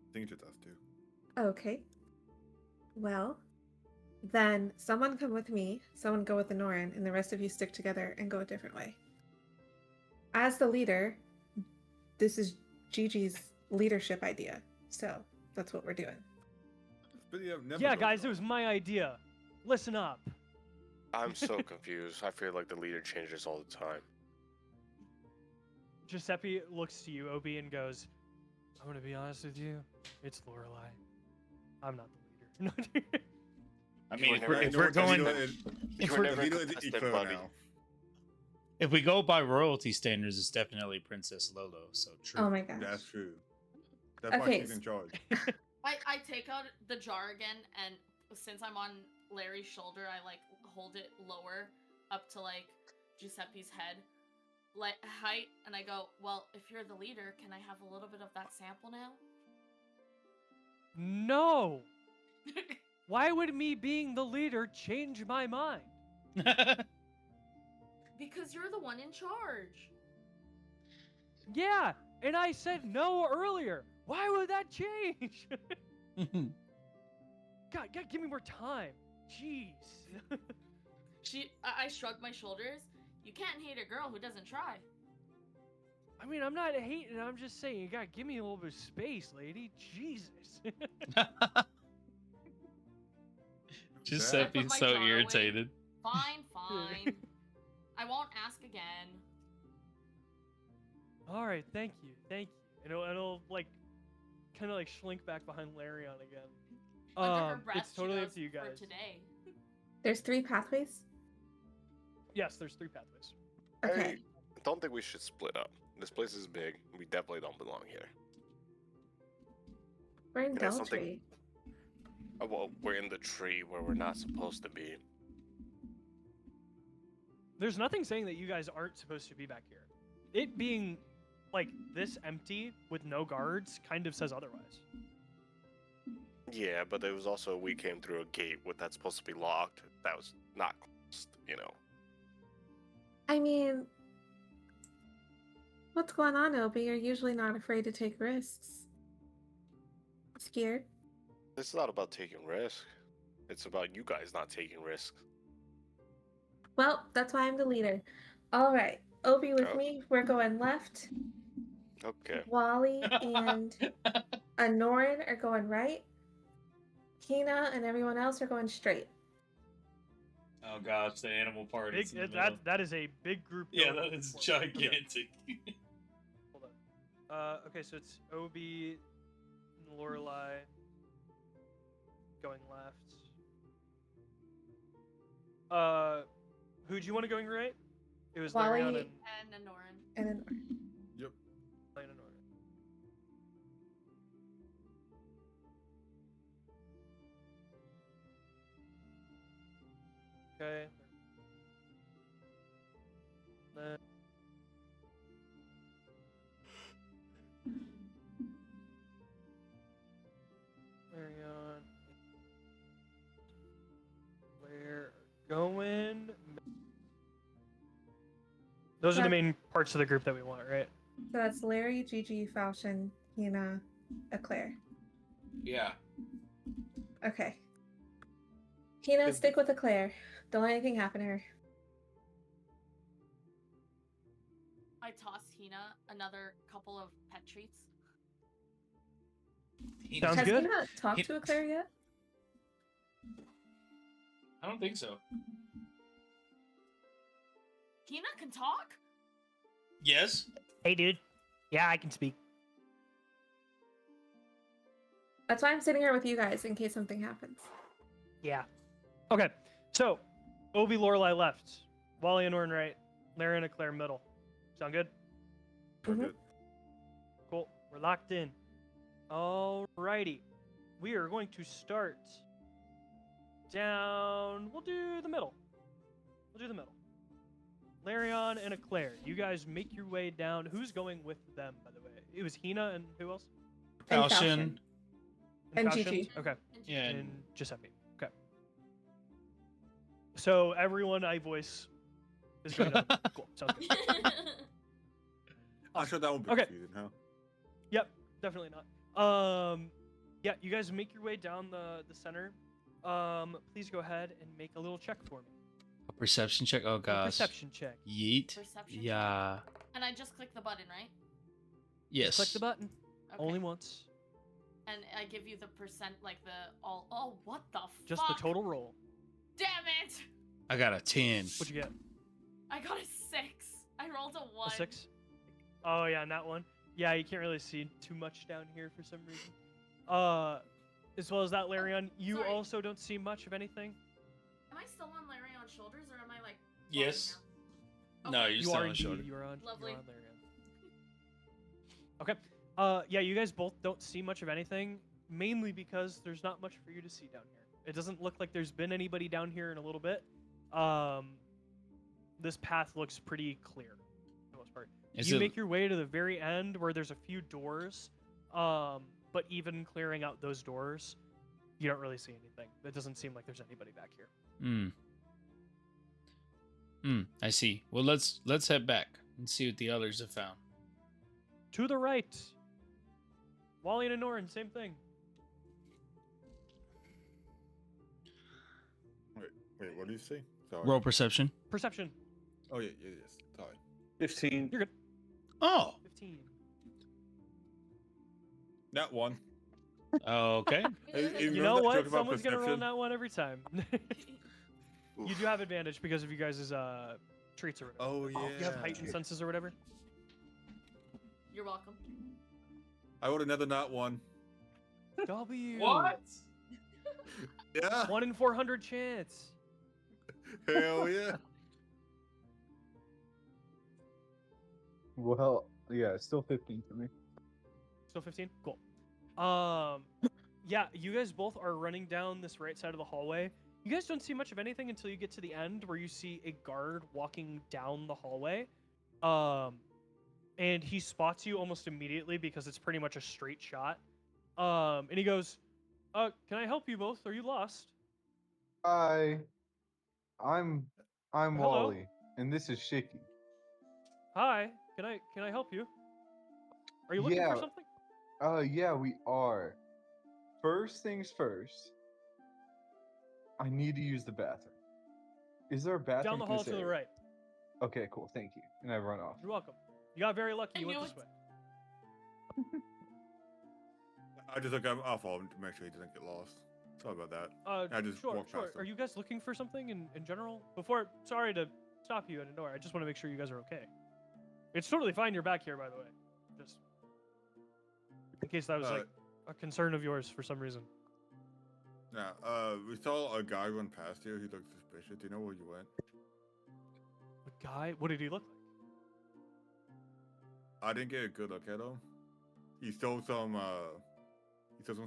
I think it's just us two. Okay. Well, then someone come with me, someone go with Anorin, and the rest of you stick together and go a different way. As the leader, this is Gigi's leadership idea, so that's what we're doing. But yeah, never Yeah, goes guys, it wrong. was my idea. Listen up. I'm so confused. I feel like the leader changes all the time. Giuseppe looks to you, Obi, and goes, I'm going to be honest with you. It's Lorelei. I'm not the leader. I You mean, were if never- we're, I if know we're what the going, leader is- if were we're, never the leader is contested, Eclair buddy. now. if we go by royalty standards, it's definitely Princess Lolo. So true. Oh my gosh. That's true. That's why Okay, she's in charge. I take out the jar again, and since I'm on Larry's shoulder, I like hold it lower up to like Giuseppe's head, like height, and I go, well, if you're the leader, can I have a little bit of that sample now? No. Why would me being the leader change my mind? Because you're the one in charge. Yeah, and I said no earlier. Why would that change? God, give me more time. Jeez. I shrugged my shoulders. You can't hate a girl who doesn't try. I mean, I'm not hating. I'm just saying you gotta give me a little bit of space, lady. Jesus. Just Yeah. I Seppi's put my so jar away. irritated. Fine, fine. I won't ask again. All right, thank you. And it'll like, kind of like slink back behind Larion again. Under her breath, It's totally she up goes, to you "For guys. today." There's 3 pathways. Yes, there's 3 pathways. Okay. I don't think we should split up. This place is big. We definitely don't belong here. We're in You know, something- Deltree. Well, we're in the tree where we're not supposed to be. There's nothing saying that you guys aren't supposed to be back here. It being like this empty with no guards kind of says otherwise. Yeah, but there was also we came through a gate that's supposed to be locked. That was not closed, you know. I mean, what's going on, Obi? You're usually not afraid to take risks. Scared? It's not about taking risks. It's about you guys not taking risks. Well, that's why I'm the leader. All right, Obi with Oh. me. We're going left. Okay. Wally and Anorin are going right. Kina and everyone else are going straight. Oh gosh, the animal party. Big, that is a big group. Yeah, going that is forward. Okay, gigantic. hold on. Okay, so it's Obi, and Lorelei going left. Who'd you want to going right? It was Wally Larion And Anorin. and Anorin. Yep. and Anorin. Okay. Then Larion. We're going. Those are the Yeah. main parts of the group that we want, right? So that's Larry, Gigi, Falchion, Kina, Eclair. Yeah. Okay. Kina, stick with Eclair. Don't let anything happen to her. I toss Hina another couple of pet treats. Sounds Has good. Kina talked to Eclair yet? I don't think so. Hina can talk? Yes. Hey, dude. Yeah, I can speak. That's why I'm sitting here with you guys in case something happens. Yeah. Okay, so Obi, Lorelei left, Wally and Orn right, Larry and Eclair middle. Sound good? We're Mhm. good. Cool. We're locked in. Alrighty. We are going to start down. We'll do the middle. Larion and Eclair. You guys make your way down. Who's going with them, by the way? It was Hina and who else? And Falchion. And Falchion? Gigi. Okay. Yeah. And Giuseppe. Okay. So everyone I voice is going to. Cool. Sounds good. I'm sure that won't be Okay. confusing, huh? Yep, definitely not. Yeah, you guys make your way down the center. Please go ahead and make a little check for me. A perception check. Oh A gosh. perception check. Yeet. Perception check? Yeah. And I just click the button, right? Yes. Click the button. Okay. Only once. And I give you the percent, like the all. Oh, what the Just fuck? the total roll. Damn it! I got a 10. What'd you get? I got a 6. I rolled a 1. A 6? Oh yeah, not one. Yeah, you can't really see too much down here for some reason. As well as that, Larion, you sorry. also don't see much of anything. Am I still on Larion's shoulders, or am I like? Yes. floating No, now? you're You still are on indeed. shoulder. You're on. Lovely. You're on Larion. Okay. Yeah, you guys both don't see much of anything, mainly because there's not much for you to see down here. It doesn't look like there's been anybody down here in a little bit. This path looks pretty clear, for the most part. You make your way to the very end where there's a few doors, but even clearing out those doors, you don't really see anything. It doesn't seem like there's anybody back here. I see. Well, let's head back and see what the others have found. To the right, Wally and Anorin, same thing. Wait, what do you say? Sorry. Roll perception. Perception. Oh, yeah, yes. Sorry. 15. You're good. Oh, 15. That one. Okay. You know what? Someone's gonna roll that one every time. You do have advantage because of you guys' traits or whatever. Oh yeah. You have heightened senses or whatever. You're welcome. I rolled another not one. W. What? Yeah. 1 in 400 chance. Hell yeah. Well, yeah, still 15 for me. Still 15? Cool. Yeah, you guys both are running down this right side of the hallway. You guys don't see much of anything until you get to the end where you see a guard walking down the hallway. And he spots you almost immediately because it's pretty much a straight shot. And he goes, can I help you both? Are you lost? Hi, I'm Hello. Wally, and this is Shicky. Hi, can I help you? Are you looking for something? Yeah, we are. First things first, I need to use the bathroom. Is there a bathroom Down the hall to the right. Okay, cool, thank you. And I run off. You're welcome. You got very lucky. You I went knew this it. way. I just look off him to make sure he doesn't get lost. Sorry about that. I just Sure. walked past him. Are you guys looking for something in general? Sorry to stop you at a door. I just want to make sure you guys are okay. It's totally fine you're back here, by the way. Just in case that was like a concern of yours for some reason. Yeah, we saw a guy run past you. He looked suspicious. Do you know where you went? A guy? What did he look like? I didn't get a good look at him. He stole some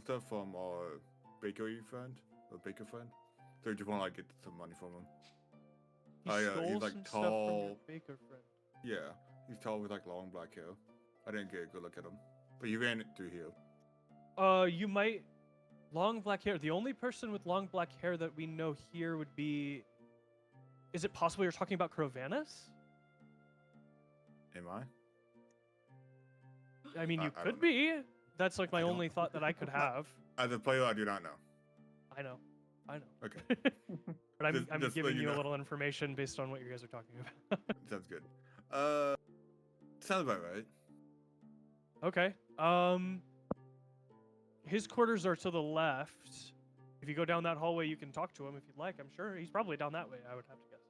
stuff from our baker friend. So you just want to like get some money from him. He stole he's like some stuff from your tall. baker friend. Yeah, he's tall with like long black hair. I didn't get a good look at him, but you ran it through here. You might long black hair. The only person with long black hair that we know here would be. Is it possible you're talking about Crovanus? Am I? I mean, you I could don't be. That's like my I don't- only thought that I could have. As a player, I do not know. I know. Okay, But I'm Just let giving you you a know. little information based on what you guys are talking about. sounds good. Sounds about right. Okay. His quarters are to the left. If you go down that hallway, you can talk to him if you'd like. I'm sure he's probably down that way. I would have to guess.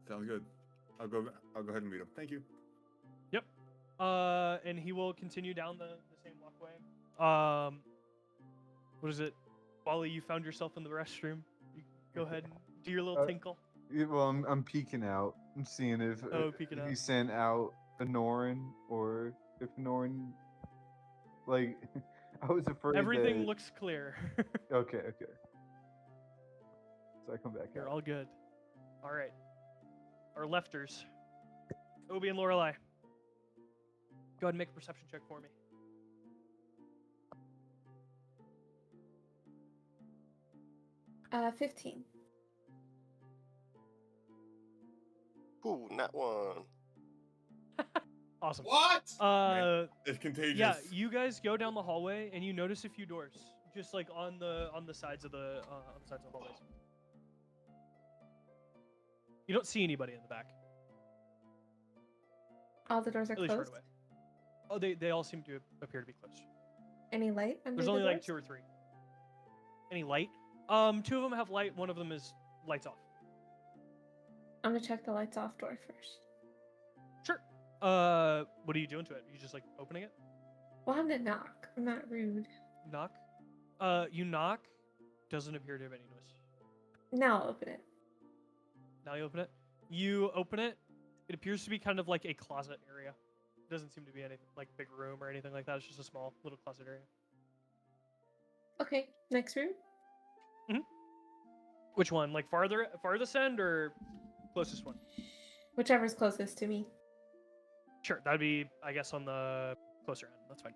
Sounds good. I'll go ahead and meet him. Thank you. Yep. And he will continue down the same walkway. What is it? Wally, you found yourself in the restroom. You go ahead and do your little tinkle. Yeah, well, I'm peeking out. I'm seeing if, Peeking if out. he sent out Anorin or if Anorin, like, I was afraid Everything that... looks clear. Okay. So I come back You're out. all good. All right. Our lefters. Obi and Lorelei. Go ahead and make a perception check for me. 15. Ooh, not one. Awesome. What? It's contagious. Yeah, you guys go down the hallway and you notice a few doors, just like on the sides of the hallways. You don't see anybody in the back. All the doors are Really short closed. away. Oh, they all seem to appear to be closed. Any light under There's the only like doors? 2 or 3. Any light? 2 of them have light. One of them is lights off. I'm gonna check the lights off door first. Sure. What are you doing to it? You just like opening it? Well, I'm gonna knock. I'm not rude. Knock. You knock. Doesn't appear to have any noise. Now I'll open it. Now you open it. You open it. It appears to be kind of like a closet area. It doesn't seem to be any like big room or anything like that. It's just a small little closet area. Okay, next room. Which one? Like farthest end or closest one? Whichever's closest to me. Sure, that'd be I guess on the closer end. That's fine.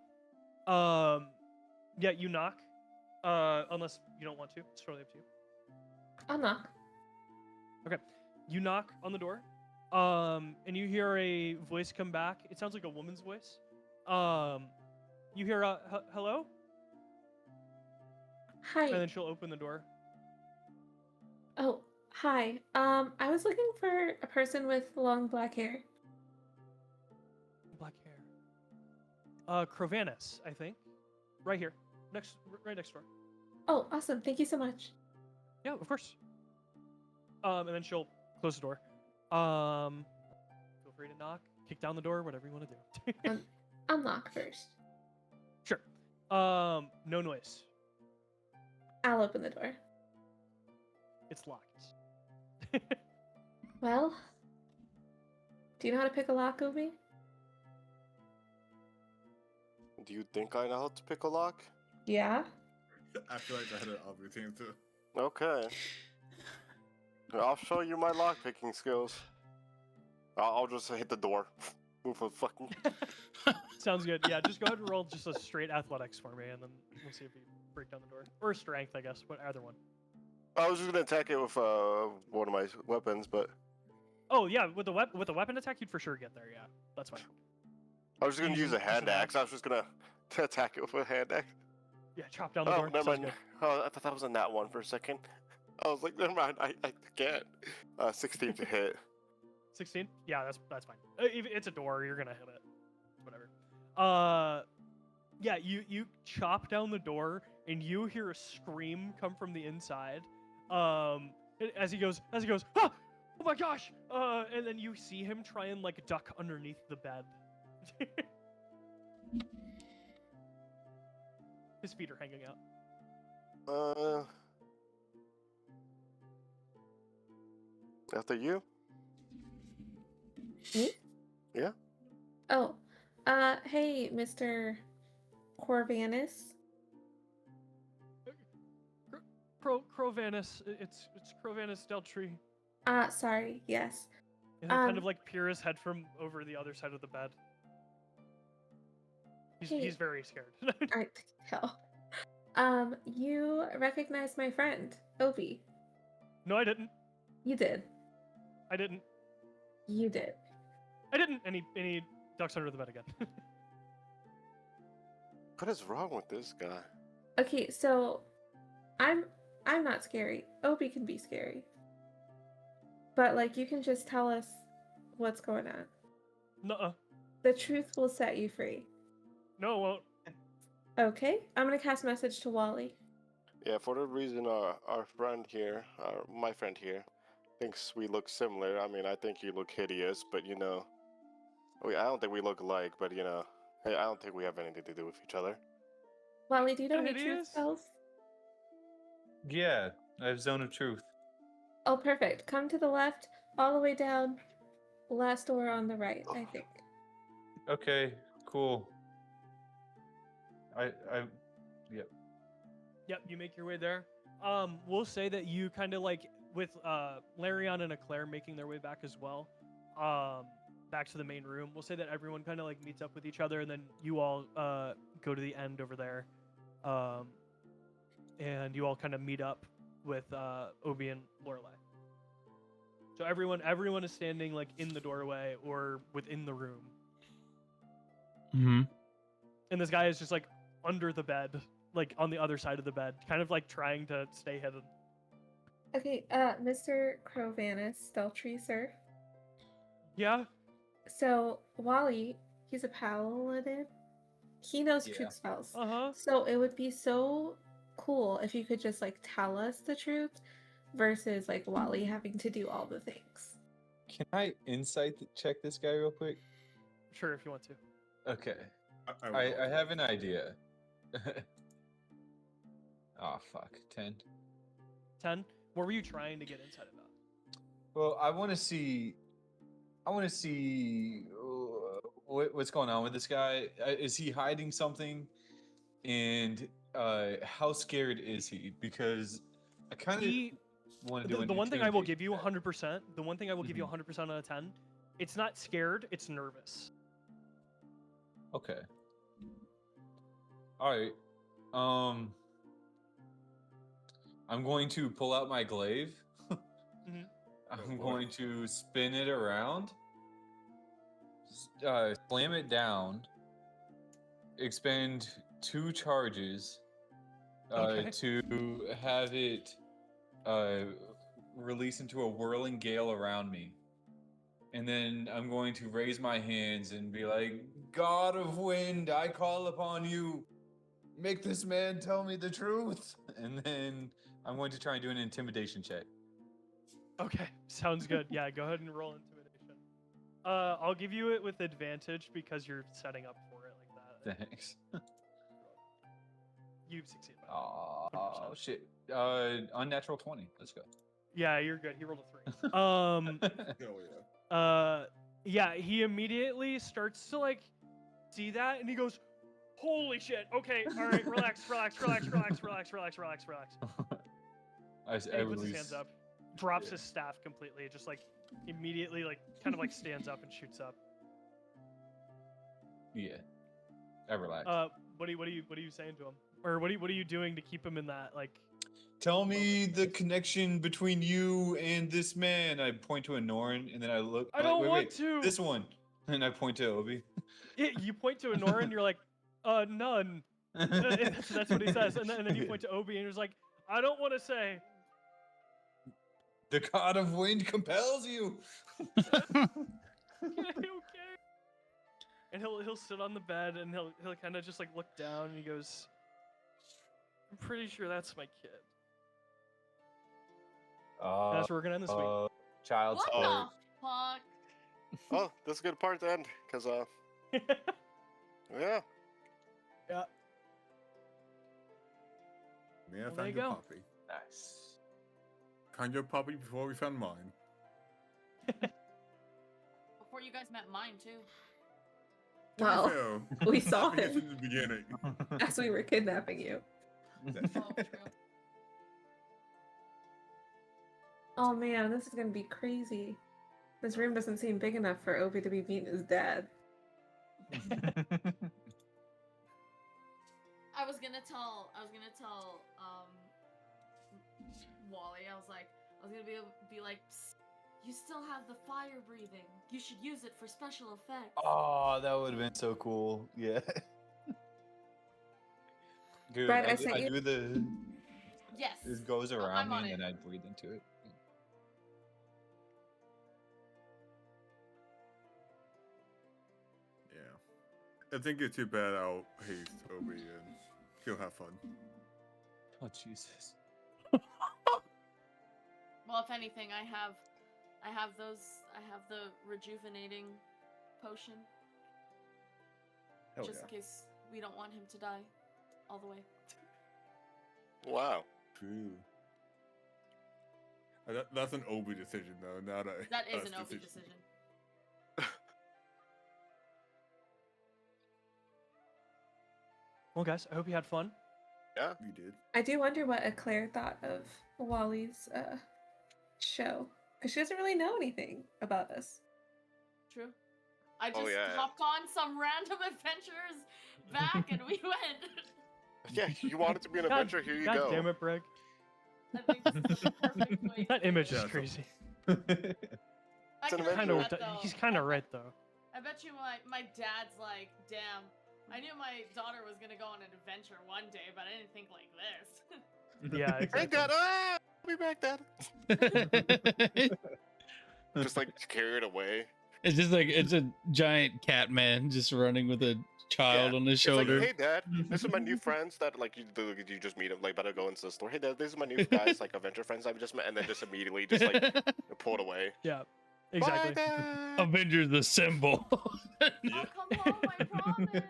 Yeah, you knock. Unless you don't want to. It's totally up to you. I'll knock. Okay. You knock on the door. And you hear a voice come back. It sounds like a woman's voice. You hear hello? Hi. And then she'll open the door. Oh, hi. I was looking for a person with long black hair. Black hair. Crovanus, I think. Right here. Right next door. Oh, awesome. Thank you so much. Yeah, of course. And then she'll close the door. Feel free to knock, kick down the door, whatever you want to do. Unlock first. Sure. No noise. I'll open the door. It's locked. Well, do you know how to pick a lock, Obi? Do you think I know how to pick a lock? Yeah. I feel like I had an obvious answer. Okay. I'll show you my lock picking skills. I'll just hit the door. Move a fucking. Sounds good. Yeah, just go ahead and roll just a straight athletics for me, and then we'll see if you break down the door. Or strength, I guess, but either one. I was just gonna attack it with one of my weapons, but Oh yeah, with the weapon attack, you'd for sure get there. Yeah, that's fine. I was just gonna use a hand axe. I was just gonna attack it with a hand axe. Yeah, chop down the Oh, door. never Sounds mind. good. Oh, I thought that was a nat one for a second. I was like, never mind. I can't. 16 to hit. 16? Yeah, that's fine. If it's a door, you're gonna hit it. Whatever. Yeah, you chop down the door, and you hear a scream come from the inside. As he goes, ah! Oh my gosh! And then you see him try and like duck underneath the bed. His feet are hanging out. After you? Me? Yeah. Oh, hey, Mr. Corvanus. Crovanus. It's Crovanus Deltree. Sorry, yes. And he'll kind of like peer his head from over the other side of the bed. He's very scared. I tell. You recognize my friend, Obi. No, I didn't. You did. I didn't. You did. I didn't. And he ducks under the bed again. What is wrong with this guy? Okay, so I'm not scary. Obi can be scary. But like you can just tell us what's going on. Nuh-uh. The truth will set you free. No, it won't. Okay, I'm gonna cast message to Wally. Yeah, for the reason our friend here, my friend here, thinks we look similar. I mean, I think you look hideous, but you know, I don't think we look alike, but you know, hey, I don't think we have anything to do with each other. Wally, do you know any Hideous? truth spells? Yeah, I have Zone of Truth. Oh, perfect. Come to the left, all the way down. Last door on the right, I think. Okay, cool. Yep. Yep, you make your way there. We'll say that you kind of like with Larion and Eclair making their way back as well. Back to the main room. We'll say that everyone kind of like meets up with each other, and then you all go to the end over there, and you all kind of meet up with Obi and Lorelei. So everyone is standing like in the doorway or within the room. Mm-hmm. And this guy is just like under the bed, like on the other side of the bed, kind of like trying to stay hidden. Okay, Mr. Crovanus, Steltree, sir. Yeah? So, Wally, he's a paladin. He knows truth spells. Uh-huh. So, it would be so cool if you could just, like, tell us the truth versus, like, Wally having to do all the things. Can I insight check this guy real quick? Sure, if you want to. Okay. I have an idea. Oh, fuck. 10. 10? What were you trying to get insight about? Well, I want to see what's going on with this guy. Is he hiding something? And how scared is he? Because I kind of want to do the one thing I will give you intimidation 100%, the one thing I will give you 100% out of 10, it's not scared, it's nervous. Okay. All right. I'm going to pull out my glaive. I'm going to spin it around, slam it down, expend 2 charges to have it release into a whirling gale around me. and then I'm going to raise my hands and be like, God of Wind, I call upon you. Make this man tell me the truth. And then I'm going to try and do an intimidation check. Okay, sounds good. Yeah, go ahead and roll intimidation. I'll give you it with advantage because you're setting up for it like that. Thanks. You succeed. Oh, 100%. shit. Unnatural 20. Let's go. Yeah, you're good. He rolled a 3. Hell yeah. Yeah, he immediately starts to like see that, and he goes, "Holy shit! Okay, all right, relax. I And he puts his release- hands up, drops Yeah. his staff completely, just like immediately, like kind of like stands up and shoots up. Yeah. I relax. What are you saying to him, or what are you doing to keep him in that like? Tell me the connection between you and this man. I point to Anorin, and then I look. I don't wait, want to. This one. And I point to Obi. You point to Anorin, you're like, none. That's what he says, and then you point to Obi, and he's like, I don't want to say. The God of Wind compels you. Okay. And he'll sit on the bed, and he'll kind of just like look down, and he goes, I'm pretty sure that's my kid. That's where we're gonna end this week. Child What support. the fuck? Oh, this is a good part to end, because, yeah. Yeah. May I Well, there find you your go. puppy? Nice. Found your puppy before we found mine. Before you guys met mine too. To be Well, fair, we saw I guess him in the beginning. as we were kidnapping you. Oh, true. Oh man, this is gonna be crazy. This room doesn't seem big enough for Obi to be meeting his dad. I was gonna tell Wally. I was gonna be like, "Psst, you still have the fire breathing. You should use it for special effects." Oh, that would have been so cool. Yeah. Good. Brad, I I sent you- do the. Yes. It goes Oh, around I'm me on and then it. I breathe into it. Yeah. I think it's too bad I'll haste Obi and he'll have fun. Oh Jesus. Well, if anything, I have the rejuvenating potion, Hell just yeah. in case we don't want him to die all the way. Wow. True. That's an Obi decision though, not a That is us an Obi decision. Well, guys, I hope you had fun. Yeah. We did. I do wonder what Eclair thought of Wally's show, because she doesn't really know anything about us. True. I just Oh, yeah. hopped on some random adventures back, and we went. Yeah, you want it to be an God- adventure, here you God go. damn it, Breg. I think this is the perfect way That to image do is it. crazy. I It's an can adventure. Kind of, bet, though. he's kind of right though. I bet you my dad's like, damn, I knew my daughter was gonna go on an adventure one day, but I didn't think like this. Yeah, Hey, exactly. Dad! I'll be back, Dad. Just like carry it away. It's just like it's a giant cat man just running with a child Yeah. on his It's like, shoulder. hey, Dad, this is my new friends that like you just meet them, like better go into the store. Hey, Dad, these are my new guys, like adventure friends I've just met, and then just immediately just like pulled away. Yeah, exactly. Bye, Dad. Avengers the symbol. Yeah. I'll come home, I promise.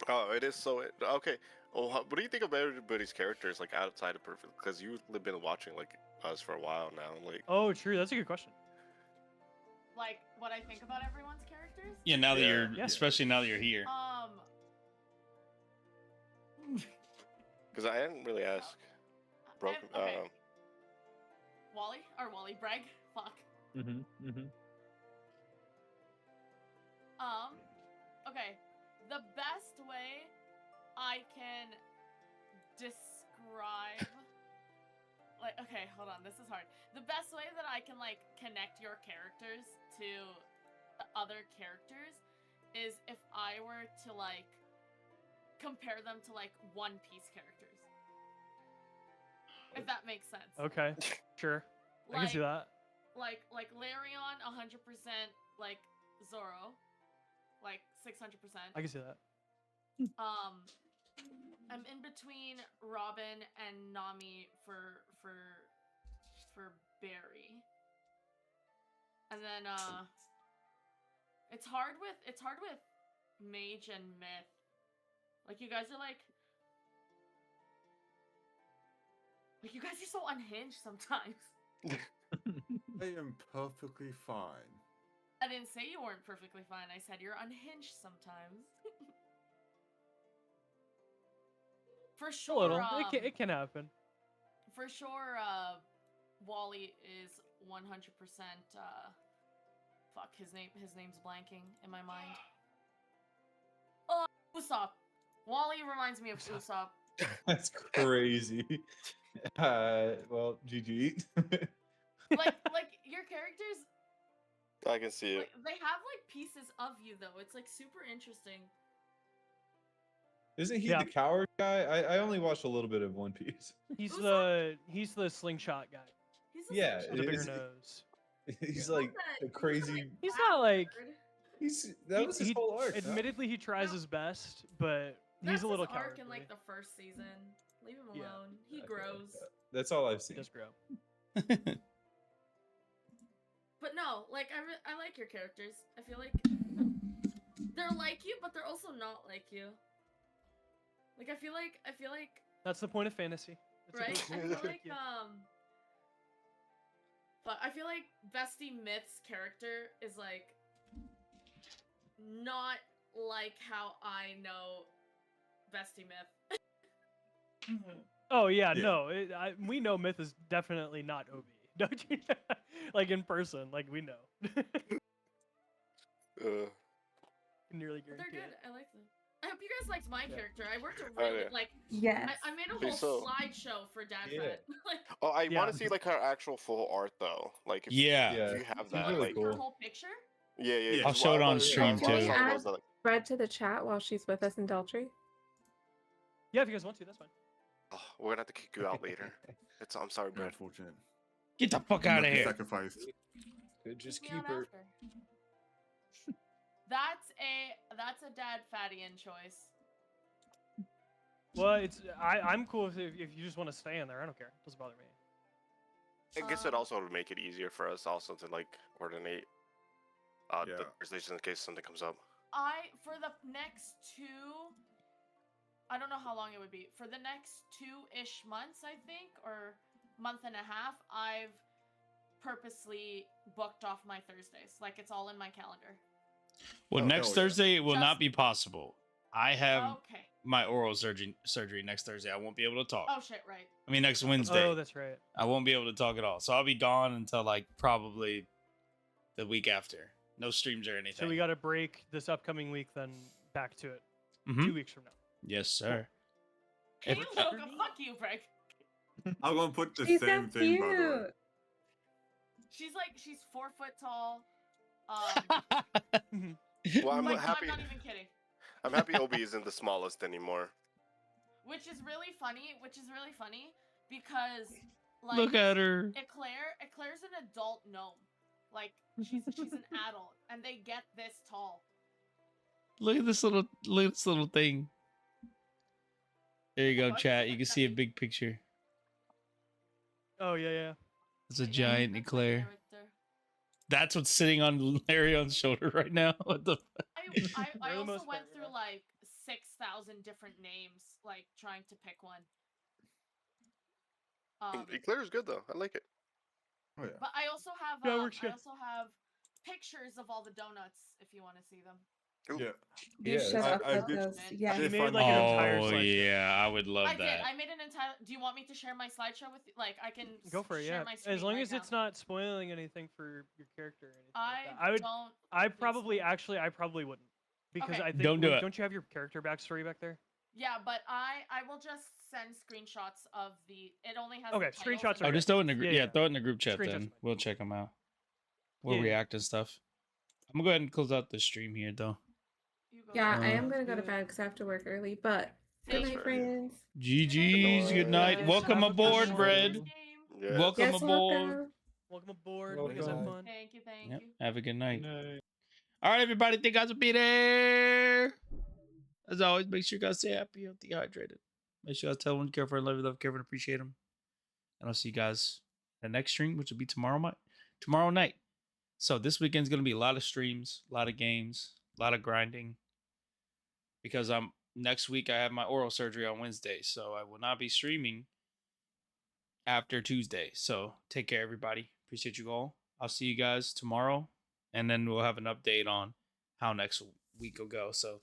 Oh, it is so okay. Well, what do you think of everybody's characters like outside of Perfect? Because you've been watching like us for a while now. Like, Oh, true. That's a good question. Like what I think about everyone's characters. Yeah, now that Yeah. you're, Yeah. especially now that you're here. because I didn't really ask. Broken. Okay. Wally or ProphetBreg. Fuck. Okay. The best way I can describe like okay, hold on, this is hard. The best way that I can like connect your characters to the other characters is if I were to like compare them to like One Piece characters. If that makes sense. Okay, sure. I can see that. like Larion 100% like Zoro, like 600%. I can see that. I'm in between Robin and Nami for Barry. And then it's hard with Mage and Myth. Like you guys are like you guys are so unhinged sometimes. I am perfectly fine. I didn't say you weren't perfectly fine. I said you're unhinged sometimes. For A sure. little. It can happen. For sure, Wally is 100%. Fuck his name's blanking in my mind. Oh, Usopp. Wally reminds me of Usopp. That's crazy. Well, GG. like your characters. I can see it. Like, they have like pieces of you though. It's like super interesting. Isn't he Yeah. the coward guy? I only watched a little bit of One Piece. He's Usopp? the slingshot guy He's a Yeah, slingshot. with a bigger Is it- nose. He's Yeah. like What's the that? crazy. He's not like. That was his whole arc. no? Admittedly, he tries his best, but That's he's a little his arc cowardly. in like the first season. Leave him Yeah. alone. He Okay, grows. That's all I've He seen. does grow. But no, like I like your characters. I feel like they're like you, but they're also not like you. Like I feel like That's the point of fantasy. It's right? supposed I to feel trick like you. but I feel like Bestie Myth's character is like not like how I know Bestie Myth. Oh yeah, Yeah. no. We know Myth is definitely not OB. Don't you? Like in person, like we know. Can nearly But they're guarantee good. it. I like them. I hope you guys liked my Yeah. character. I worked a Oh, really yeah. like Yes. I made a Okay, whole so- slideshow for Dad Yeah. Fed. Like Oh, I Yeah. want to see like her actual full art though. Like if, Yeah. if you have Seems that, really like cool. her whole picture. yeah. Yeah. I'll show it on stream, Can we too. add Fred to the chat while she's with us in Deltry? Yeah, if you guys want to, that's fine. Oh, we're gonna have to kick you out later. I'm sorry, Brad. Unfortunate. Get the fuck I'm out gonna of be here. Sacrificed. Could just Kick me keep out her. after. That's a Dad Fadian choice. Well, I'm cool if you just want to stay in there. I don't care. It doesn't bother me. I guess it also would make it easier for us also to like coordinate the Yeah. conversations in case something comes up. For the next 2, I don't know how long it would be. For the next 2-ish months, I think, or month and a half, I've purposely booked off my Thursdays. Like it's all in my calendar. Well, Oh, next hell yeah. Thursday it will Just- not be possible. I have Okay. my oral surgery next Thursday. I won't be able to talk. Oh shit, right. I mean, next Wednesday. Oh, that's right. I won't be able to talk at all. So I'll be gone until like probably the week after. No streams or anything. So we got to break this upcoming week, then back to it Mhm. 2 weeks from now. Yes, sir. Hey, If- Loka, fuck you, Breg. I'm gonna put the She's so same thing, by the way. cute. She's 4 foot tall. Well, I'm Like, happy. I'm not even kidding. I'm happy Obi isn't the smallest anymore. Which is really funny because like Look at her. Eclair's an adult gnome. Like she's an adult and they get this tall. Look at this little thing. There you go, chat. You can see a big picture. Oh yeah, yeah. It's a Yeah, giant that's my Eclair. character. That's what's sitting on Larion's shoulder right now. What the? I For the also most went part, through yeah. like 6,000 different names, like trying to pick one. Eclair is good though. I like it. Oh yeah. But I also have Yeah, it works good. pictures of all the donuts if you want to see them. Ooh. Yeah. You should I upload did- those. I Yeah. did made, find like, an out- entire Oh slideshow. yeah, I would love I did. that. I made an entire. Do you want me to share my slideshow with you? Like I can Go for it, share yeah. my screen As long right as it's now. not spoiling anything for your character or anything. I like that. I would. don't. I think probably so. I probably wouldn't because Okay. I think Don't do it. Don't you have your character backstory back there? Yeah, but I will just send screenshots of the. It only has. the Okay, titles screenshots and Oh, are just the- throw it in the group. Yeah, Yeah, yeah. throw it in the group chat Screenshots then. fine. We'll check them out. We'll Yeah, yeah. react and stuff. I'm gonna go ahead and close out the stream here though. You go Yeah, I ahead. am gonna go to good. bed because I have to work early. But good Thanks night, for- friends. GG's. Good night. Yes, Welcome have a good aboard, night. Bread. Game. Yes. Welcome Yes, aboard. welcome. Welcome aboard. Well You guys have done. fun. Thank you, thank Yep. you. Have a good night. No. All right, everybody. Think guys will be there. As always, make sure you guys stay happy, healthy, hydrated. Make sure you guys tell one, care for, love, care for, and appreciate them. And I'll see you guys in the next stream, which will be tomorrow night. So this weekend's gonna be a lot of streams, a lot of games, a lot of grinding. Because next week I have my oral surgery on Wednesday, so I will not be streaming after Tuesday. So take care, everybody. Appreciate you all. I'll see you guys tomorrow, and then we'll have an update on how next week will go. So